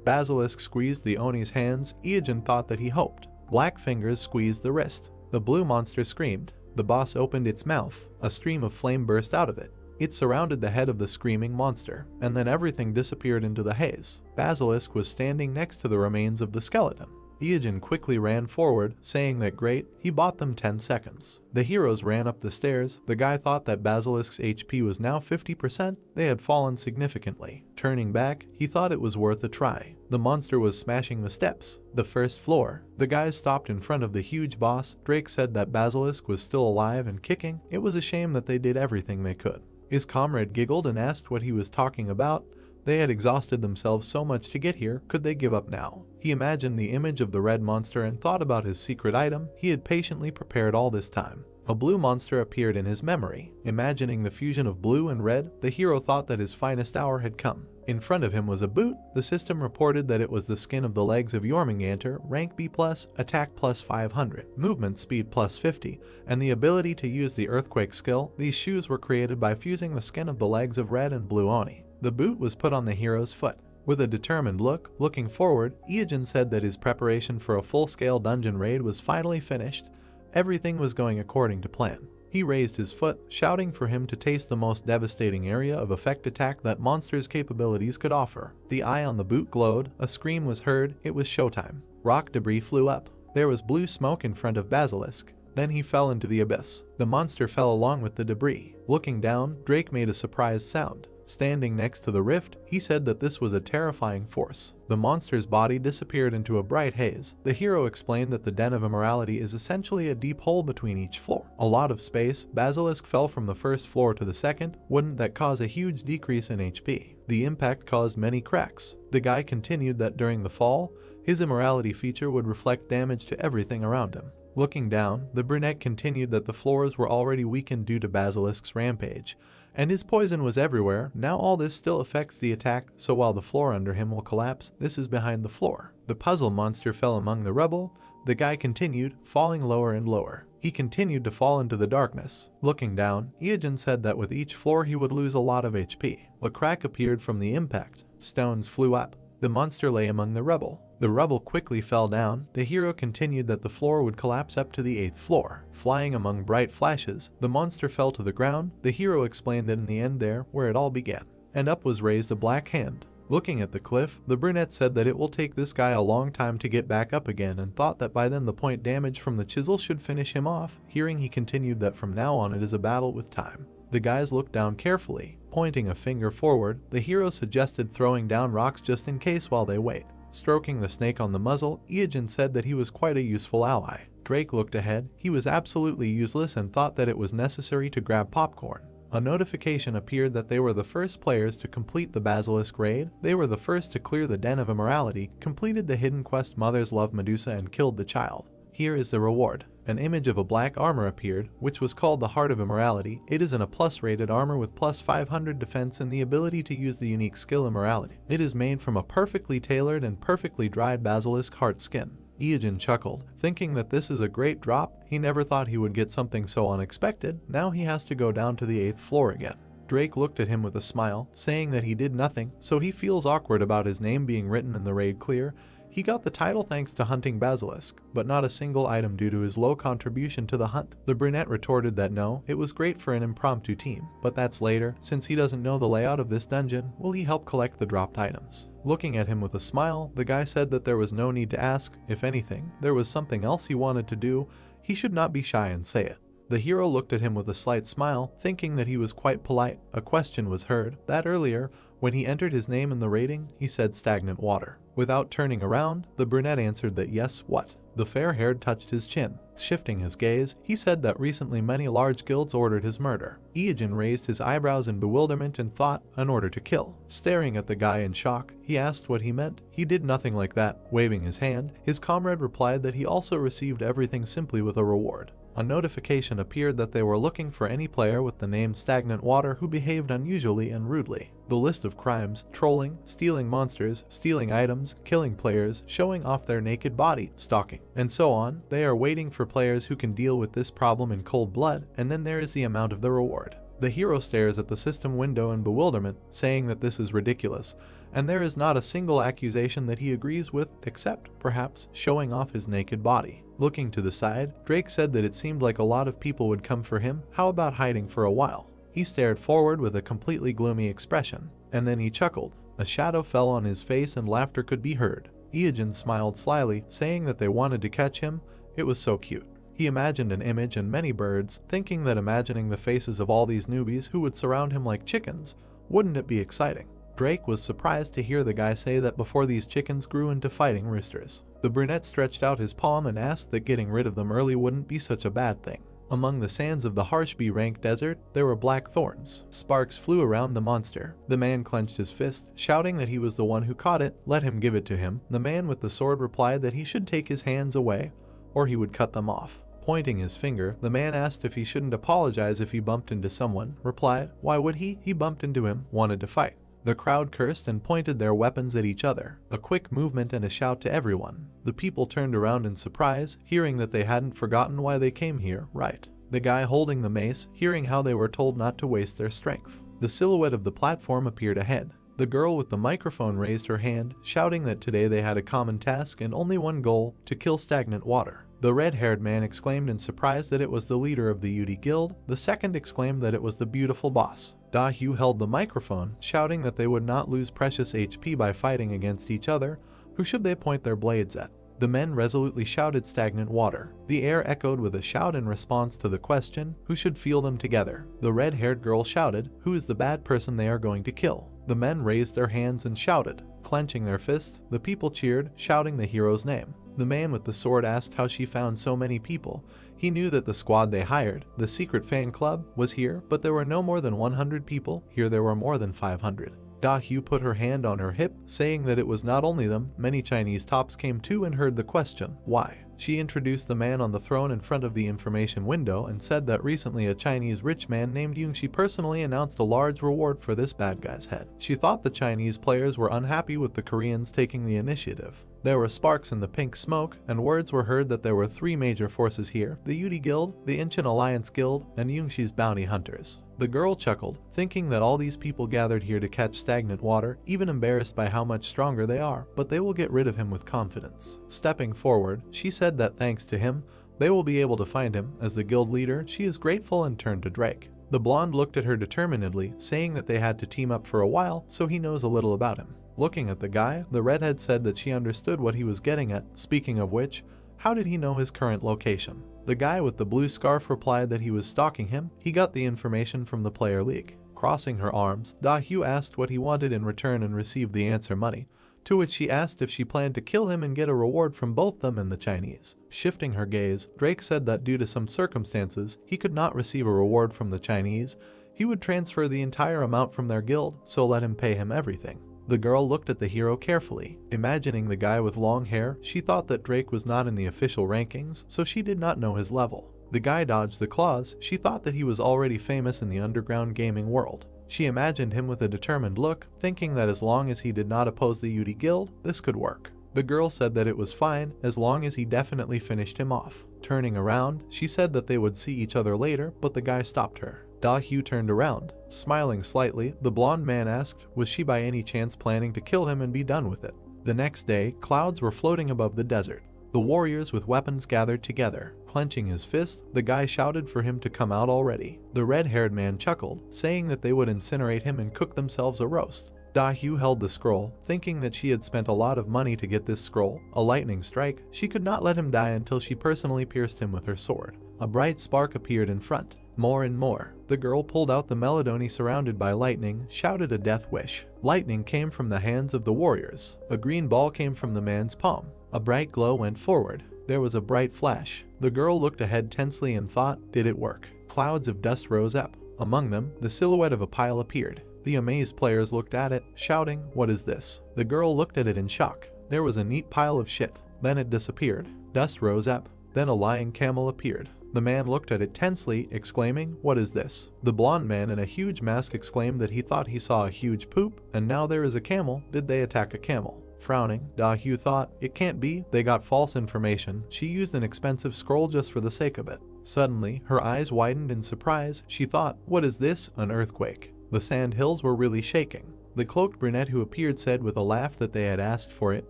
Basilisk squeezed the Oni's hands. Evasion thought that he hoped. Black fingers squeezed the wrist. The blue monster screamed. The boss opened its mouth. A stream of flame burst out of it. It surrounded the head of the screaming monster, and then everything disappeared into the haze. Basilisk was standing next to the remains of the skeleton. Evasion quickly ran forward, saying that great, he bought them 10 seconds. The heroes ran up the stairs. The guy thought that Basilisk's HP was now 50%. They had fallen significantly. Turning back, he thought it was worth a try. The monster was smashing the steps. The 1st floor. The guys stopped in front of the huge boss. Drake said that Basilisk was still alive and kicking. It was a shame that they did everything they could. His comrade giggled and asked what he was talking about. They had exhausted themselves so much to get here, could they give up now? He imagined the image of the red monster and thought about his secret item he had patiently prepared all this time. A blue monster appeared in his memory. Imagining the fusion of blue and red, the hero thought that his finest hour had come. In front of him was a boot. The system reported that it was the skin of the legs of Jormungandr, rank B+, attack plus 500, movement speed plus 50, and the ability to use the earthquake skill. These shoes were created by fusing the skin of the legs of red and blue Oni. The boot was put on the hero's foot. With a determined look, looking forward, Evasion said that his preparation for a full-scale dungeon raid was finally finished. Everything was going according to plan. He raised his foot, shouting for him to taste the most devastating area of effect attack that monster's capabilities could offer. The eye on the boot glowed. A scream was heard. It was showtime. Rock debris flew up. There was blue smoke in front of Basilisk. Then he fell into the abyss. The monster fell along with the debris. Looking down, Drake made a surprised sound. Standing next to the rift, he said that this was a terrifying force. The monster's body disappeared into a bright haze. The hero explained that the Den of Immorality is essentially a deep hole between each floor. A lot of space. Basilisk fell from the 1st floor to the 2nd. Wouldn't that cause a huge decrease in HP? The impact caused many cracks. The guy continued that during the fall, his immorality feature would reflect damage to everything around him. Looking down, the brunette continued that the floors were already weakened due to Basilisk's rampage, and his poison was everywhere. Now all this still affects the attack, so while the floor under him will collapse, this is behind the floor. The puzzle monster fell among the rubble. The guy continued, falling lower and lower. He continued to fall into the darkness. Looking down, Evasion said that with each floor he would lose a lot of HP. A crack appeared from the impact. Stones flew up. The monster lay among the rubble. The rubble quickly fell down. The hero continued that the floor would collapse up to the 8th floor. Flying among bright flashes, the monster fell to the ground. The hero explained that in the end there, where it all began. And up was raised a black hand. Looking at the cliff, the brunette said that it will take this guy a long time to get back up again and thought that by then the point damage from the chisel should finish him off. Hearing, he continued that from now on it is a battle with time. The guys looked down carefully. Pointing a finger forward, the hero suggested throwing down rocks just in case while they wait. Stroking the snake on the muzzle, Evasion said that he was quite a useful ally. Drake looked ahead. He was absolutely useless and thought that it was necessary to grab popcorn. A notification appeared that they were the first players to complete the basilisk raid. They were the first to clear the den of immorality, completed the hidden quest Mother's Love Medusa, and killed the child. Here is the reward. An image of a black armor appeared, which was called the Heart of Immorality. It is an A+ rated armor with plus 500 defense and the ability to use the unique skill Immorality. It is made from a perfectly tailored and perfectly dried basilisk heart skin. Evasion chuckled, thinking that this is a great drop. He never thought he would get something so unexpected. Now he has to go down to the 8th floor again. Drake looked at him with a smile, saying that he did nothing, so he feels awkward about his name being written in the raid clear. He got the title thanks to hunting basilisk, but not a single item due to his low contribution to the hunt. The brunette retorted that no, it was great for an impromptu team, but that's later. Since he doesn't know the layout of this dungeon, will he help collect the dropped items? Looking at him with a smile, the guy said that there was no need to ask. If anything, there was something else he wanted to do. He should not be shy and say it. The hero looked at him with a slight smile, thinking that he was quite polite. A question was heard, that earlier, when he entered his name in the rating, he said stagnant water. Without turning around, the brunette answered that yes, what? The fair-haired touched his chin. Shifting his gaze, he said that recently many large guilds ordered his murder. Evasion raised his eyebrows in bewilderment and thought, an order to kill. Staring at the guy in shock, he asked what he meant. He did nothing like that. Waving his hand, his comrade replied that he also received everything simply with a reward. A notification appeared that they were looking for any player with the name Stagnant Water who behaved unusually and rudely. The list of crimes: trolling, stealing monsters, stealing items, killing players, showing off their naked body, stalking, and so on. They are waiting for players who can deal with this problem in cold blood, and then there is the amount of the reward. The hero stares at the system window in bewilderment, saying that this is ridiculous, and there is not a single accusation that he agrees with, except, perhaps, showing off his naked body. Looking to the side, Drake said that it seemed like a lot of people would come for him. How about hiding for a while? He stared forward with a completely gloomy expression, and then he chuckled. A shadow fell on his face and laughter could be heard. Evasion smiled slyly, saying that they wanted to catch him. It was so cute. He imagined an image and many birds, thinking that imagining the faces of all these newbies who would surround him like chickens, wouldn't it be exciting? Drake was surprised to hear the guy say that before these chickens grew into fighting roosters. The brunette stretched out his palm and asked that getting rid of them early wouldn't be such a bad thing. Among the sands of the harsh B-rank desert, there were black thorns. Sparks flew around the monster. The man clenched his fist, shouting that he was the one who caught it. Let him give it to him. The man with the sword replied that he should take his hands away, or he would cut them off. Pointing his finger, the man asked if he shouldn't apologize if he bumped into someone. Replied, why would he? He bumped into him, wanted to fight. The crowd cursed and pointed their weapons at each other. A quick movement and a shout to everyone. The people turned around in surprise, hearing that they hadn't forgotten why they came here, right? The guy holding the mace, hearing how they were told not to waste their strength. The silhouette of the platform appeared ahead. The girl with the microphone raised her hand, shouting that today they had a common task and only one goal: to kill stagnant water. The red-haired man exclaimed in surprise that it was the leader of the UD Guild. The second exclaimed that it was the beautiful boss. Dahu held the microphone, shouting that they would not lose precious HP by fighting against each other. Who should they point their blades at? The men resolutely shouted stagnant water. The air echoed with a shout in response to the question, who should feel them together? The red-haired girl shouted, who is the bad person they are going to kill? The men raised their hands and shouted. Clenching their fists, the people cheered, shouting the hero's name. The man with the sword asked how she found so many people. He knew that the squad they hired, the secret fan club, was here, but there were no more than 100 people. Here there were more than 500. Dahu put her hand on her hip, saying that it was not only them. Many Chinese tops came too and heard the question, why? She introduced the man on the throne in front of the information window and said that recently a Chinese rich man named Yungxi personally announced a large reward for this bad guy's head. She thought the Chinese players were unhappy with the Koreans taking the initiative. There were sparks in the pink smoke, and words were heard that there were 3 major forces here: the UD Guild, the Incheon Alliance Guild, and Yungxi's bounty hunters. The girl chuckled, thinking that all these people gathered here to catch stagnant water, even embarrassed by how much stronger they are, but they will get rid of him with confidence. Stepping forward, she said that thanks to him, they will be able to find him. As the guild leader, she is grateful and turned to Drake. The blonde looked at her determinedly, saying that they had to team up for a while, so he knows a little about him. Looking at the guy, the redhead said that she understood what he was getting at. Speaking of which, how did he know his current location? The guy with the blue scarf replied that he was stalking him. He got the information from the player league. Crossing her arms, Da-Hyu asked what he wanted in return and received the answer money, to which she asked if she planned to kill him and get a reward from both them and the Chinese. Shifting her gaze, Drake said that due to some circumstances, he could not receive a reward from the Chinese. He would transfer the entire amount from their guild, so let him pay him everything. The girl looked at the hero carefully. Imagining the guy with long hair, she thought that Drake was not in the official rankings, so she did not know his level. The guy dodged the claws. She thought that he was already famous in the underground gaming world. She imagined him with a determined look, thinking that as long as he did not oppose the Yudi Guild, this could work. The girl said that it was fine, as long as he definitely finished him off. Turning around, she said that they would see each other later, but the guy stopped her. Da-Hyu turned around. Smiling slightly, the blonde man asked, was she by any chance planning to kill him and be done with it? The next day, clouds were floating above the desert. The warriors with weapons gathered together. Clenching his fist, the guy shouted for him to come out already. The red-haired man chuckled, saying that they would incinerate him and cook themselves a roast. Da-Hyu held the scroll, thinking that she had spent a lot of money to get this scroll. A lightning strike, she could not let him die until she personally pierced him with her sword. A bright spark appeared in front. More and more. The girl pulled out the melody surrounded by lightning, shouted a death wish. Lightning came from the hands of the warriors. A green ball came from the man's palm. A bright glow went forward. There was a bright flash. The girl looked ahead tensely and thought, did it work? Clouds of dust rose up. Among them, the silhouette of a pile appeared. The amazed players looked at it, shouting, what is this? The girl looked at it in shock. There was a neat pile of shit. Then it disappeared. Dust rose up. Then a lying camel appeared. The man looked at it tensely, exclaiming, what is this? The blonde man in a huge mask exclaimed that he thought he saw a huge poop, and now there is a camel. Did they attack a camel? Frowning, Da-Hyu thought, it can't be, they got false information. She used an expensive scroll just for the sake of it. Suddenly, her eyes widened in surprise. She thought, what is this? An earthquake. The sand hills were really shaking. The cloaked brunette who appeared said with a laugh that they had asked for it.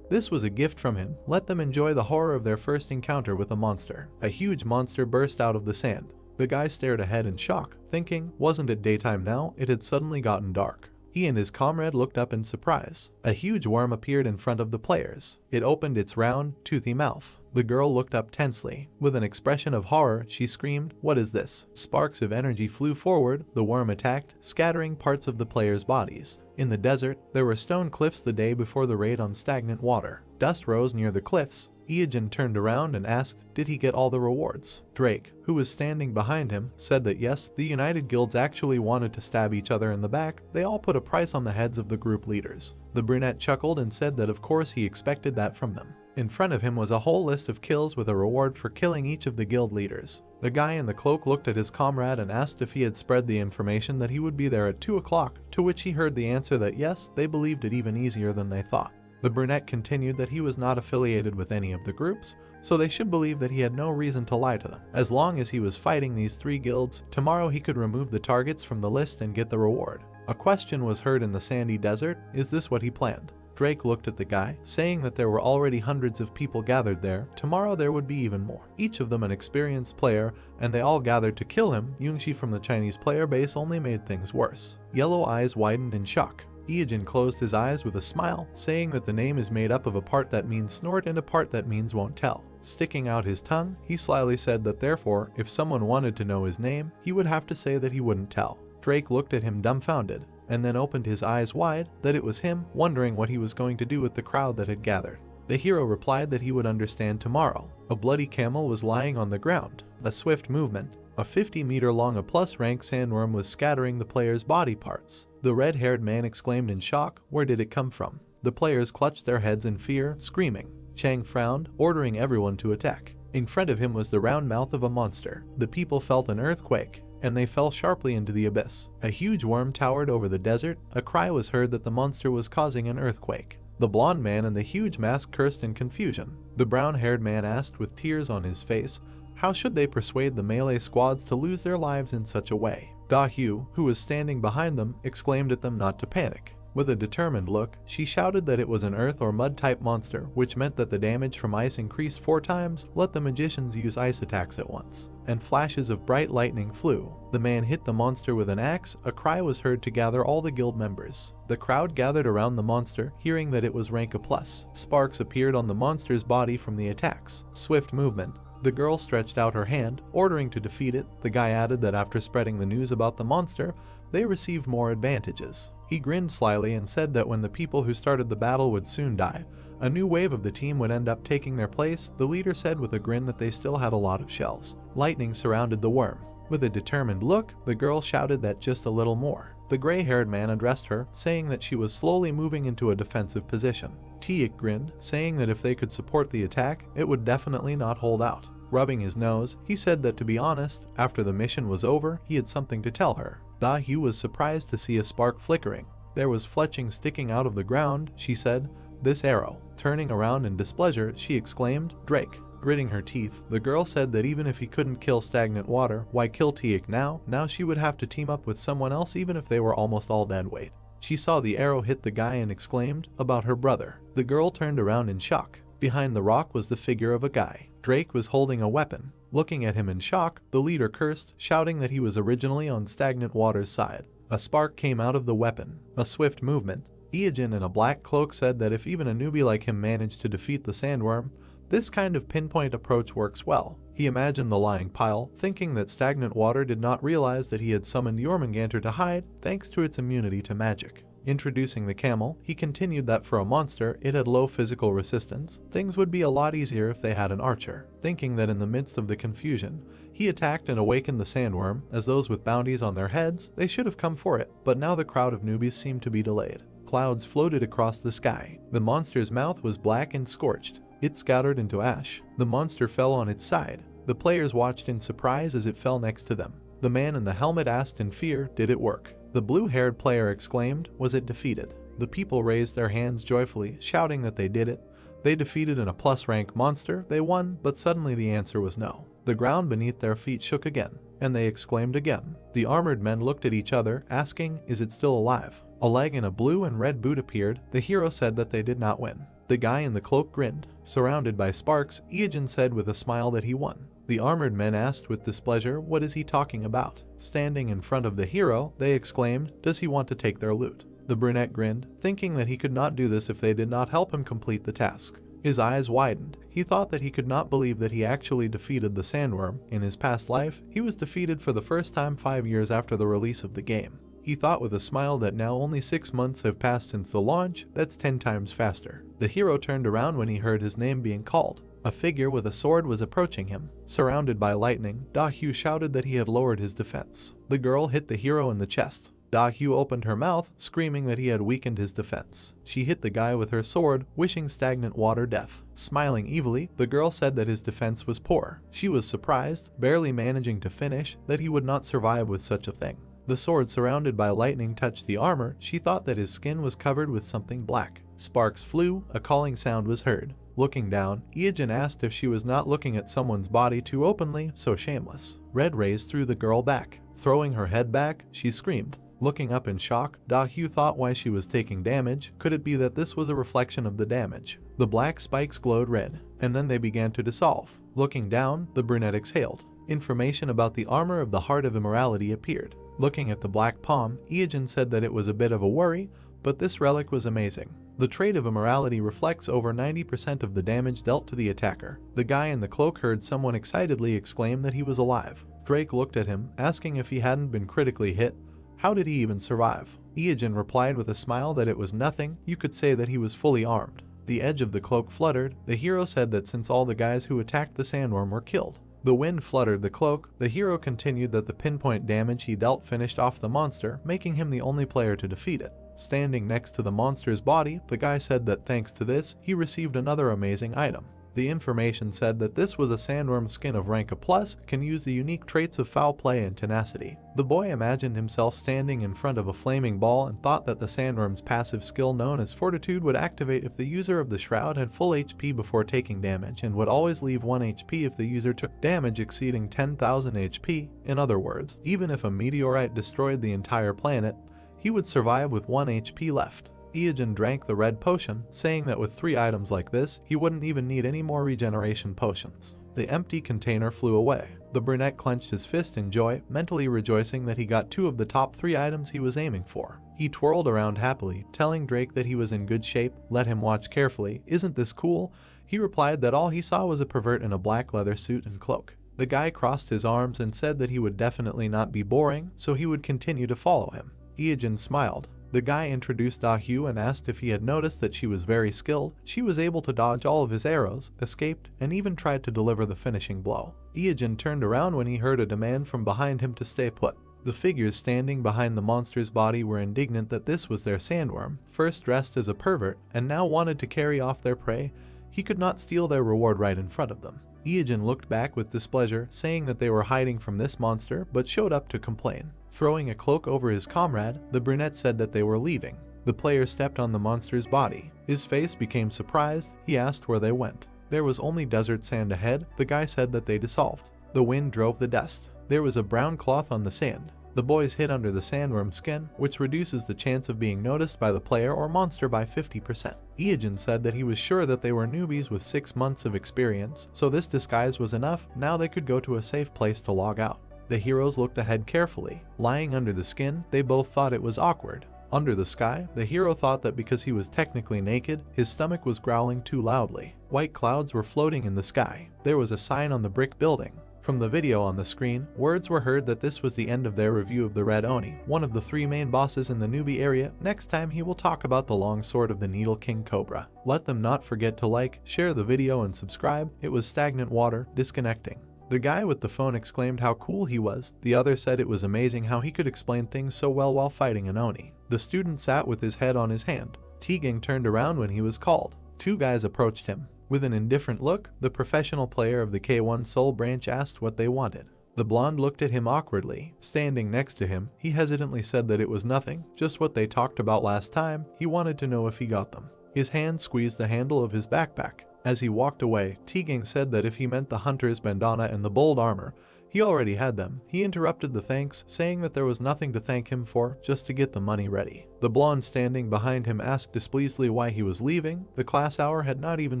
This was a gift from him. Let them enjoy the horror of their first encounter with a monster. A huge monster burst out of the sand. The guy stared ahead in shock, thinking, wasn't it daytime now? It had suddenly gotten dark. He and his comrade looked up in surprise. A huge worm appeared in front of the players. It opened its round, toothy mouth. The girl looked up tensely. With an expression of horror, she screamed, what is this? Sparks of energy flew forward. The worm attacked, scattering parts of the players' bodies. In the desert, there were stone cliffs the day before the raid on stagnant water. Dust rose near the cliffs. Evasion turned around and asked, did he get all the rewards? Drake, who was standing behind him, said that yes, the United Guilds actually wanted to stab each other in the back. They all put a price on the heads of the group leaders. The brunette chuckled and said that of course he expected that from them. In front of him was a whole list of kills with a reward for killing each of the guild leaders. The guy in the cloak looked at his comrade and asked if he had spread the information that he would be there at 2 o'clock, to which he heard the answer that yes, they believed it even easier than they thought. The brunette continued that he was not affiliated with any of the groups, so they should believe that he had no reason to lie to them. As long as he was fighting these 3 guilds, tomorrow he could remove the targets from the list and get the reward. A question was heard in the sandy desert, is this what he planned? Drake looked at the guy, saying that there were already hundreds of people gathered there. Tomorrow there would be even more. Each of them an experienced player, and they all gathered to kill him. Yungshi from the Chinese player base only made things worse. Yellow eyes widened in shock. Evasion closed his eyes with a smile, saying that the name is made up of a part that means snort and a part that means won't tell. Sticking out his tongue, he slyly said that therefore, if someone wanted to know his name, he would have to say that he wouldn't tell. Drake looked at him dumbfounded, and then opened his eyes wide, that it was him, wondering what he was going to do with the crowd that had gathered. The hero replied that he would understand tomorrow. A bloody camel was lying on the ground. A swift movement. A 50-meter-long plus-rank sandworm was scattering the players' body parts. The red-haired man exclaimed in shock, where did it come from? The players clutched their heads in fear, screaming. Chang frowned, ordering everyone to attack. In front of him was the round mouth of a monster. The people felt an earthquake, and they fell sharply into the abyss. A huge worm towered over the desert. A cry was heard that the monster was causing an earthquake. The blonde man in the huge mask cursed in confusion. The brown-haired man asked with tears on his face, how should they persuade the melee squads to lose their lives in such a way? Da-Hyu, who was standing behind them, exclaimed at them not to panic. With a determined look, she shouted that it was an earth or mud type monster, which meant that the damage from ice increased 4 times, let the magicians use ice attacks at once, and flashes of bright lightning flew. The man hit the monster with an axe. A cry was heard to gather all the guild members. The crowd gathered around the monster, hearing that it was rank A+. Sparks appeared on the monster's body from the attacks. Swift movement. The girl stretched out her hand, ordering to defeat it. The guy added that after spreading the news about the monster, they received more advantages. He grinned slyly and said that when the people who started the battle would soon die, a new wave of the team would end up taking their place. The leader said with a grin that they still had a lot of shells. Lightning surrounded the worm. With a determined look, the girl shouted that just a little more. The gray-haired man addressed her, saying that she was slowly moving into a defensive position. Tiik grinned, saying that if they could support the attack, it would definitely not hold out. Rubbing his nose, he said that to be honest, after the mission was over, he had something to tell her. Da-Hyu was surprised to see a spark flickering. There was fletching sticking out of the ground. She said, "This arrow." Turning around in displeasure, she exclaimed, "Drake." Gritting her teeth, the girl said that even if he couldn't kill stagnant water, why kill Tiik now? Now she would have to team up with someone else even if they were almost all dead weight. She saw the arrow hit the guy and exclaimed, "About her brother." The girl turned around in shock. Behind the rock was the figure of a guy. Drake was holding a weapon. Looking at him in shock, the leader cursed, shouting that he was originally on stagnant water's side. A spark came out of the weapon. A swift movement. Evasion in a black cloak said that if even a newbie like him managed to defeat the sandworm, this kind of pinpoint approach works well. He imagined the lying pile, thinking that stagnant water did not realize that he had summoned Jormungandr to hide, thanks to its immunity to magic. Introducing the camel, he continued that for a monster, it had low physical resistance. Things would be a lot easier if they had an archer. Thinking that in the midst of the confusion, he attacked and awakened the sandworm. As those with bounties on their heads, they should have come for it, but now the crowd of newbies seemed to be delayed. Clouds floated across the sky. The monster's mouth was black and scorched. It scattered into ash. The monster fell on its side. The players watched in surprise as it fell next to them. The man in the helmet asked in fear, "Did it work?" The blue-haired player exclaimed, "Was it defeated?" The people raised their hands joyfully, shouting that they did it. They defeated an A+ rank monster, they won, but suddenly the answer was no. The ground beneath their feet shook again, and they exclaimed again. The armored men looked at each other, asking, "Is it still alive?" A leg in a blue and red boot appeared. The hero said that they did not win. The guy in the cloak grinned. Surrounded by sparks, Evasion said with a smile that he won. The armored men asked with displeasure, "What is he talking about?" Standing in front of the hero, they exclaimed, "Does he want to take their loot?" The brunette grinned, thinking that he could not do this if they did not help him complete the task. His eyes widened. He thought that he could not believe that he actually defeated the sandworm. In his past life, he was defeated for the first time 5 years after the release of the game. He thought with a smile that now only 6 months have passed since the launch, that's 10 times faster. The hero turned around when he heard his name being called. A figure with a sword was approaching him. Surrounded by lightning, Da-Hyu shouted that he had lowered his defense. The girl hit the hero in the chest. Da-Hyu opened her mouth, screaming that he had weakened his defense. She hit the guy with her sword, wishing stagnant water death. Smiling evilly, the girl said that his defense was poor. She was surprised, barely managing to finish, that he would not survive with such a thing. The sword surrounded by lightning touched the armor. She thought that his skin was covered with something black. Sparks flew, a calling sound was heard. Looking down, Evasion asked if she was not looking at someone's body too openly, so shameless. Red rays threw the girl back. Throwing her head back, she screamed. Looking up in shock, Da-Hyu thought why she was taking damage. Could it be that this was a reflection of the damage? The black spikes glowed red, and then they began to dissolve. Looking down, the brunette exhaled. Information about the armor of the Heart of Immorality appeared. Looking at the black palm, Evasion said that it was a bit of a worry, but this relic was amazing. The trait of immorality reflects over 90% of the damage dealt to the attacker. The guy in the cloak heard someone excitedly exclaim that he was alive. Drake looked at him, asking if he hadn't been critically hit. How did he even survive? Evasion replied with a smile that it was nothing. You could say that he was fully armed. The edge of the cloak fluttered. The hero said that since all the guys who attacked the sandworm were killed. The wind fluttered the cloak. The hero continued that the pinpoint damage he dealt finished off the monster, making him the only player to defeat it. Standing next to the monster's body, the guy said that thanks to this, he received another amazing item. The information said that this was a sandworm skin of rank A+, can use the unique traits of foul play and tenacity. The boy imagined himself standing in front of a flaming ball and thought that the sandworm's passive skill known as Fortitude would activate if the user of the shroud had full HP before taking damage, and would always leave 1 HP if the user took damage exceeding 10,000 HP. In other words, even if a meteorite destroyed the entire planet, he would survive with 1 HP left. Evasion drank the red potion, saying that with 3 items like this, he wouldn't even need any more regeneration potions. The empty container flew away. The brunette clenched his fist in joy, mentally rejoicing that he got 2 of the top 3 items he was aiming for. He twirled around happily, telling Drake that he was in good shape, let him watch carefully. "Isn't this cool?" He replied that all he saw was a pervert in a black leather suit and cloak. The guy crossed his arms and said that he would definitely not be boring, so he would continue to follow him. Evasion smiled. The guy introduced Dahu and asked if he had noticed that she was very skilled. She was able to dodge all of his arrows, escaped, and even tried to deliver the finishing blow. Evasion turned around when he heard a demand from behind him to stay put. The figures standing behind the monster's body were indignant that this was their sandworm, first dressed as a pervert, and now wanted to carry off their prey. He could not steal their reward right in front of them. Evasion looked back with displeasure, saying that they were hiding from this monster, but showed up to complain. Throwing a cloak over his comrade, the brunette said that they were leaving. The player stepped on the monster's body. His face became surprised. He asked where they went. There was only desert sand ahead. The guy said that they dissolved. The wind drove the dust. There was a brown cloth on the sand. The boys hid under the sandworm's skin, which reduces the chance of being noticed by the player or monster by 50%. Evasion said that he was sure that they were newbies with 6 months of experience, so this disguise was enough. Now they could go to a safe place to log out. The heroes looked ahead carefully. Lying under the skin, they both thought it was awkward. Under the sky, the hero thought that because he was technically naked, his stomach was growling too loudly. White clouds were floating in the sky. There was a sign on the brick building. From the video on the screen, words were heard that this was the end of their review of the Red Oni, one of the 3 main bosses in the newbie area. Next time he will talk about the long sword of the Needle King Cobra. Let them not forget to like, share the video and subscribe. It was stagnant water, disconnecting. The guy with the phone exclaimed how cool he was. The other said it was amazing how he could explain things so well while fighting an Oni. The student sat with his head on his hand. Teagang turned around when he was called. 2 guys approached him. With an indifferent look, the professional player of the K1 Soul branch asked what they wanted. The blonde looked at him awkwardly. Standing next to him, he hesitantly said that it was nothing, just what they talked about last time. He wanted to know if he got them. His hand squeezed the handle of his backpack. As he walked away, Teagang said that if he meant the hunter's bandana and the bold armor, he already had them. He interrupted the thanks, saying that there was nothing to thank him for, just to get the money ready. The blonde standing behind him asked displeasedly why he was leaving. The class hour had not even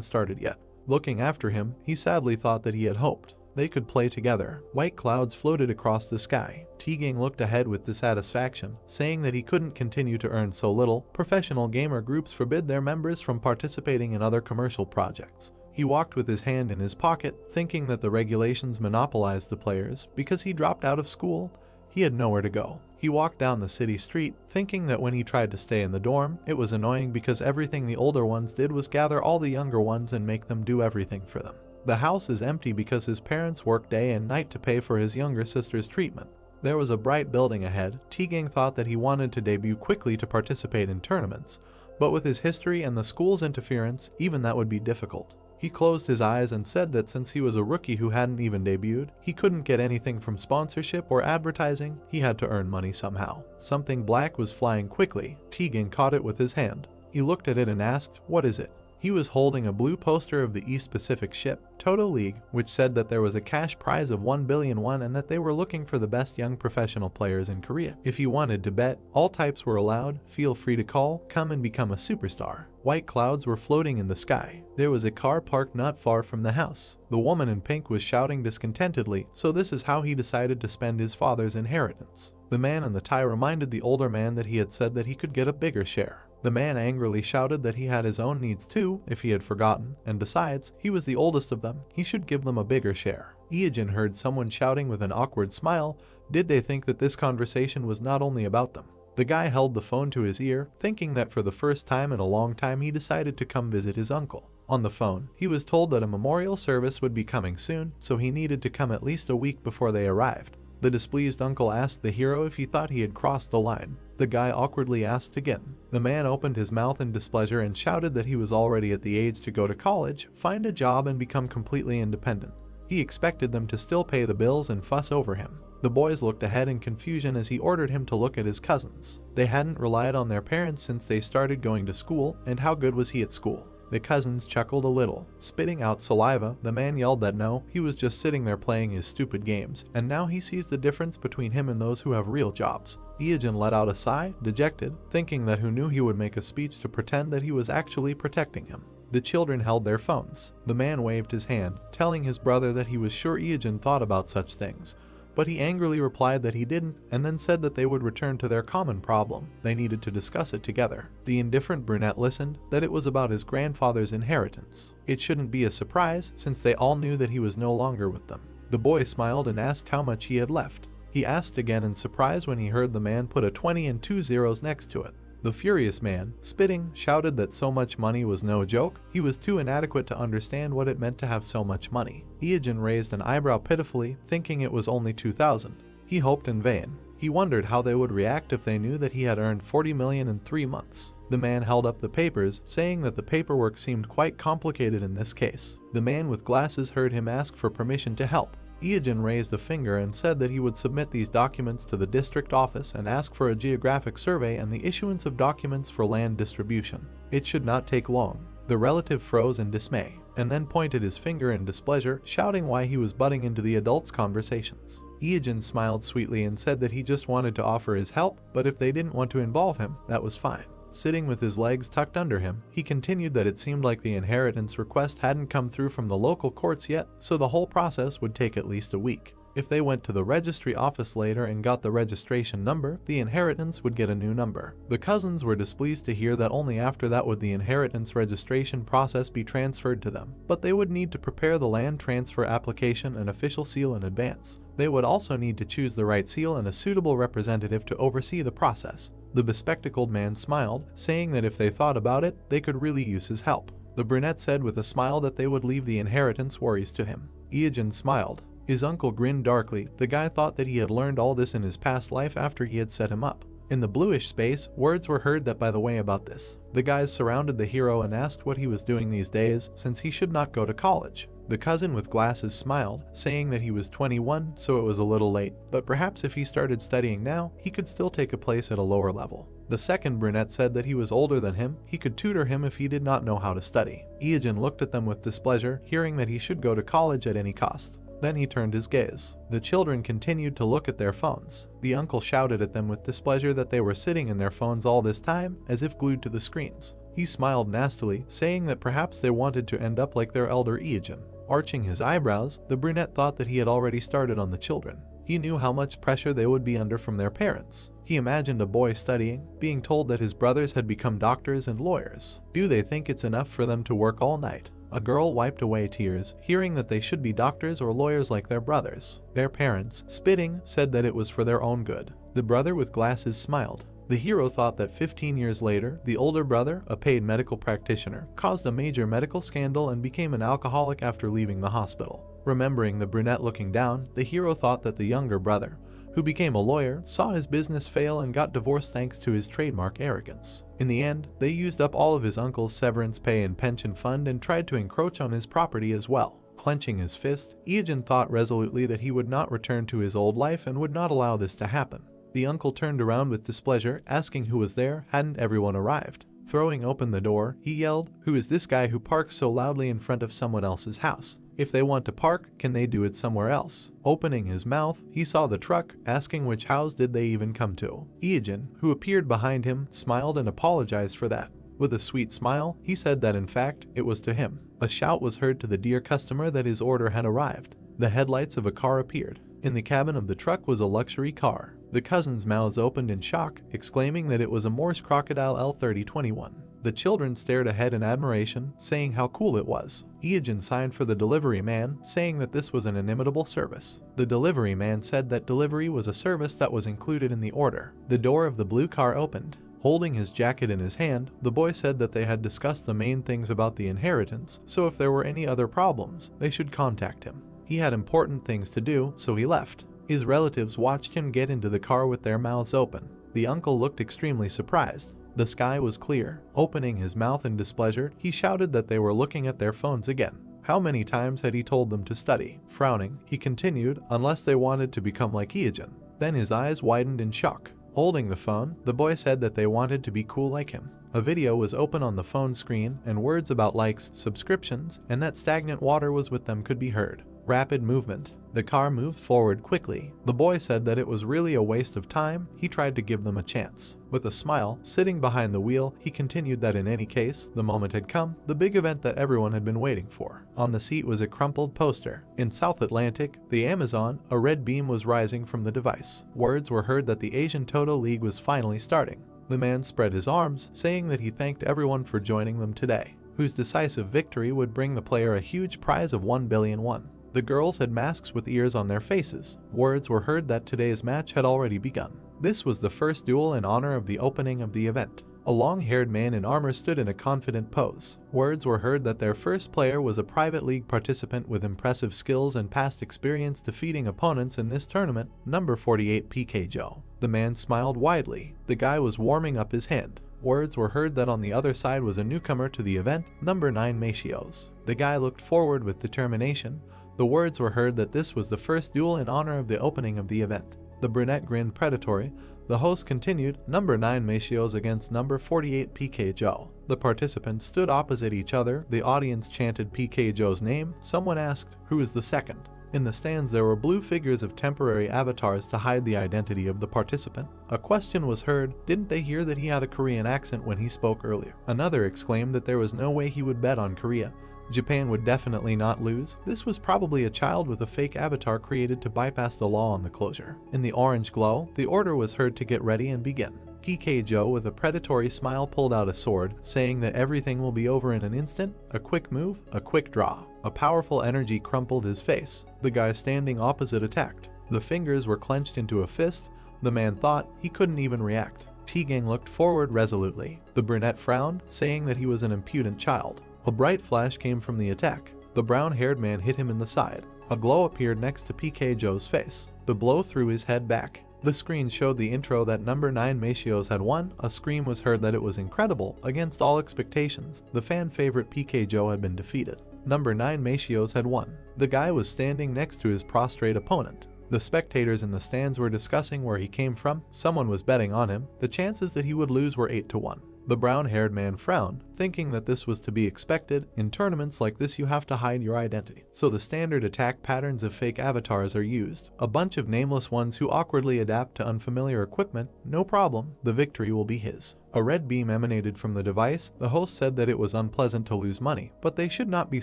started yet. Looking after him, he sadly thought that he had hoped they could play together. White clouds floated across the sky. Teagang looked ahead with dissatisfaction, saying that he couldn't continue to earn so little. Professional gamer groups forbid their members from participating in other commercial projects. He walked with his hand in his pocket, thinking that the regulations monopolized the players. Because he dropped out of school, he had nowhere to go. He walked down the city street, thinking that when he tried to stay in the dorm, it was annoying because everything the older ones did was gather all the younger ones and make them do everything for them. The house is empty because his parents work day and night to pay for his younger sister's treatment. There was a bright building ahead. Teagang thought that he wanted to debut quickly to participate in tournaments, but with his history and the school's interference, even that would be difficult. He closed his eyes and said that since he was a rookie who hadn't even debuted, he couldn't get anything from sponsorship or advertising. He had to earn money somehow. Something black was flying quickly. Teagang caught it with his hand. He looked at it and asked, "What is it?" He was holding a blue poster of the East Pacific ship, Toto League, which said that there was a cash prize of 1 billion won and that they were looking for the best young professional players in Korea. If you wanted to bet, all types were allowed. Feel free to call, come and become a superstar. White clouds were floating in the sky. There was a car parked not far from the house. The woman in pink was shouting discontentedly, so this is how he decided to spend his father's inheritance. The man in the tie reminded the older man that he had said that he could get a bigger share. The man angrily shouted that he had his own needs too, if he had forgotten, and besides, he was the oldest of them. He should give them a bigger share. Evasion heard someone shouting with an awkward smile. Did they think that this conversation was not only about them? The guy held the phone to his ear, thinking that for the first time in a long time he decided to come visit his uncle. On the phone, he was told that a memorial service would be coming soon, so he needed to come at least a week before they arrived. The displeased uncle asked the hero if he thought he had crossed the line. The guy awkwardly asked again. The man opened his mouth in displeasure and shouted that he was already at the age to go to college, find a job and become completely independent. He expected them to still pay the bills and fuss over him. The boys looked ahead in confusion as he ordered him to look at his cousins. They hadn't relied on their parents since they started going to school, and how good was he at school? The cousins chuckled a little. Spitting out saliva, the man yelled that no, he was just sitting there playing his stupid games, and now he sees the difference between him and those who have real jobs. Evasion let out a sigh, dejected, thinking that who knew he would make a speech to pretend that he was actually protecting him. The children held their phones. The man waved his hand, telling his brother that he was sure Evasion thought about such things, but he angrily replied that he didn't, and then said that they would return to their common problem. They needed to discuss it together. The indifferent brunette listened, that it was about his grandfather's inheritance. It shouldn't be a surprise, since they all knew that he was no longer with them. The boy smiled and asked how much he had left. He asked again in surprise when he heard the man put a 20 and 2 zeros next to it. The furious man, spitting, shouted that so much money was no joke. He was too inadequate to understand what it meant to have so much money. Evasion raised an eyebrow pitifully, thinking it was only 2,000. He hoped in vain. He wondered how they would react if they knew that he had earned 40 million in 3 months. The man held up the papers, saying that the paperwork seemed quite complicated in this case. The man with glasses heard him ask for permission to help. Evasion raised a finger and said that he would submit these documents to the district office and ask for a geographic survey and the issuance of documents for land distribution. It should not take long. The relative froze in dismay, and then pointed his finger in displeasure, shouting why he was butting into the adults' conversations. Evasion smiled sweetly and said that he just wanted to offer his help, but if they didn't want to involve him, that was fine. Sitting with his legs tucked under him, he continued that it seemed like the inheritance request hadn't come through from the local courts yet, so the whole process would take at least a week. If they went to the registry office later and got the registration number, the inheritance would get a new number. The cousins were displeased to hear that only after that would the inheritance registration process be transferred to them, but they would need to prepare the land transfer application and official seal in advance. They would also need to choose the right seal and a suitable representative to oversee the process. The bespectacled man smiled, saying that if they thought about it, they could really use his help. The brunette said with a smile that they would leave the inheritance worries to him. Evasion smiled. His uncle grinned darkly. The guy thought that he had learned all this in his past life after he had set him up. In the bluish space, words were heard that by the way about this. The guys surrounded the hero and asked what he was doing these days, since he should not go to college. The cousin with glasses smiled, saying that he was 21, so it was a little late, but perhaps if he started studying now, he could still take a place at a lower level. The second brunette said that he was older than him, he could tutor him if he did not know how to study. Evasion looked at them with displeasure, hearing that he should go to college at any cost. Then he turned his gaze. The children continued to look at their phones. The uncle shouted at them with displeasure that they were sitting in their phones all this time, as if glued to the screens. He smiled nastily, saying that perhaps they wanted to end up like their elder Evasion. Arching his eyebrows, the brunette thought that he had already started on the children. He knew how much pressure they would be under from their parents. He imagined a boy studying, being told that his brothers had become doctors and lawyers. Do they think it's enough for them to work all night? A girl wiped away tears, hearing that they should be doctors or lawyers like their brothers. Their parents, spitting, said that it was for their own good. The brother with glasses smiled. The hero thought that 15 years later, the older brother, a paid medical practitioner, caused a major medical scandal and became an alcoholic after leaving the hospital. Remembering the brunette looking down, the hero thought that the younger brother, who became a lawyer, saw his business fail and got divorced thanks to his trademark arrogance. In the end, they used up all of his uncle's severance pay and pension fund and tried to encroach on his property as well. Clenching his fist, Evasion thought resolutely that he would not return to his old life and would not allow this to happen. The uncle turned around with displeasure, asking who was there. Hadn't everyone arrived? Throwing open the door, he yelled, "Who is this guy who parks so loudly in front of someone else's house? If they want to park, can they do it somewhere else?" Opening his mouth, he saw the truck, asking which house did they even come to. Evasion, who appeared behind him, smiled and apologized for that. With a sweet smile, he said that in fact, it was to him. A shout was heard to the dear customer that his order had arrived. The headlights of a car appeared. In the cabin of the truck was a luxury car. The cousins' mouths opened in shock, exclaiming that it was a Morse Crocodile L3021. The children stared ahead in admiration, saying how cool it was. Evasion signed for the delivery man, saying that this was an inimitable service. The delivery man said that delivery was a service that was included in the order. The door of the blue car opened. Holding his jacket in his hand, the boy said that they had discussed the main things about the inheritance, so if there were any other problems, they should contact him. He had important things to do, so he left. His relatives watched him get into the car with their mouths open. The uncle looked extremely surprised. The sky was clear. Opening his mouth in displeasure, he shouted that they were looking at their phones again. How many times had he told them to study? Frowning, he continued, unless they wanted to become like Evasion. Then his eyes widened in shock. Holding the phone, the boy said that they wanted to be cool like him. A video was open on the phone screen, and words about likes, subscriptions, and that stagnant water was with them could be heard. Rapid movement. The car moved forward quickly. The boy said that it was really a waste of time. He tried to give them a chance. With a smile, sitting behind the wheel, he continued that in any case, the moment had come, the big event that everyone had been waiting for. On the seat was a crumpled poster. In South Atlantic, the Amazon, a red beam was rising from the device. Words were heard that the Asian Toto League was finally starting. The man spread his arms, saying that he thanked everyone for joining them today, whose decisive victory would bring the player a huge prize of 1 billion won. The girls had masks with ears on their faces. Words were heard that today's match had already begun. This was the first duel in honor of the opening of the event. A long-haired man in armor stood in a confident pose. Words were heard that their first player was a private league participant with impressive skills and past experience defeating opponents in this tournament, number 48 PK Joe. The man smiled widely. The guy was warming up his hand. Words were heard that on the other side was a newcomer to the event, number 9 Machios. The guy looked forward with determination. The words were heard that this was the first duel in honor of the opening of the event. The brunette grinned predatory. The host continued, number 9 Machios against number 48 PK Joe. The participants stood opposite each other. The audience chanted PK Joe's name. Someone asked, who is the second? In the stands there were blue figures of temporary avatars to hide the identity of the participant. A question was heard, didn't they hear that he had a Korean accent when he spoke earlier? Another exclaimed that there was no way he would bet on Korea. Japan would definitely not lose. This was probably a child with a fake avatar created to bypass the law on the closure. In the orange glow, the order was heard to get ready and begin. PK Joe with a predatory smile pulled out a sword, saying that everything will be over in an instant. A quick move, a quick draw. A powerful energy crumpled his face. The guy standing opposite attacked. The fingers were clenched into a fist. The man thought he couldn't even react. T-Gang looked forward resolutely. The brunette frowned, saying that he was an impudent child. A bright flash came from the attack. The brown-haired man hit him in the side. A glow appeared next to PK Joe's face. The blow threw his head back. The screen showed the intro that number 9 Machios had won. A scream was heard that it was incredible. Against all expectations, the fan favorite PK Joe had been defeated. Number 9 Machios had won. The guy was standing next to his prostrate opponent. The spectators in the stands were discussing where he came from. Someone was betting on him. The chances that he would lose were 8 to 1. The brown-haired man frowned, thinking that this was to be expected. In tournaments like this you have to hide your identity. So the standard attack patterns of fake avatars are used. A bunch of nameless ones who awkwardly adapt to unfamiliar equipment. No problem, the victory will be his. A red beam emanated from the device. The host said that it was unpleasant to lose money, but they should not be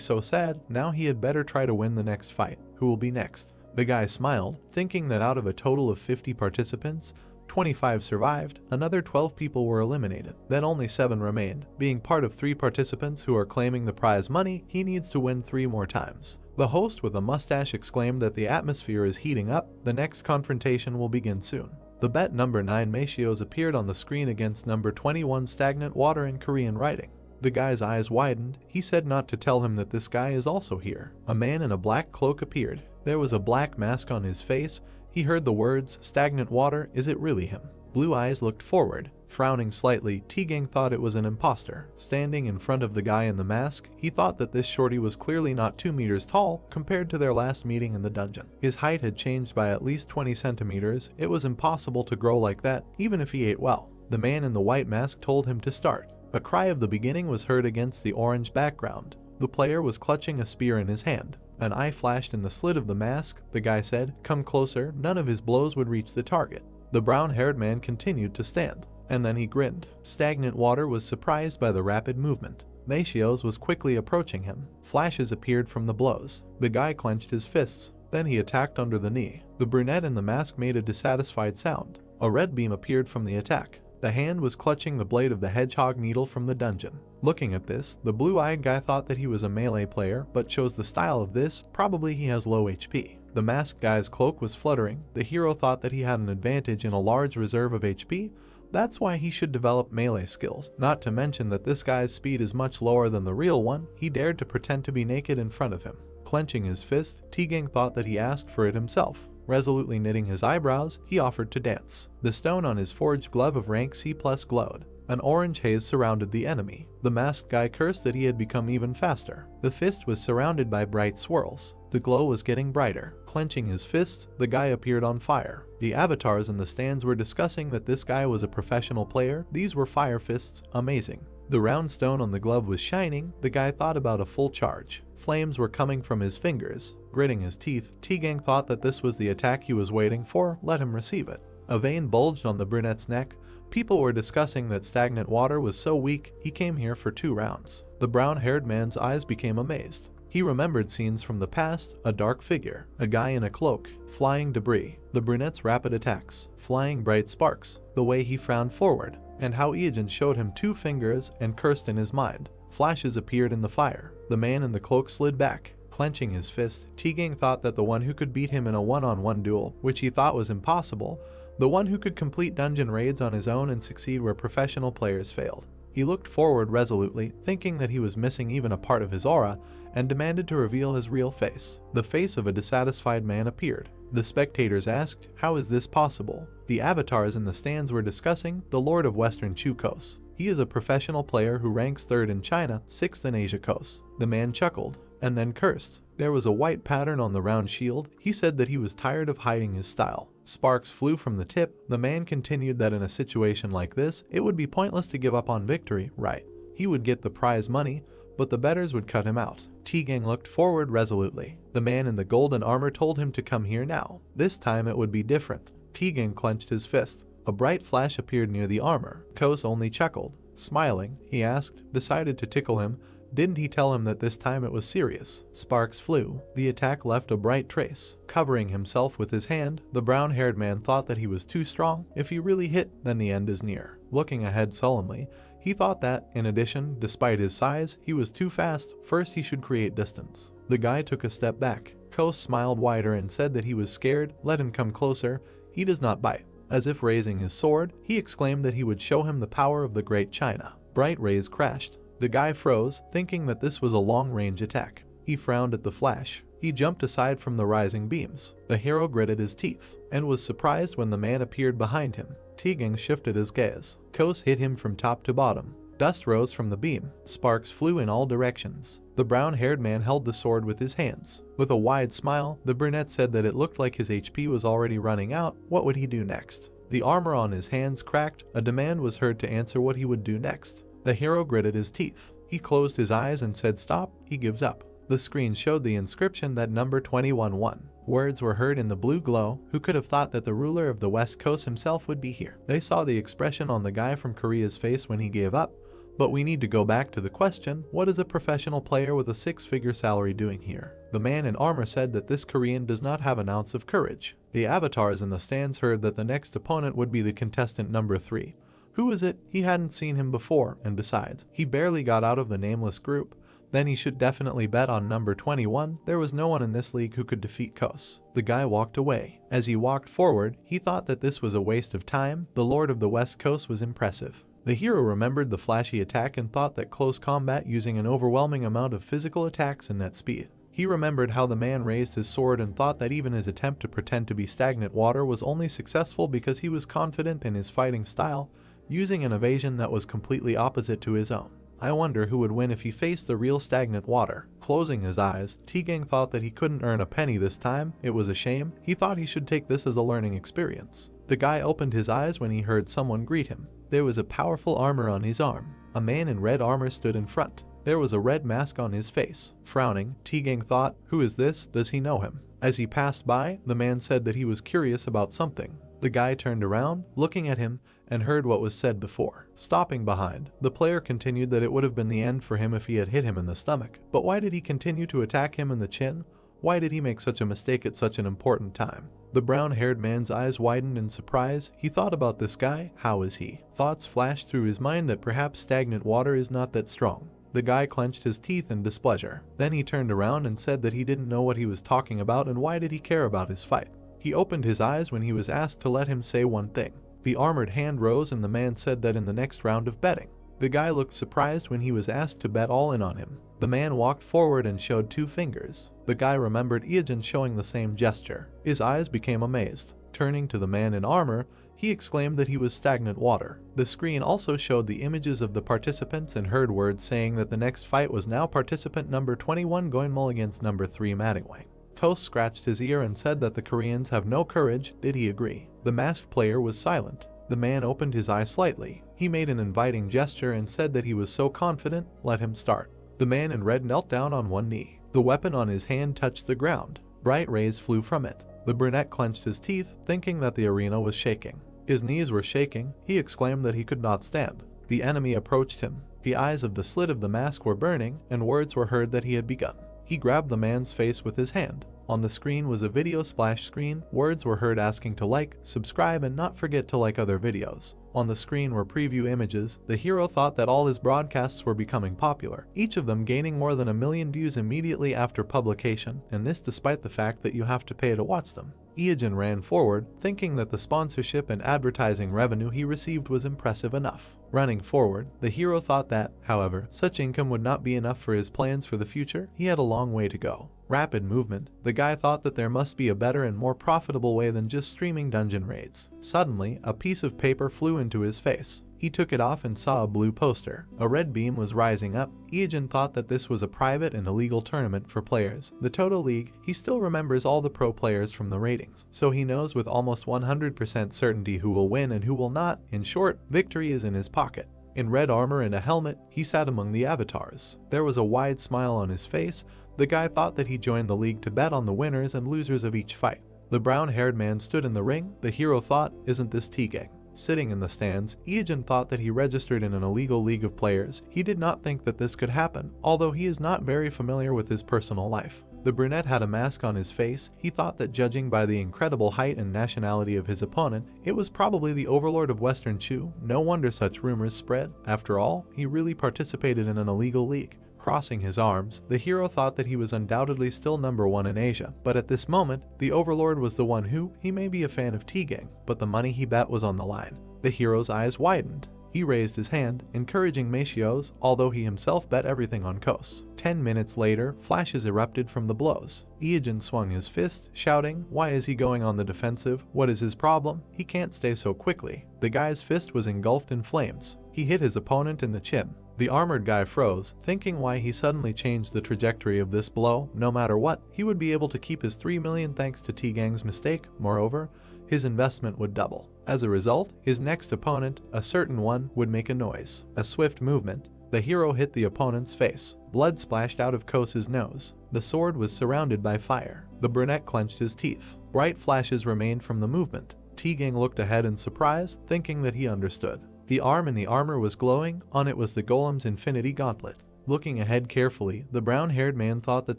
so sad. Now he had better try to win the next fight. Who will be next? The guy smiled, thinking that out of a total of 50 participants, 25 survived, another 12 people were eliminated, then only 7 remained. Being part of 3 participants who are claiming the prize money, he needs to win 3 more times. The host with a mustache exclaimed that the atmosphere is heating up. The next confrontation will begin soon. The bet number 9 Machios appeared on the screen against number 21 Stagnant Water in Korean writing. The guy's eyes widened. He said not to tell him that this guy is also here. A man in a black cloak appeared. There was a black mask on his face. He heard the words, stagnant water, is it really him? Blue Eyes looked forward. Frowning slightly, T-Gang thought it was an imposter. Standing in front of the guy in the mask, he thought that this shorty was clearly not 2 meters tall compared to their last meeting in the dungeon. His height had changed by at least 20 centimeters. It was impossible to grow like that, even if he ate well. The man in the white mask told him to start. A cry of the beginning was heard against the orange background. The player was clutching a spear in his hand. An eye flashed in the slit of the mask. The guy said, "Come closer." None of his blows would reach the target. The brown-haired man continued to stand, and then he grinned. Stagnant Water was surprised by the rapid movement. Machios was quickly approaching him. Flashes appeared from the blows. The guy clenched his fists. Then he attacked under the knee. The brunette in the mask made a dissatisfied sound. A red beam appeared from the attack. The hand was clutching the blade of the hedgehog needle from the dungeon. Looking at this, the blue-eyed guy thought that he was a melee player, but chose the style of this. Probably he has low HP. The masked guy's cloak was fluttering. The hero thought that he had an advantage in a large reserve of HP. That's why he should develop melee skills. Not to mention that this guy's speed is much lower than the real one. He dared to pretend to be naked in front of him. Clenching his fist, T-Gang thought that he asked for it himself. Resolutely knitting his eyebrows, he offered to dance. The stone on his forged glove of rank C+ glowed. An orange haze surrounded the enemy. The masked guy cursed that he had become even faster. The fist was surrounded by bright swirls. The glow was getting brighter. Clenching his fists, the guy appeared on fire. The avatars in the stands were discussing that this guy was a professional player. These were fire fists, amazing. The round stone on the glove was shining. The guy thought about a full charge. Flames were coming from his fingers. Gritting his teeth, T-Gang thought that this was the attack he was waiting for. Let him receive it. A vein bulged on the brunette's neck. People were discussing that stagnant water was so weak, he came here for 2 rounds. The brown-haired man's eyes became amazed. He remembered scenes from the past, a dark figure, a guy in a cloak, flying debris, the brunette's rapid attacks, flying bright sparks, the way he frowned forward, and how Evasion showed him 2 fingers and cursed in his mind. Flashes appeared in the fire. The man in the cloak slid back. Clenching his fist, T-Gang thought that the one who could beat him in a one-on-one duel, which he thought was impossible, the one who could complete dungeon raids on his own and succeed where professional players failed. He looked forward resolutely, thinking that he was missing even a part of his aura, and demanded to reveal his real face. The face of a dissatisfied man appeared. The spectators asked, "How is this possible?" The avatars in the stands were discussing the Lord of Western Chukos. He is a professional player who ranks 3rd in China, 6th in Asia Coast. The man chuckled, and then cursed. There was a white pattern on the round shield. He said that he was tired of hiding his style. Sparks flew from the tip. The man continued that in a situation like this, it would be pointless to give up on victory, right? He would get the prize money, but the bettors would cut him out. T-Gang looked forward resolutely. The man in the golden armor told him to come here now. This time it would be different. T-Gang clenched his fist. A bright flash appeared near the armor. Kos only chuckled. Smiling, he asked, decided to tickle him. Didn't he tell him that this time it was serious? Sparks flew. The attack left a bright trace. Covering himself with his hand, the brown-haired man thought that he was too strong. If he really hit, then the end is near. Looking ahead sullenly, he thought that, in addition, despite his size, he was too fast. First he should create distance. The guy took a step back. Kos smiled wider and said that he was scared. Let him come closer. He does not bite. As if raising his sword, he exclaimed that he would show him the power of the Great China. Bright rays crashed. The guy froze, thinking that this was a long-range attack. He frowned at the flash. He jumped aside from the rising beams. The hero gritted his teeth, and was surprised when the man appeared behind him. T-Gang shifted his gaze. Kos hit him from top to bottom. Dust rose from the beam. Sparks flew in all directions. The brown-haired man held the sword with his hands. With a wide smile, the brunette said that it looked like his HP was already running out. What would he do next? The armor on his hands cracked. A demand was heard to answer what he would do next. The hero gritted his teeth. He closed his eyes and said stop. He gives up. The screen showed the inscription that number 21 won. Words were heard in the blue glow. Who could have thought that the ruler of the West Coast himself would be here? They saw the expression on the guy from Korea's face when he gave up. But we need to go back to the question, what is a professional player with a 6-figure salary doing here? The man in armor said that this Korean does not have an ounce of courage. The avatars in the stands heard that the next opponent would be the contestant number 3. Who is it? He hadn't seen him before, and besides, he barely got out of the nameless group. Then he should definitely bet on number 21. There was no one in this league who could defeat Kos. The guy walked away. As he walked forward, he thought that this was a waste of time. The Lord of the West Coast was impressive. The hero remembered the flashy attack and thought that close combat using an overwhelming amount of physical attacks and net speed. He remembered how the man raised his sword and thought that even his attempt to pretend to be stagnant water was only successful because he was confident in his fighting style, using an evasion that was completely opposite to his own. I wonder who would win if he faced the real stagnant water. Closing his eyes, T-Gang thought that he couldn't earn a penny this time. It was a shame. He thought he should take this as a learning experience. The guy opened his eyes when he heard someone greet him. There was a powerful armor on his arm. A man in red armor stood in front. There was a red mask on his face. Frowning, T-Gang thought, who is this? Does he know him? As he passed by, the man said that he was curious about something. The guy turned around, looking at him, and heard what was said before. Stopping behind, the player continued that it would have been the end for him if he had hit him in the stomach. But why did he continue to attack him in the chin? Why did he make such a mistake at such an important time? The brown-haired man's eyes widened in surprise. He thought about this guy. How is he? Thoughts flashed through his mind that perhaps stagnant water is not that strong. The guy clenched his teeth in displeasure. Then he turned around and said that he didn't know what he was talking about and why did he care about his fight. He opened his eyes when he was asked to let him say one thing. The armored hand rose and the man said that in the next round of betting. The guy looked surprised when he was asked to bet all in on him. The man walked forward and showed 2 fingers. The guy remembered Evasion showing the same gesture. His eyes became amazed. Turning to the man in armor, he exclaimed that he was stagnant water. The screen also showed the images of the participants and heard words saying that the next fight was now participant number 21 Goinmul against number 3 Madingwang. Kos scratched his ear and said that the Koreans have no courage. Did he agree? The masked player was silent. The man opened his eyes slightly. He made an inviting gesture and said that he was so confident, let him start. The man in red knelt down on one knee. The weapon on his hand touched the ground. Bright rays flew from it. The brunette clenched his teeth, thinking that the arena was shaking. His knees were shaking. He exclaimed that he could not stand. The enemy approached him. The eyes of the slit of the mask were burning, and words were heard that he had begun. He grabbed the man's face with his hand. On the screen was a video splash screen. Words were heard asking to like, subscribe, and not forget to like other videos. On the screen were preview images. The hero thought that all his broadcasts were becoming popular, each of them gaining more than 1 million views immediately after publication, and this despite the fact that you have to pay to watch them. Evasion ran forward, thinking that the sponsorship and advertising revenue he received was impressive enough. Running forward, the hero thought that, however, such income would not be enough for his plans for the future. He had a long way to go. Rapid movement. The guy thought that there must be a better and more profitable way than just streaming dungeon raids. Suddenly, a piece of paper flew into his face. He took it off and saw a blue poster. A red beam was rising up. Evasion thought that this was a private and illegal tournament for players. The Total League. He still remembers all the pro players from the ratings, so he knows with almost 100% certainty who will win and who will not. In short, victory is in his pocket. In red armor and a helmet, he sat among the avatars. There was a wide smile on his face. The guy thought that he joined the league to bet on the winners and losers of each fight. The brown-haired man stood in the ring. The hero thought, isn't this T-Gang? Sitting in the stands, Evasion thought that he registered in an illegal league of players. He did not think that this could happen, although he is not very familiar with his personal life. The brunette had a mask on his face. He thought that judging by the incredible height and nationality of his opponent, it was probably the overlord of Western Chu. No wonder such rumors spread. After all, he really participated in an illegal league. Crossing his arms, the hero thought that he was undoubtedly still #1 in Asia, but at this moment, the overlord was the one who, he may be a fan of T-Gang, but the money he bet was on the line. The hero's eyes widened. He raised his hand, encouraging Machios, although he himself bet everything on Kos. 10 minutes later, flashes erupted from the blows. Evasion swung his fist, shouting, why is he going on the defensive? What is his problem? He can't stay so quickly. The guy's fist was engulfed in flames. He hit his opponent in the chin. The armored guy froze, thinking why he suddenly changed the trajectory of this blow. No matter what, he would be able to keep his 3 million thanks to T-Gang's mistake. Moreover, his investment would double. As a result, his next opponent, a certain one, would make a noise. A swift movement. The hero hit the opponent's face. Blood splashed out of Kos's nose. The sword was surrounded by fire. The brunette clenched his teeth. Bright flashes remained from the movement. T-Gang looked ahead in surprise, thinking that he understood. The arm in the armor was glowing. On it was the golem's infinity gauntlet. Looking ahead carefully, the brown-haired man thought that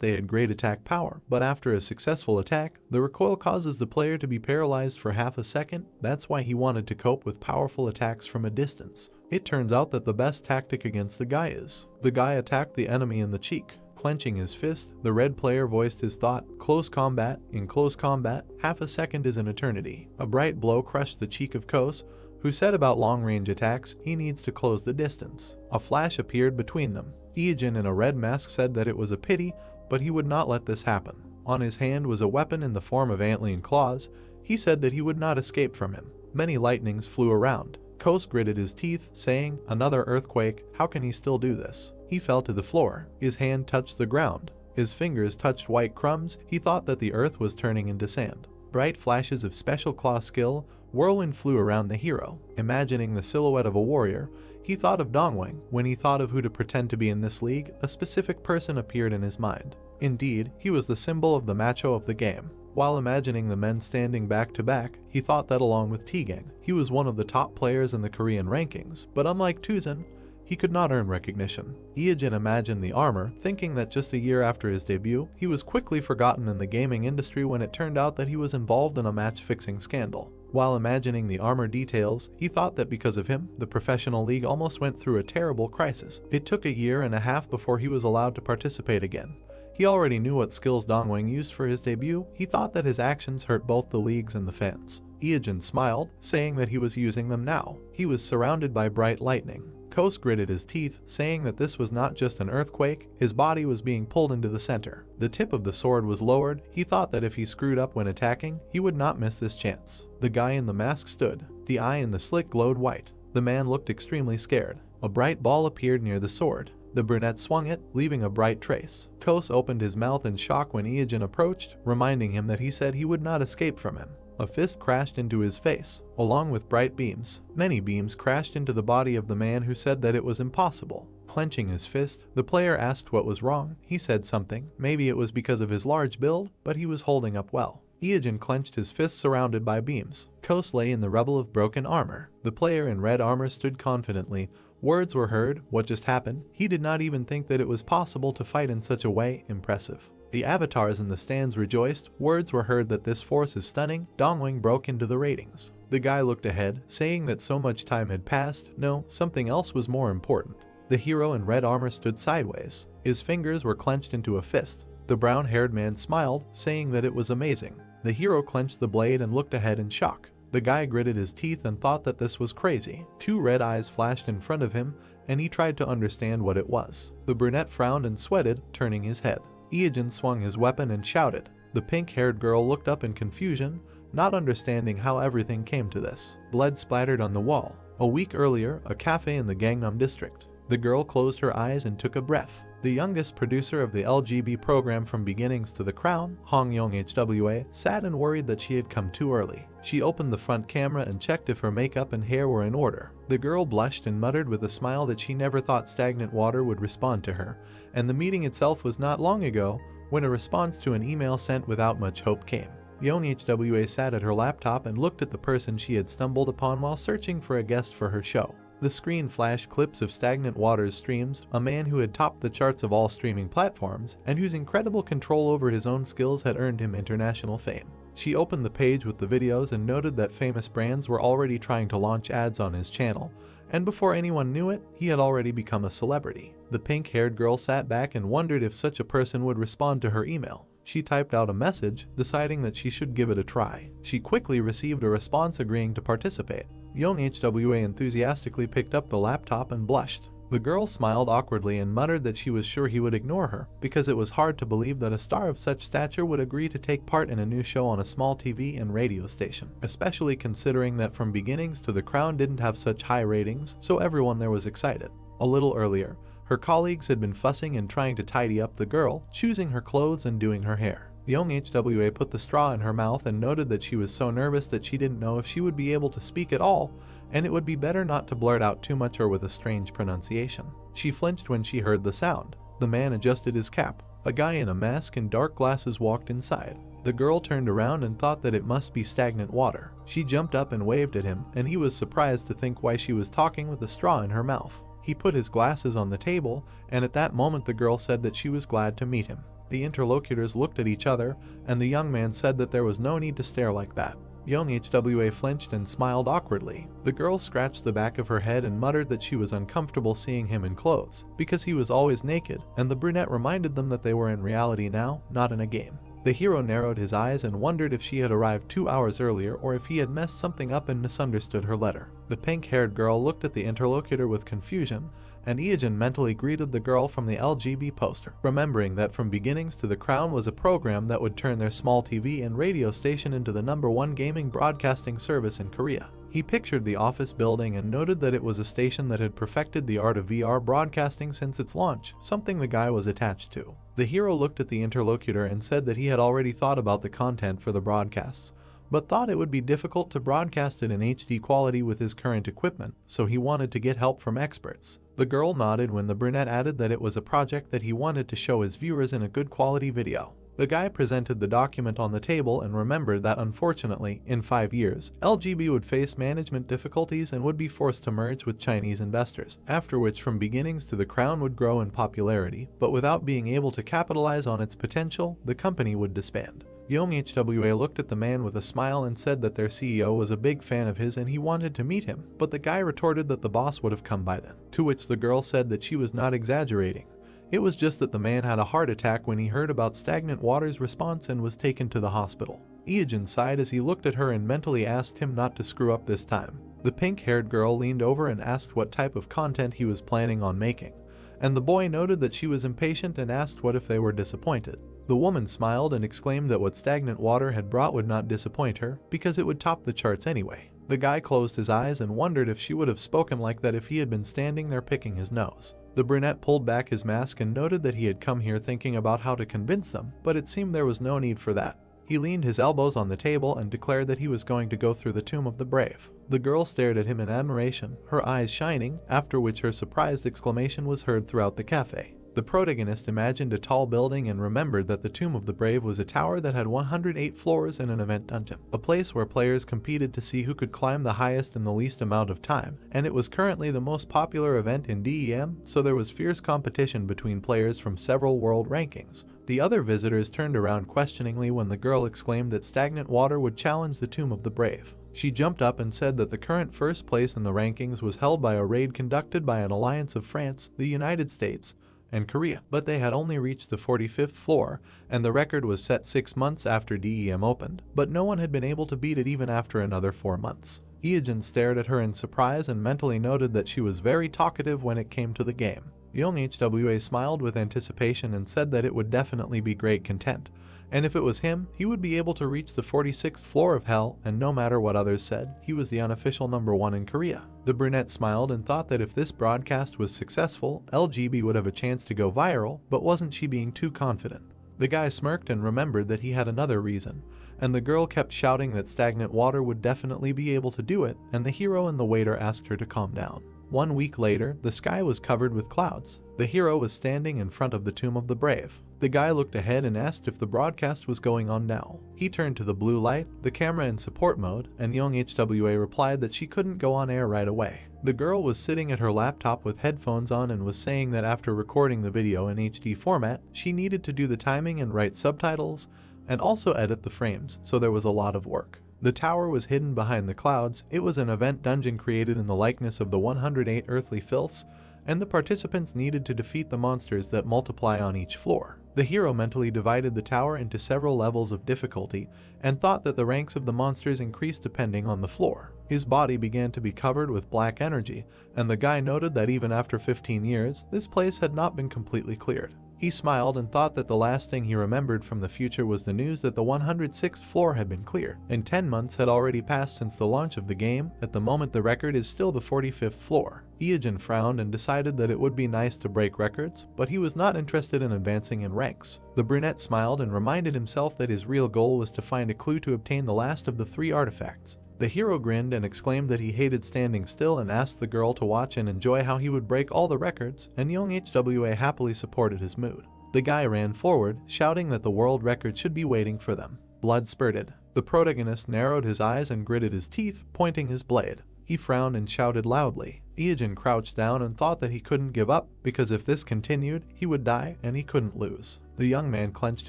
they had great attack power, but after a successful attack, the recoil causes the player to be paralyzed for half a second. That's why he wanted to cope with powerful attacks from a distance. It turns out that the best tactic against the guy is. The guy attacked the enemy in the cheek. Clenching his fist, the red player voiced his thought, close combat. In close combat, half a second is an eternity. A bright blow crushed the cheek of Kos, who said about long-range attacks, he needs to close the distance. A flash appeared between them. Evasion in a red mask said that it was a pity, but he would not let this happen. On his hand was a weapon in the form of antlion claws. He said that he would not escape from him. Many lightnings flew around. Kos gritted his teeth, saying, another earthquake, how can he still do this? He fell to the floor. His hand touched the ground. His fingers touched white crumbs. He thought that the earth was turning into sand. Bright flashes of special claw skill. Whirlwind flew around the hero. Imagining the silhouette of a warrior, he thought of Dongwang. When he thought of who to pretend to be in this league, a specific person appeared in his mind. Indeed, he was the symbol of the macho of the game. While imagining the men standing back to back, he thought that along with T-Gang, he was one of the top players in the Korean rankings, but unlike Tuzan, he could not earn recognition. Evasion imagined the armor, thinking that just a year after his debut, he was quickly forgotten in the gaming industry when it turned out that he was involved in a match-fixing scandal. While imagining the armor details, he thought that because of him, the professional league almost went through a terrible crisis. It took 1.5 years before he was allowed to participate again. He already knew what skills Dongwang used for his debut. He thought that his actions hurt both the leagues and the fans. Evasion smiled, saying that he was using them now. He was surrounded by bright lightning. Kos gritted his teeth, saying that this was not just an earthquake. His body was being pulled into the center. The tip of the sword was lowered. He thought that if he screwed up when attacking, he would not miss this chance. The guy in the mask stood. The eye in the slit glowed white. The man looked extremely scared. A bright ball appeared near the sword. The brunette swung it, leaving a bright trace. Kos opened his mouth in shock when Evasion approached, reminding him that he said he would not escape from him. A fist crashed into his face, along with bright beams. Many beams crashed into the body of the man who said that it was impossible. Clenching his fist, the player asked what was wrong. He said something, maybe it was because of his large build, but he was holding up well. Evasion clenched his fist surrounded by beams. Kos lay in the rubble of broken armor. The player in red armor stood confidently. Words were heard. What just happened? He did not even think that it was possible to fight in such a way. Impressive. The avatars in the stands rejoiced. Words were heard that this force is stunning. Dongwing broke into the ratings. The guy looked ahead, saying that so much time had passed. No, something else was more important. The hero in red armor stood sideways. His fingers were clenched into a fist. The brown-haired man smiled, saying that it was amazing. The hero clenched the blade and looked ahead in shock. The guy gritted his teeth and thought that this was crazy. Two red eyes flashed in front of him, and he tried to understand what it was. The brunette frowned and sweated, turning his head. Evasion swung his weapon and shouted. The pink-haired girl looked up in confusion, not understanding how everything came to this. Blood splattered on the wall. A week earlier, a cafe in the Gangnam district. The girl closed her eyes and took a breath. The youngest producer of the LGB program From Beginnings to the Crown, Hong Young HWA, sat and worried that she had come too early. She opened the front camera and checked if her makeup and hair were in order. The girl blushed and muttered with a smile that she never thought stagnant water would respond to her, and the meeting itself was not long ago when a response to an email sent without much hope came. Young HWA sat at her laptop and looked at the person she had stumbled upon while searching for a guest for her show. The screen flashed clips of Stagnant Water's streams, a man who had topped the charts of all streaming platforms, and whose incredible control over his own skills had earned him international fame. She opened the page with the videos and noted that famous brands were already trying to launch ads on his channel, and before anyone knew it, he had already become a celebrity. The pink-haired girl sat back and wondered if such a person would respond to her email. She typed out a message, deciding that she should give it a try. She quickly received a response agreeing to participate. Young HWA enthusiastically picked up the laptop and blushed. The girl smiled awkwardly and muttered that she was sure he would ignore her, because it was hard to believe that a star of such stature would agree to take part in a new show on a small TV and radio station, especially considering that From Beginnings to the Crown didn't have such high ratings, so everyone there was excited. A little earlier, her colleagues had been fussing and trying to tidy up the girl, choosing her clothes and doing her hair. The young HWA put the straw in her mouth and noted that she was so nervous that she didn't know if she would be able to speak at all, and it would be better not to blurt out too much or with a strange pronunciation. She flinched when she heard the sound. The man adjusted his cap. A guy in a mask and dark glasses walked inside. The girl turned around and thought that it must be Stagnant Water. She jumped up and waved at him, and he was surprised to think why she was talking with a straw in her mouth. He put his glasses on the table, and at that moment the girl said that she was glad to meet him. The interlocutors looked at each other, and the young man said that there was no need to stare like that. Young HWA flinched and smiled awkwardly. The girl scratched the back of her head and muttered that she was uncomfortable seeing him in clothes, because he was always naked, and the brunette reminded them that they were in reality now, not in a game. The hero narrowed his eyes and wondered if she had arrived 2 hours earlier or if he had messed something up and misunderstood her letter. The pink-haired girl looked at the interlocutor with confusion, and Evasion mentally greeted the girl from the LGB poster, remembering that From Beginnings to the Crown was a program that would turn their small TV and radio station into the #1 gaming broadcasting service in Korea. He pictured the office building and noted that it was a station that had perfected the art of VR broadcasting since its launch, something the guy was attached to. The hero looked at the interlocutor and said that he had already thought about the content for the broadcasts, but thought it would be difficult to broadcast it in HD quality with his current equipment, so he wanted to get help from experts. The girl nodded when the brunette added that it was a project that he wanted to show his viewers in a good quality video. The guy presented the document on the table and remembered that unfortunately, in 5 years, LGB would face management difficulties and would be forced to merge with Chinese investors, after which From Beginnings to the Crown would grow in popularity, but without being able to capitalize on its potential, the company would disband. Young HWA looked at the man with a smile and said that their CEO was a big fan of his and he wanted to meet him, but the guy retorted that the boss would have come by then, to which the girl said that she was not exaggerating. It was just that the man had a heart attack when he heard about Stagnant Water's response and was taken to the hospital. Evasion sighed as he looked at her and mentally asked him not to screw up this time. The pink-haired girl leaned over and asked what type of content he was planning on making, and the boy noted that she was impatient and asked what if they were disappointed. The woman smiled and exclaimed that what Stagnant Water had brought would not disappoint her, because it would top the charts anyway. The guy closed his eyes and wondered if she would have spoken like that if he had been standing there picking his nose. The brunette pulled back his mask and noted that he had come here thinking about how to convince them, but it seemed there was no need for that. He leaned his elbows on the table and declared that he was going to go through the Tomb of the Brave. The girl stared at him in admiration, her eyes shining, after which her surprised exclamation was heard throughout the cafe. The protagonist imagined a tall building and remembered that the Tomb of the Brave was a tower that had 108 floors in an event dungeon, a place where players competed to see who could climb the highest in the least amount of time, and it was currently the most popular event in DEM, so there was fierce competition between players from several world rankings. The other visitors turned around questioningly when the girl exclaimed that stagnant water would challenge the Tomb of the Brave. She jumped up and said that the current first place in the rankings was held by a raid conducted by an alliance of France, the United States, and Korea, but they had only reached the 45th floor, and the record was set 6 months after DEM opened, but no one had been able to beat it even after another 4 months. Evasion stared at her in surprise and mentally noted that she was very talkative when it came to the game. Young HWA smiled with anticipation and said that it would definitely be great content, and if it was him, he would be able to reach the 46th floor of hell, and no matter what others said, he was the unofficial #1 in Korea. The brunette smiled and thought that if this broadcast was successful, LGB would have a chance to go viral, but wasn't she being too confident? The guy smirked and remembered that he had another reason, and the girl kept shouting that stagnant water would definitely be able to do it, and the hero and the waiter asked her to calm down. 1 week later, the sky was covered with clouds. The hero was standing in front of the Tomb of the Brave. The guy looked ahead and asked if the broadcast was going on now. He turned to the blue light, the camera in support mode, and young HWA replied that she couldn't go on air right away. The girl was sitting at her laptop with headphones on and was saying that after recording the video in HD format, she needed to do the timing and write subtitles, and also edit the frames, so there was a lot of work. The tower was hidden behind the clouds. It was an event dungeon created in the likeness of the 108 earthly filths, and the participants needed to defeat the monsters that multiply on each floor. The hero mentally divided the tower into several levels of difficulty and thought that the ranks of the monsters increased depending on the floor. His body began to be covered with black energy, and the guy noted that even after 15 years, this place had not been completely cleared. He smiled and thought that the last thing he remembered from the future was the news that the 106th floor had been cleared, and 10 months had already passed since the launch of the game. At the moment, the record is still the 45th floor. Evasion frowned and decided that it would be nice to break records, but he was not interested in advancing in ranks. The brunette smiled and reminded himself that his real goal was to find a clue to obtain the last of the 3 artifacts. The hero grinned and exclaimed that he hated standing still and asked the girl to watch and enjoy how he would break all the records, and young HWA happily supported his mood. The guy ran forward, shouting that the world record should be waiting for them. Blood spurted. The protagonist narrowed his eyes and gritted his teeth, pointing his blade. He frowned and shouted loudly. Evasion crouched down and thought that he couldn't give up, because if this continued, he would die and he couldn't lose. The young man clenched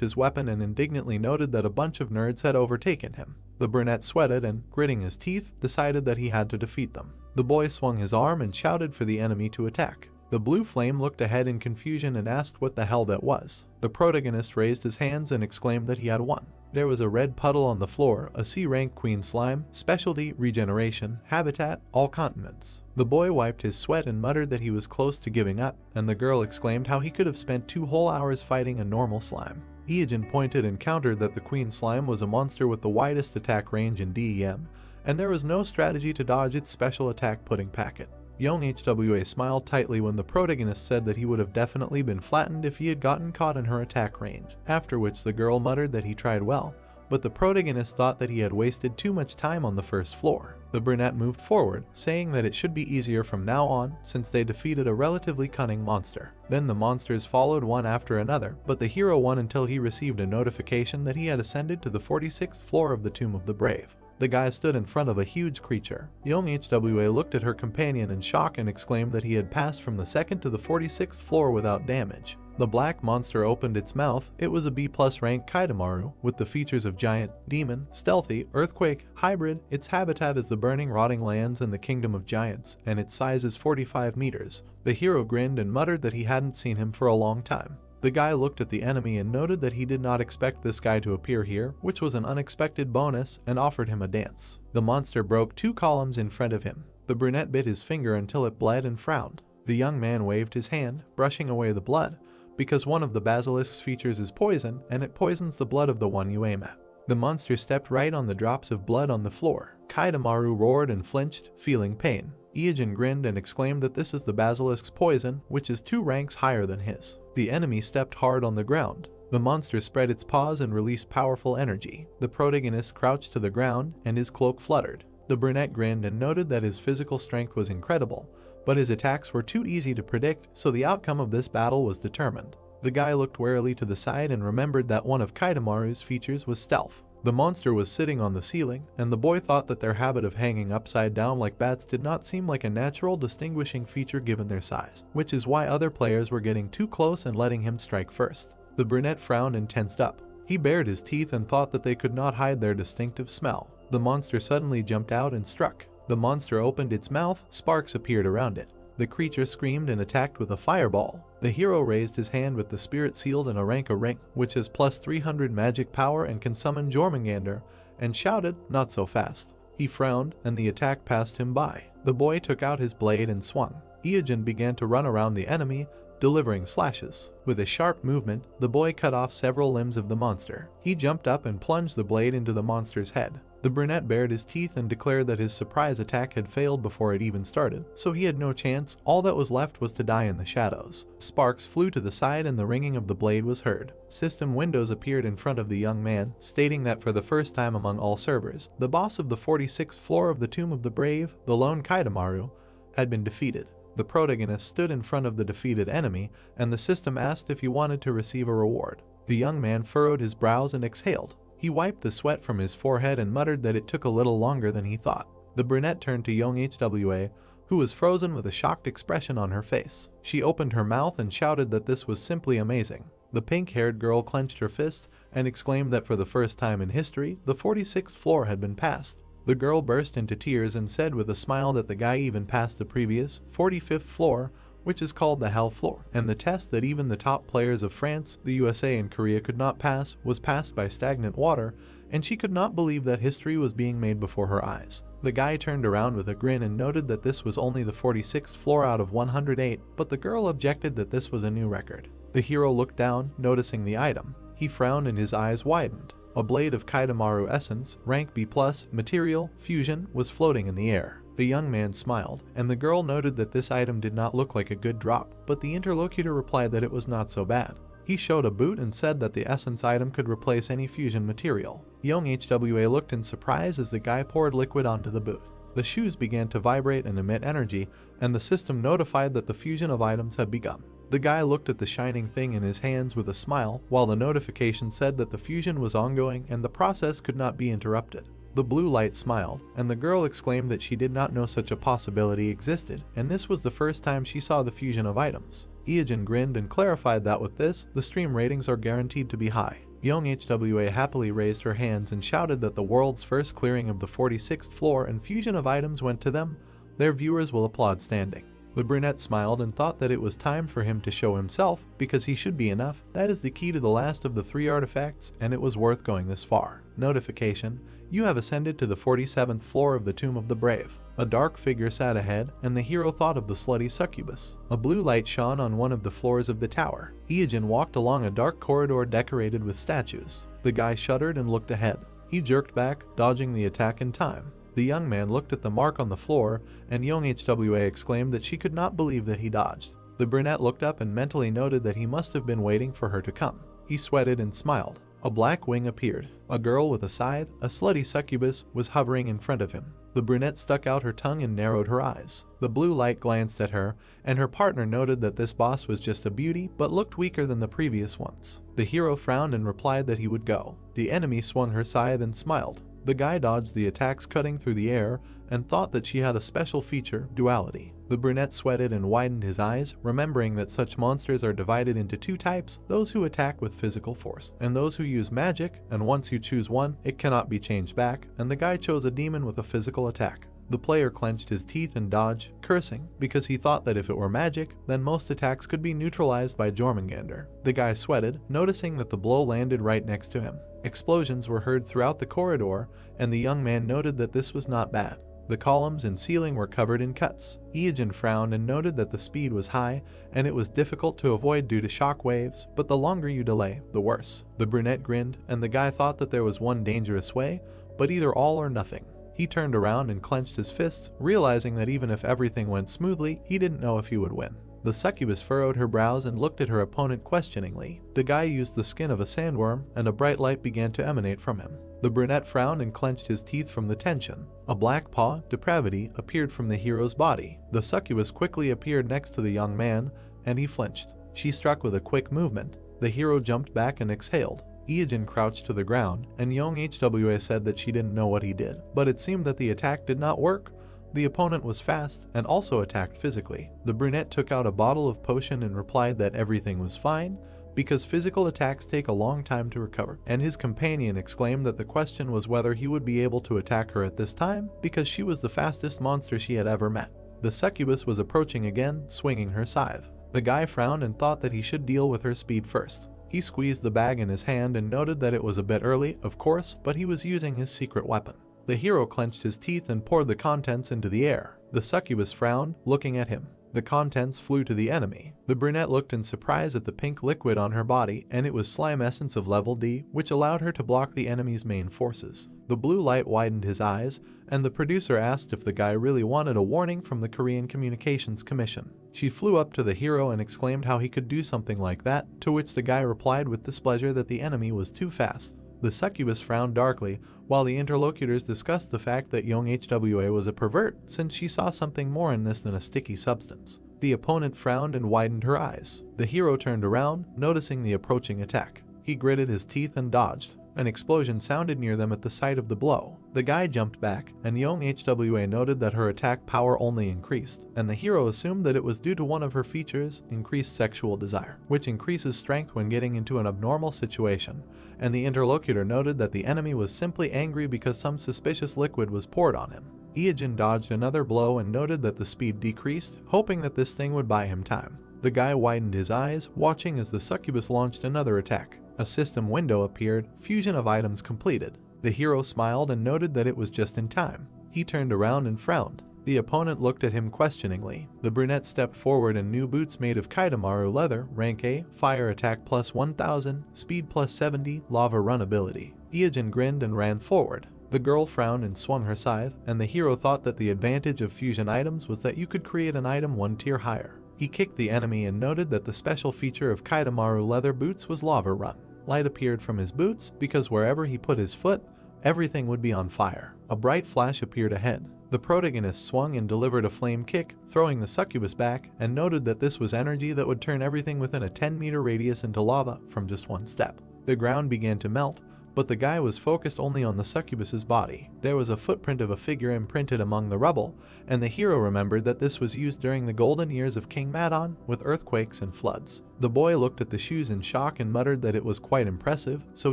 his weapon and indignantly noted that a bunch of nerds had overtaken him. The brunette sweated and, gritting his teeth, decided that he had to defeat them. The boy swung his arm and shouted for the enemy to attack. The blue flame looked ahead in confusion and asked what the hell that was. The protagonist raised his hands and exclaimed that he had won. There was a red puddle on the floor, a C-rank queen slime, specialty, regeneration, habitat, all continents. The boy wiped his sweat and muttered that he was close to giving up, and the girl exclaimed how he could have spent 2 whole hours fighting a normal slime. Evasion pointed and countered that the queen slime was a monster with the widest attack range in DEM, and there was no strategy to dodge its special attack pudding packet. Young HWA smiled tightly when the protagonist said that he would have definitely been flattened if he had gotten caught in her attack range, after which the girl muttered that he tried well, but the protagonist thought that he had wasted too much time on the first floor. The brunette moved forward, saying that it should be easier from now on since they defeated a relatively cunning monster. Then the monsters followed one after another, but the hero won until he received a notification that he had ascended to the 46th floor of the Tomb of the Brave. The guy stood in front of a huge creature. Young HWA looked at her companion in shock and exclaimed that he had passed from the 2nd to the 46th floor without damage. The black monster opened its mouth. It was a B+ rank Kaidamaru, with the features of giant, demon, stealthy, earthquake, hybrid. Its habitat is the burning rotting lands and the kingdom of giants, and its size is 45 meters. The hero grinned and muttered that he hadn't seen him for a long time. The guy looked at the enemy and noted that he did not expect this guy to appear here, which was an unexpected bonus, and offered him a dance. The monster broke 2 columns in front of him. The brunette bit his finger until it bled and frowned. The young man waved his hand, brushing away the blood, because one of the basilisk's features is poison, and it poisons the blood of the one you aim at. The monster stepped right on the drops of blood on the floor. Kaidamaru roared and flinched, feeling pain. Evasion grinned and exclaimed that this is the basilisk's poison, which is 2 ranks higher than his. The enemy stepped hard on the ground. The monster spread its paws and released powerful energy. The protagonist crouched to the ground and his cloak fluttered. The brunette grinned and noted that his physical strength was incredible, but his attacks were too easy to predict, so the outcome of this battle was determined. The guy looked warily to the side and remembered that one of Kaitamaru's features was stealth. The monster was sitting on the ceiling, and the boy thought that their habit of hanging upside down like bats did not seem like a natural distinguishing feature given their size, which is why other players were getting too close and letting him strike first. The brunette frowned and tensed up. He bared his teeth and thought that they could not hide their distinctive smell. The monster suddenly jumped out and struck. The monster opened its mouth, sparks appeared around it. The creature screamed and attacked with a fireball. The hero raised his hand with the spirit sealed in a ring, which has plus 300 magic power and can summon Jormungandr, and shouted, "Not so fast." He frowned, and the attack passed him by. The boy took out his blade and swung. Evasion began to run around the enemy, delivering slashes. With a sharp movement, the boy cut off several limbs of the monster. He jumped up and plunged the blade into the monster's head. The brunette bared his teeth and declared that his surprise attack had failed before it even started, so he had no chance. All that was left was to die in the shadows. Sparks flew to the side and the ringing of the blade was heard. System windows appeared in front of the young man, stating that for the first time among all servers, the boss of the 46th floor of the Tomb of the Brave, the lone Kaitamaru, had been defeated. The protagonist stood in front of the defeated enemy, and the system asked if he wanted to receive a reward. The young man furrowed his brows and exhaled. He wiped the sweat from his forehead and muttered that it took a little longer than he thought. The brunette turned to young HWA, who was frozen with a shocked expression on her face. She opened her mouth and shouted that this was simply amazing. The pink-haired girl clenched her fists and exclaimed that for the first time in history, the 46th floor had been passed. The girl burst into tears and said with a smile that the guy even passed the previous, 45th floor, which is called the Hell Floor, and the test that even the top players of France, the USA, and Korea could not pass was passed by stagnant water, and she could not believe that history was being made before her eyes. The guy turned around with a grin and noted that this was only the 46th floor out of 108, but the girl objected that this was a new record. The hero looked down, noticing the item. He frowned and his eyes widened. A blade of Kaitamaru essence, rank B+, material, fusion, was floating in the air. The young man smiled, and the girl noted that this item did not look like a good drop, but the interlocutor replied that it was not so bad. He showed a boot and said that the essence item could replace any fusion material. Young HWA looked in surprise as the guy poured liquid onto the boot. The shoes began to vibrate and emit energy, and the system notified that the fusion of items had begun. The guy looked at the shining thing in his hands with a smile, while the notification said that the fusion was ongoing and the process could not be interrupted. The blue light smiled, and the girl exclaimed that she did not know such a possibility existed, and this was the first time she saw the fusion of items. Evasion grinned and clarified that with this, the stream ratings are guaranteed to be high. Young HWA happily raised her hands and shouted that the world's first clearing of the 46th floor and fusion of items went to them. Their viewers will applaud standing. The brunette smiled and thought that it was time for him to show himself, because he should be enough. That is the key to the last of the 3 artifacts, and it was worth going this far. Notification: you have ascended to the 47th floor of the Tomb of the Brave. A dark figure sat ahead, and the hero thought of the slutty succubus. A blue light shone on one of the floors of the tower. Evasion walked along a dark corridor decorated with statues. The guy shuddered and looked ahead. He jerked back, dodging the attack in time. The young man looked at the mark on the floor, and young HWA exclaimed that she could not believe that he dodged. The brunette looked up and mentally noted that he must have been waiting for her to come. He sweated and smiled. A black wing appeared. A girl with a scythe, a slutty succubus, was hovering in front of him. The brunette stuck out her tongue and narrowed her eyes. The blue light glanced at her, and her partner noted that this boss was just a beauty, but looked weaker than the previous ones. The hero frowned and replied that he would go. The enemy swung her scythe and smiled. The guy dodged the attacks cutting through the air and thought that she had a special feature, duality. The brunette sweated and widened his eyes, remembering that such monsters are divided into 2 types, those who attack with physical force, and those who use magic, and once you choose one, it cannot be changed back, and the guy chose a demon with a physical attack. The player clenched his teeth and dodged, cursing, because he thought that if it were magic, then most attacks could be neutralized by Jormungandr. The guy sweated, noticing that the blow landed right next to him. Explosions were heard throughout the corridor, and the young man noted that this was not bad. The columns and ceiling were covered in cuts. Evasion frowned and noted that the speed was high, and it was difficult to avoid due to shock waves, but the longer you delay, the worse. The brunette grinned, and the guy thought that there was one dangerous way, but either all or nothing. He turned around and clenched his fists, realizing that even if everything went smoothly, he didn't know if he would win. The succubus furrowed her brows and looked at her opponent questioningly. The guy used the skin of a sandworm, and a bright light began to emanate from him. The brunette frowned and clenched his teeth from the tension. A black paw, depravity, appeared from the hero's body. The succubus quickly appeared next to the young man, and he flinched. She struck with a quick movement. The hero jumped back and exhaled. Evasion crouched to the ground, and young HWA said that she didn't know what he did, but it seemed that the attack did not work. The opponent was fast and also attacked physically. The brunette took out a bottle of potion and replied that everything was fine, because physical attacks take a long time to recover, and his companion exclaimed that the question was whether he would be able to attack her at this time, because she was the fastest monster she had ever met. The succubus was approaching again, swinging her scythe. The guy frowned and thought that he should deal with her speed first. He squeezed the bag in his hand and noted that it was a bit early, of course, but he was using his secret weapon. The hero clenched his teeth and poured the contents into the air. The succubus frowned, looking at him. The contents flew to the enemy. The brunette looked in surprise at the pink liquid on her body, and it was slime essence of level D, which allowed her to block the enemy's main forces. The blue light widened his eyes, and the producer asked if the guy really wanted a warning from the Korean Communications Commission. She flew up to the hero and exclaimed how he could do something like that, to which the guy replied with displeasure that the enemy was too fast. The succubus frowned darkly, while the interlocutors discussed the fact that young HWA was a pervert, since she saw something more in this than a sticky substance. The opponent frowned and widened her eyes. The hero turned around, noticing the approaching attack. He gritted his teeth and dodged. An explosion sounded near them at the sight of the blow. The guy jumped back, and young HWA noted that her attack power only increased, and the hero assumed that it was due to one of her features, increased sexual desire, which increases strength when getting into an abnormal situation, and the interlocutor noted that the enemy was simply angry because some suspicious liquid was poured on him. Evasion dodged another blow and noted that the speed decreased, hoping that this thing would buy him time. The guy widened his eyes, watching as the succubus launched another attack. A system window appeared, fusion of items completed. The hero smiled and noted that it was just in time. He turned around and frowned. The opponent looked at him questioningly. The brunette stepped forward in new boots made of Kaitamaru leather, rank A, fire attack plus 1000, speed plus 70, lava run ability. Evasion grinned and ran forward. The girl frowned and swung her scythe, and the hero thought that the advantage of fusion items was that you could create an item one tier higher. He kicked the enemy and noted that the special feature of Kaitamaru leather boots was lava run. Light appeared from his boots, because wherever he put his foot, everything would be on fire. A bright flash appeared ahead. The protagonist swung and delivered a flame kick, throwing the succubus back, and noted that this was energy that would turn everything within a 10-meter radius into lava from just one step. The ground began to melt, but the guy was focused only on the succubus's body. There was a footprint of a figure imprinted among the rubble, and the hero remembered that this was used during the golden years of King Madon, with earthquakes and floods. The boy looked at the shoes in shock and muttered that it was quite impressive, so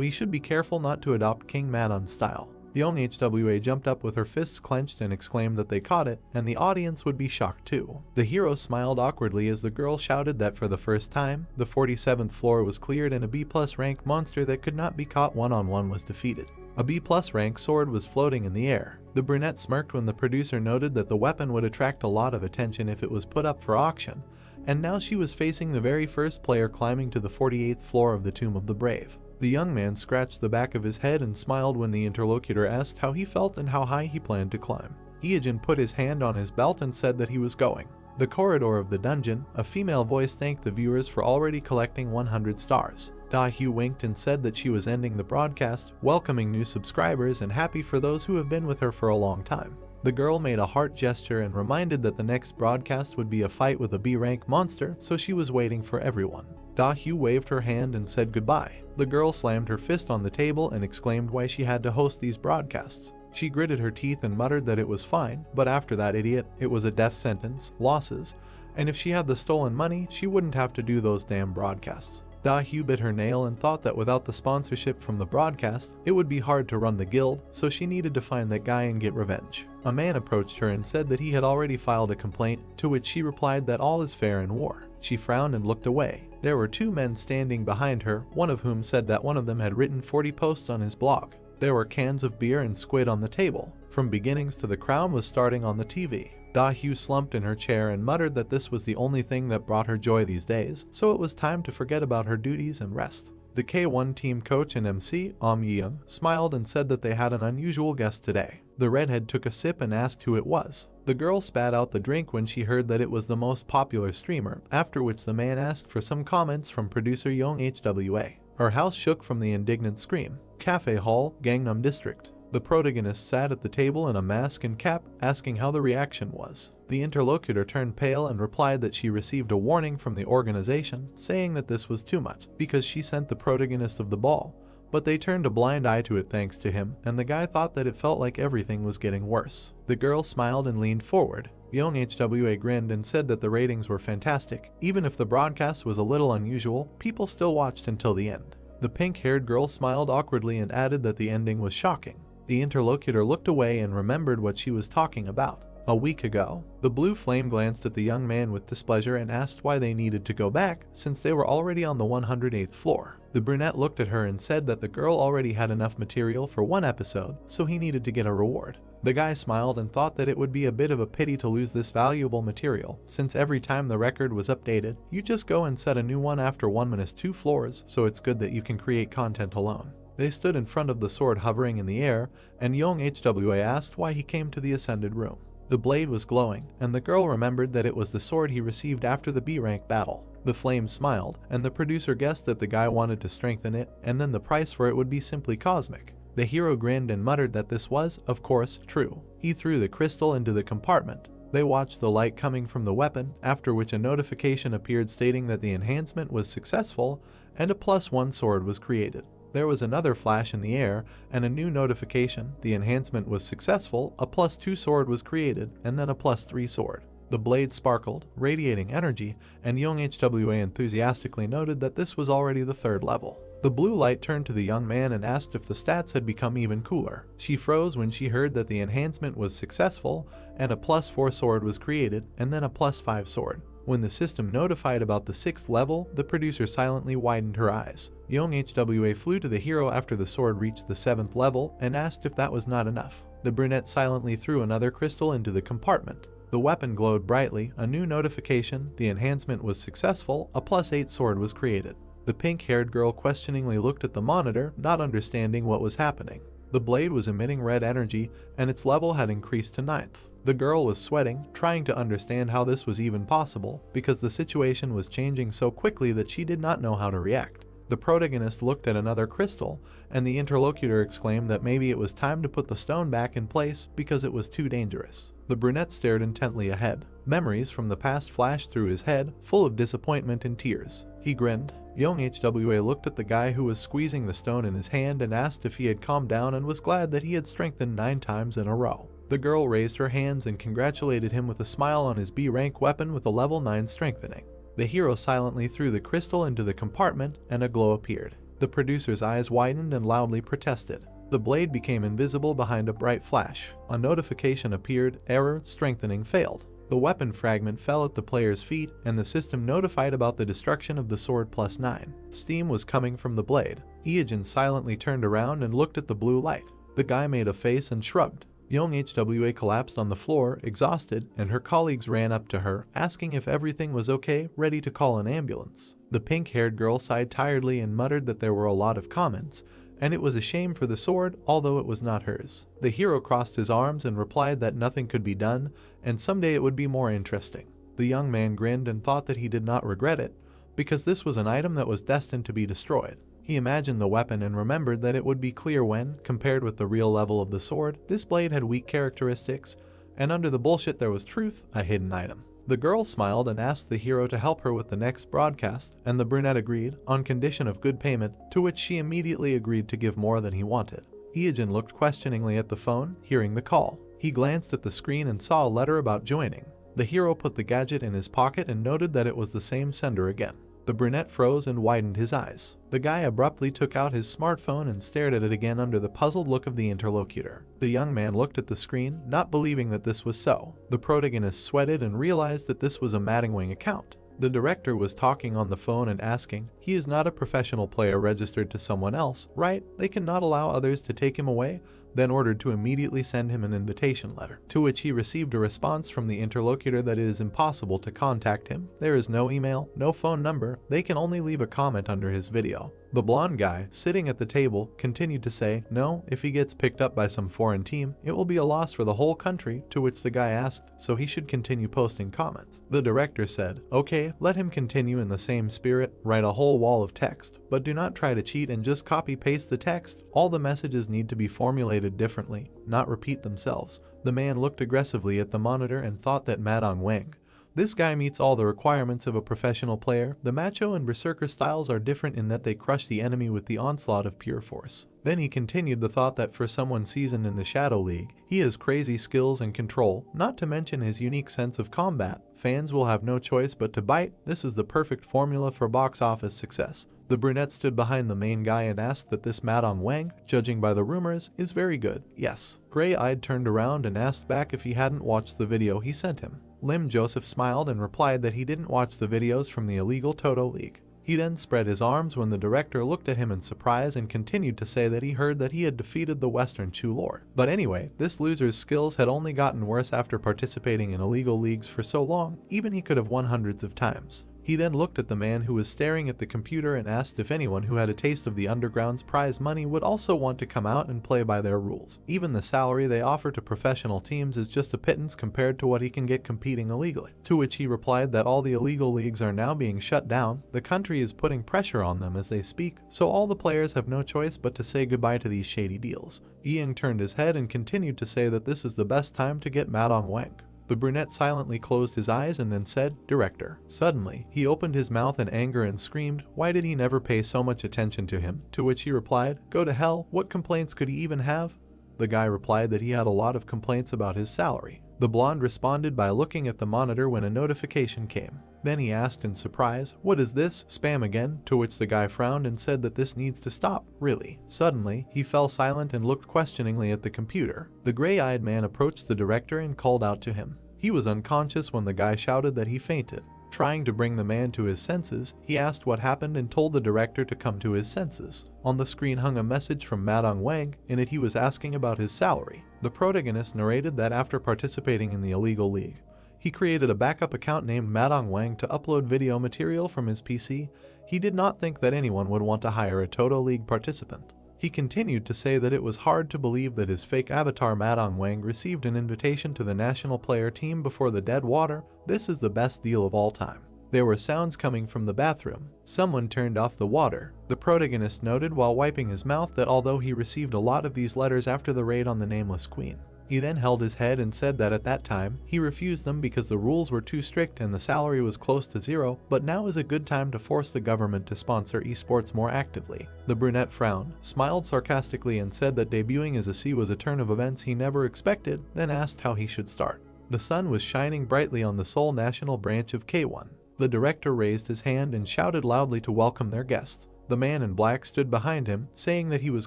he should be careful not to adopt King Madon's style. The young HWA jumped up with her fists clenched and exclaimed that they caught it, and the audience would be shocked too. The hero smiled awkwardly as the girl shouted that for the first time, the 47th floor was cleared and a B+ rank monster that could not be caught one-on-one was defeated. A B+ rank sword was floating in the air. The brunette smirked when the producer noted that the weapon would attract a lot of attention if it was put up for auction, and now she was facing the very first player climbing to the 48th floor of the Tomb of the Brave. The young man scratched the back of his head and smiled when the interlocutor asked how he felt and how high he planned to climb. Evasion put his hand on his belt and said that he was going. The corridor of the dungeon, a female voice thanked the viewers for already collecting 100 stars. Da-Hyu winked and said that she was ending the broadcast, welcoming new subscribers and happy for those who have been with her for a long time. The girl made a heart gesture and reminded that the next broadcast would be a fight with a B-rank monster, so she was waiting for everyone. Da-Hyu waved her hand and said goodbye. The girl slammed her fist on the table and exclaimed why she had to host these broadcasts. She gritted her teeth and muttered that it was fine, but after that idiot, it was a death sentence, losses, and if she had the stolen money, she wouldn't have to do those damn broadcasts. Da-Hyu bit her nail and thought that without the sponsorship from the broadcast, it would be hard to run the guild, so she needed to find that guy and get revenge. A man approached her and said that he had already filed a complaint, to which she replied that all is fair in war. She frowned and looked away. There were two men standing behind her, one of whom said that one of them had written 40 posts on his blog. There were cans of beer and squid on the table. From beginnings to the crown was starting on the TV. Da-Hyu slumped in her chair and muttered that this was the only thing that brought her joy these days, so it was time to forget about her duties and rest. The K1 team coach and MC, Yeung, smiled and said that they had an unusual guest today. The redhead took a sip and asked who it was. The girl spat out the drink when she heard that it was the most popular streamer, after which the man asked for some comments from producer Young HWA. Her house shook from the indignant scream. Cafe Hall, Gangnam District. The protagonist sat at the table in a mask and cap, asking how the reaction was. The interlocutor turned pale and replied that she received a warning from the organization, saying that this was too much, because she sent the protagonist of the ball. But they turned a blind eye to it thanks to him, and the guy thought that it felt like everything was getting worse. The girl smiled and leaned forward. Young HWA grinned and said that the ratings were fantastic. Even if the broadcast was a little unusual, people still watched until the end. The pink-haired girl smiled awkwardly and added that the ending was shocking. The interlocutor looked away and remembered what she was talking about. A week ago, the blue flame glanced at the young man with displeasure and asked why they needed to go back, since they were already on the 108th floor. The brunette looked at her and said that the girl already had enough material for one episode, so he needed to get a reward. The guy smiled and thought that it would be a bit of a pity to lose this valuable material, since every time the record was updated, you just go and set a new one after 1-2 floors, so it's good that you can create content alone. They stood in front of the sword hovering in the air, and Young HWA asked why he came to the ascended room. The blade was glowing, and the girl remembered that it was the sword he received after the B-rank battle. The flame smiled, and the producer guessed that the guy wanted to strengthen it, and then the price for it would be simply cosmic. The hero grinned and muttered that this was, of course, true. He threw the crystal into the compartment. They watched the light coming from the weapon, after which a notification appeared stating that the enhancement was successful, and a +1 sword was created. There was another flash in the air, and a new notification, the enhancement was successful, a +2 sword was created, and then a +3 sword. The blade sparkled, radiating energy, and Young HWA enthusiastically noted that this was already the 3rd level. The blue light turned to the young man and asked if the stats had become even cooler. She froze when she heard that the enhancement was successful, and a +4 sword was created, and then a +5 sword. When the system notified about the 6th level, the producer silently widened her eyes. Young HWA flew to the hero after the sword reached the 7th level and asked if that was not enough. The brunette silently threw another crystal into the compartment. The weapon glowed brightly, a new notification, the enhancement was successful, a +8 sword was created. The pink-haired girl questioningly looked at the monitor, not understanding what was happening. The blade was emitting red energy, and its level had increased to 9th. The girl was sweating, trying to understand how this was even possible, because the situation was changing so quickly that she did not know how to react. The protagonist looked at another crystal, and the interlocutor exclaimed that maybe it was time to put the stone back in place because it was too dangerous. The brunette stared intently ahead. Memories from the past flashed through his head, full of disappointment and tears. He grinned. Young HWA looked at the guy who was squeezing the stone in his hand and asked if he had calmed down and was glad that he had strengthened 9 times in a row. The girl raised her hands and congratulated him with a smile on his B-rank weapon with a level 9 strengthening. The hero silently threw the crystal into the compartment and a glow appeared. The producer's eyes widened and loudly protested. The blade became invisible behind a bright flash. A notification appeared, error, strengthening failed. The weapon fragment fell at the player's feet, and the system notified about the destruction of the sword +9. Steam was coming from the blade. Evasion silently turned around and looked at the blue light. The guy made a face and shrugged. Young HWA collapsed on the floor, exhausted, and her colleagues ran up to her, asking if everything was okay, ready to call an ambulance. The pink-haired girl sighed tiredly and muttered that there were a lot of comments, and it was a shame for the sword, although it was not hers. The hero crossed his arms and replied that nothing could be done, and someday it would be more interesting. The young man grinned and thought that he did not regret it, because this was an item that was destined to be destroyed. He imagined the weapon and remembered that it would be clear when, compared with the real level of the sword, this blade had weak characteristics, and under the bullshit there was truth, a hidden item. The girl smiled and asked the hero to help her with the next broadcast, and the brunette agreed, on condition of good payment, to which she immediately agreed to give more than he wanted. Evasion looked questioningly at the phone, hearing the call. He glanced at the screen and saw a letter about joining. The hero put the gadget in his pocket and noted that it was the same sender again. The brunette froze and widened his eyes. The guy abruptly took out his smartphone and stared at it again under the puzzled look of the interlocutor. The young man looked at the screen, not believing that this was so. The protagonist sweated and realized that this was a Manhwa account. The director was talking on the phone and asking, He is not a professional player registered to someone else, right? They cannot allow others to take him away, then ordered to immediately send him an invitation letter, to which he received a response from the interlocutor that it is impossible to contact him. There is no email, no phone number, they can only leave a comment under his video. The blonde guy, sitting at the table, continued to say, no, if he gets picked up by some foreign team, it will be a loss for the whole country, to which the guy asked, so he should continue posting comments. The director said, okay, let him continue in the same spirit, write a whole wall of text, but do not try to cheat and just copy-paste the text. All the messages need to be formulated differently, not repeat themselves. The man looked aggressively at the monitor and thought that Madong Wang. This guy meets all the requirements of a professional player. The macho and berserker styles are different in that they crush the enemy with the onslaught of pure force. Then he continued the thought that for someone seasoned in the Shadow League, he has crazy skills and control, not to mention his unique sense of combat. Fans will have no choice but to bite. This is the perfect formula for box office success. The brunette stood behind the main guy and asked that this Madong Wang, judging by the rumors, is very good. Yes. Gray-eyed turned around and asked back if he hadn't watched the video he sent him. Lim Joseph smiled and replied that he didn't watch the videos from the illegal Toto League. He then spread his arms when the director looked at him in surprise and continued to say that he heard that he had defeated the Western Chu Lord. But anyway, this loser's skills had only gotten worse after participating in illegal leagues for so long, even he could have won hundreds of times. He then looked at the man who was staring at the computer and asked if anyone who had a taste of the underground's prize money would also want to come out and play by their rules. Even the salary they offer to professional teams is just a pittance compared to what he can get competing illegally. To which he replied that all the illegal leagues are now being shut down, the country is putting pressure on them as they speak, so all the players have no choice but to say goodbye to these shady deals. Ian turned his head and continued to say that this is the best time to get Madong Wang. The brunette silently closed his eyes and then said, "Director." Suddenly, he opened his mouth in anger and screamed, why did he never pay so much attention to him? To which he replied, go to hell, what complaints could he even have? The guy replied that he had a lot of complaints about his salary. The blonde responded by looking at the monitor when a notification came. Then he asked in surprise, what is this, spam again? To which the guy frowned and said that this needs to stop, really. Suddenly, he fell silent and looked questioningly at the computer. The gray-eyed man approached the director and called out to him. He was unconscious when the guy shouted that he fainted. Trying to bring the man to his senses, he asked what happened and told the director to come to his senses. On the screen hung a message from Madong Wang. In it he was asking about his salary. The protagonist narrated that after participating in the illegal league, he created a backup account named Madong Wang to upload video material from his PC. He did not think that anyone would want to hire a Toto League participant. He continued to say that it was hard to believe that his fake avatar Madong Wang received an invitation to the national player team before the dead water. This is the best deal of all time. There were sounds coming from the bathroom. Someone turned off the water. The protagonist noted while wiping his mouth that although he received a lot of these letters after the raid on the Nameless Queen, he then held his head and said that at that time, he refused them because the rules were too strict and the salary was close to zero, but now is a good time to force the government to sponsor esports more actively. The brunette frowned, smiled sarcastically and said that debuting as a C was a turn of events he never expected, then asked how he should start. The sun was shining brightly on the Seoul National branch of K1. The director raised his hand and shouted loudly to welcome their guests. The man in black stood behind him, saying that he was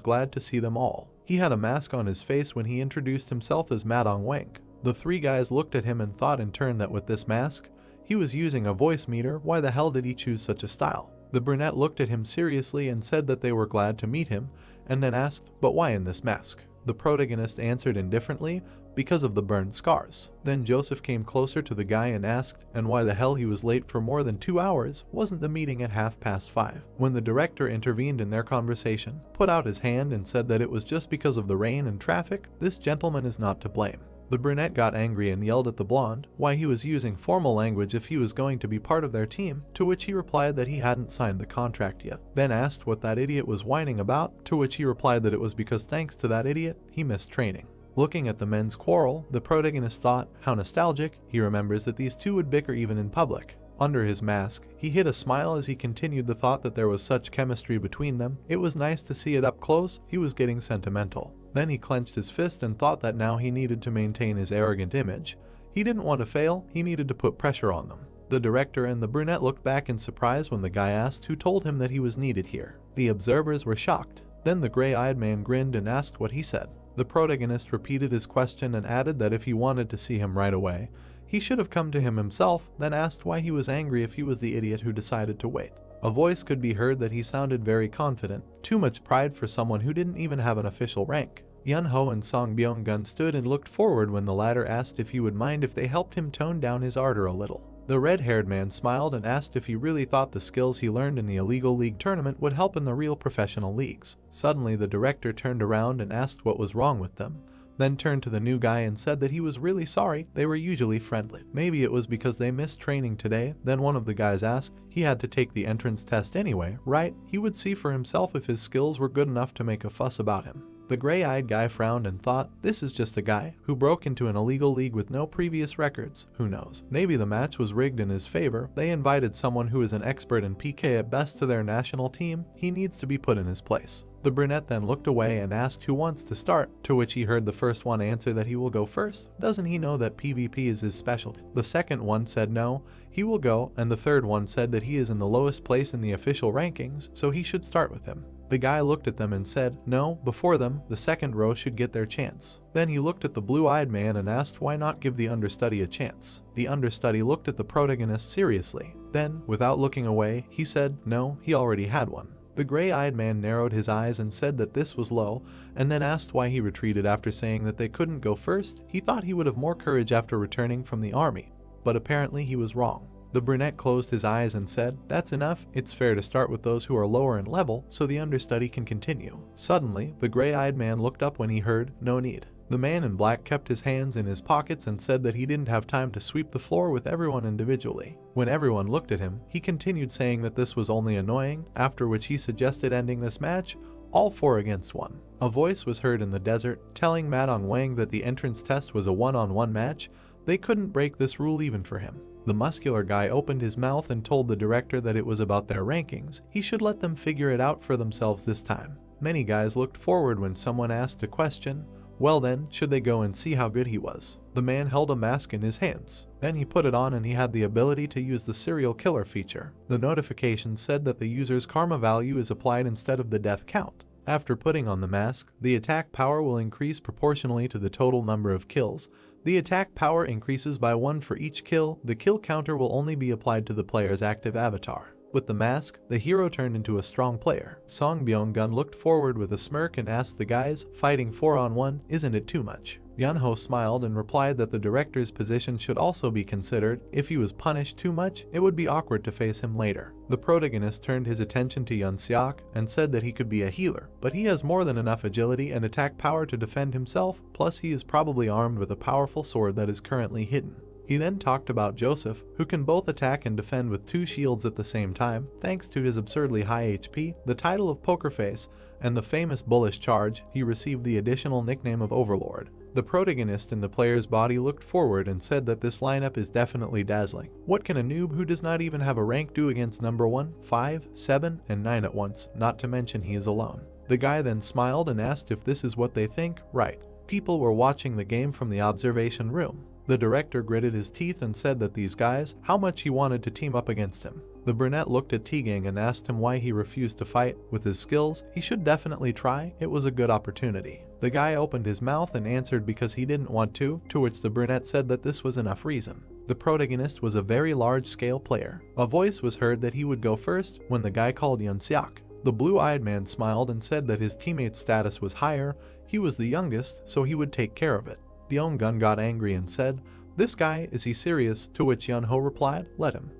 glad to see them all. He had a mask on his face when he introduced himself as Madong Wang. The three guys looked at him and thought in turn that with this mask, he was using a voice meter. Why the hell did he choose such a style? The brunette looked at him seriously and said that they were glad to meet him, and then asked, but why in this mask? The protagonist answered indifferently, because of the burned scars. Then Joseph came closer to the guy and asked, and why the hell he was late for more than 2 hours, wasn't the meeting at 5:30? When the director intervened in their conversation, put out his hand and said that it was just because of the rain and traffic, this gentleman is not to blame. The brunette got angry and yelled at the blonde why he was using formal language if he was going to be part of their team, to which he replied that he hadn't signed the contract yet. Then asked what that idiot was whining about, to which he replied that it was because thanks to that idiot, he missed training. Looking at the men's quarrel, the protagonist thought, how nostalgic. He remembers that these two would bicker even in public. Under his mask, he hid a smile as he continued the thought that there was such chemistry between them. It was nice to see it up close. He was getting sentimental. Then he clenched his fist and thought that now he needed to maintain his arrogant image. He didn't want to fail, he needed to put pressure on them. The director and the brunette looked back in surprise when the guy asked who told him that he was needed here. The observers were shocked. Then the gray-eyed man grinned and asked what he said. The protagonist repeated his question and added that if he wanted to see him right away, he should have come to him himself, then asked why he was angry if he was the idiot who decided to wait. A voice could be heard that he sounded very confident, too much pride for someone who didn't even have an official rank. Yunho and Song Byung-gun stood and looked forward when the latter asked if he would mind if they helped him tone down his ardor a little. The red-haired man smiled and asked if he really thought the skills he learned in the illegal league tournament would help in the real professional leagues. Suddenly the director turned around and asked what was wrong with them, then turned to the new guy and said that he was really sorry, they were usually friendly. Maybe it was because they missed training today. Then one of the guys asked, he had to take the entrance test anyway, right? He would see for himself if his skills were good enough to make a fuss about him. The gray-eyed guy frowned and thought, this is just a guy who broke into an illegal league with no previous records. Who knows? Maybe the match was rigged in his favor. They invited someone who is an expert in PK at best to their national team. He needs to be put in his place. The brunette then looked away and asked who wants to start, to which he heard the first one answer that he will go first. Doesn't he know that PvP is his specialty? The second one said no, he will go, and the third one said that he is in the lowest place in the official rankings, so he should start with him. The guy looked at them and said, no, before them, the second row should get their chance. Then he looked at the blue-eyed man and asked why not give the understudy a chance. The understudy looked at the protagonist seriously. Then, without looking away, he said, no, he already had one. The gray-eyed man narrowed his eyes and said that this was low, and then asked why he retreated after saying that they couldn't go first. He thought he would have more courage after returning from the army, but apparently he was wrong. The brunette closed his eyes and said, that's enough, it's fair to start with those who are lower in level so the understudy can continue. Suddenly, the gray-eyed man looked up when he heard, no need. The man in black kept his hands in his pockets and said that he didn't have time to sweep the floor with everyone individually. When everyone looked at him, he continued saying that this was only annoying, after which he suggested ending this match, all 4 against 1. A voice was heard in the desert, telling Madong Wang that the entrance test was a one-on-one match. They couldn't break this rule even for him. The muscular guy opened his mouth and told the director that it was about their rankings. He should let them figure it out for themselves this time. Many guys looked forward when someone asked a question. Well then, should they go and see how good he was? The man held a mask in his hands. Then he put it on and he had the ability to use the serial killer feature. The notification said that the user's karma value is applied instead of the death count. After putting on the mask, the attack power will increase proportionally to the total number of kills. The attack power increases by 1 for each kill. The kill counter will only be applied to the player's active avatar. With the mask, the hero turned into a strong player. Song Byung-gun looked forward with a smirk and asked the guys, fighting 4-on-1, isn't it too much? Yunho smiled and replied that the director's position should also be considered. If he was punished too much, it would be awkward to face him later. The protagonist turned his attention to Yun-seok and said that he could be a healer, but he has more than enough agility and attack power to defend himself, plus he is probably armed with a powerful sword that is currently hidden. He then talked about Joseph, who can both attack and defend with 2 shields at the same time. Thanks to his absurdly high HP, the title of Poker Face, and the famous bullish charge, he received the additional nickname of Overlord. The protagonist in the player's body looked forward and said that this lineup is definitely dazzling. What can a noob who does not even have a rank do against number 1, 5, 7, and 9 at once, not to mention he is alone? The guy then smiled and asked if this is what they think. Right. People were watching the game from the observation room. The director gritted his teeth and said that these guys, how much he wanted to team up against him. The brunette looked at T-Gang and asked him why he refused to fight. With his skills, he should definitely try, it was a good opportunity. The guy opened his mouth and answered because he didn't want to which the brunette said that this was enough reason. The protagonist was a very large-scale player. A voice was heard that he would go first when the guy called Yun-seok. The blue-eyed man smiled and said that his teammate's status was higher, he was the youngest, so he would take care of it. Byung-gun got angry and said, this guy, is he serious? To which Yunho replied, let him.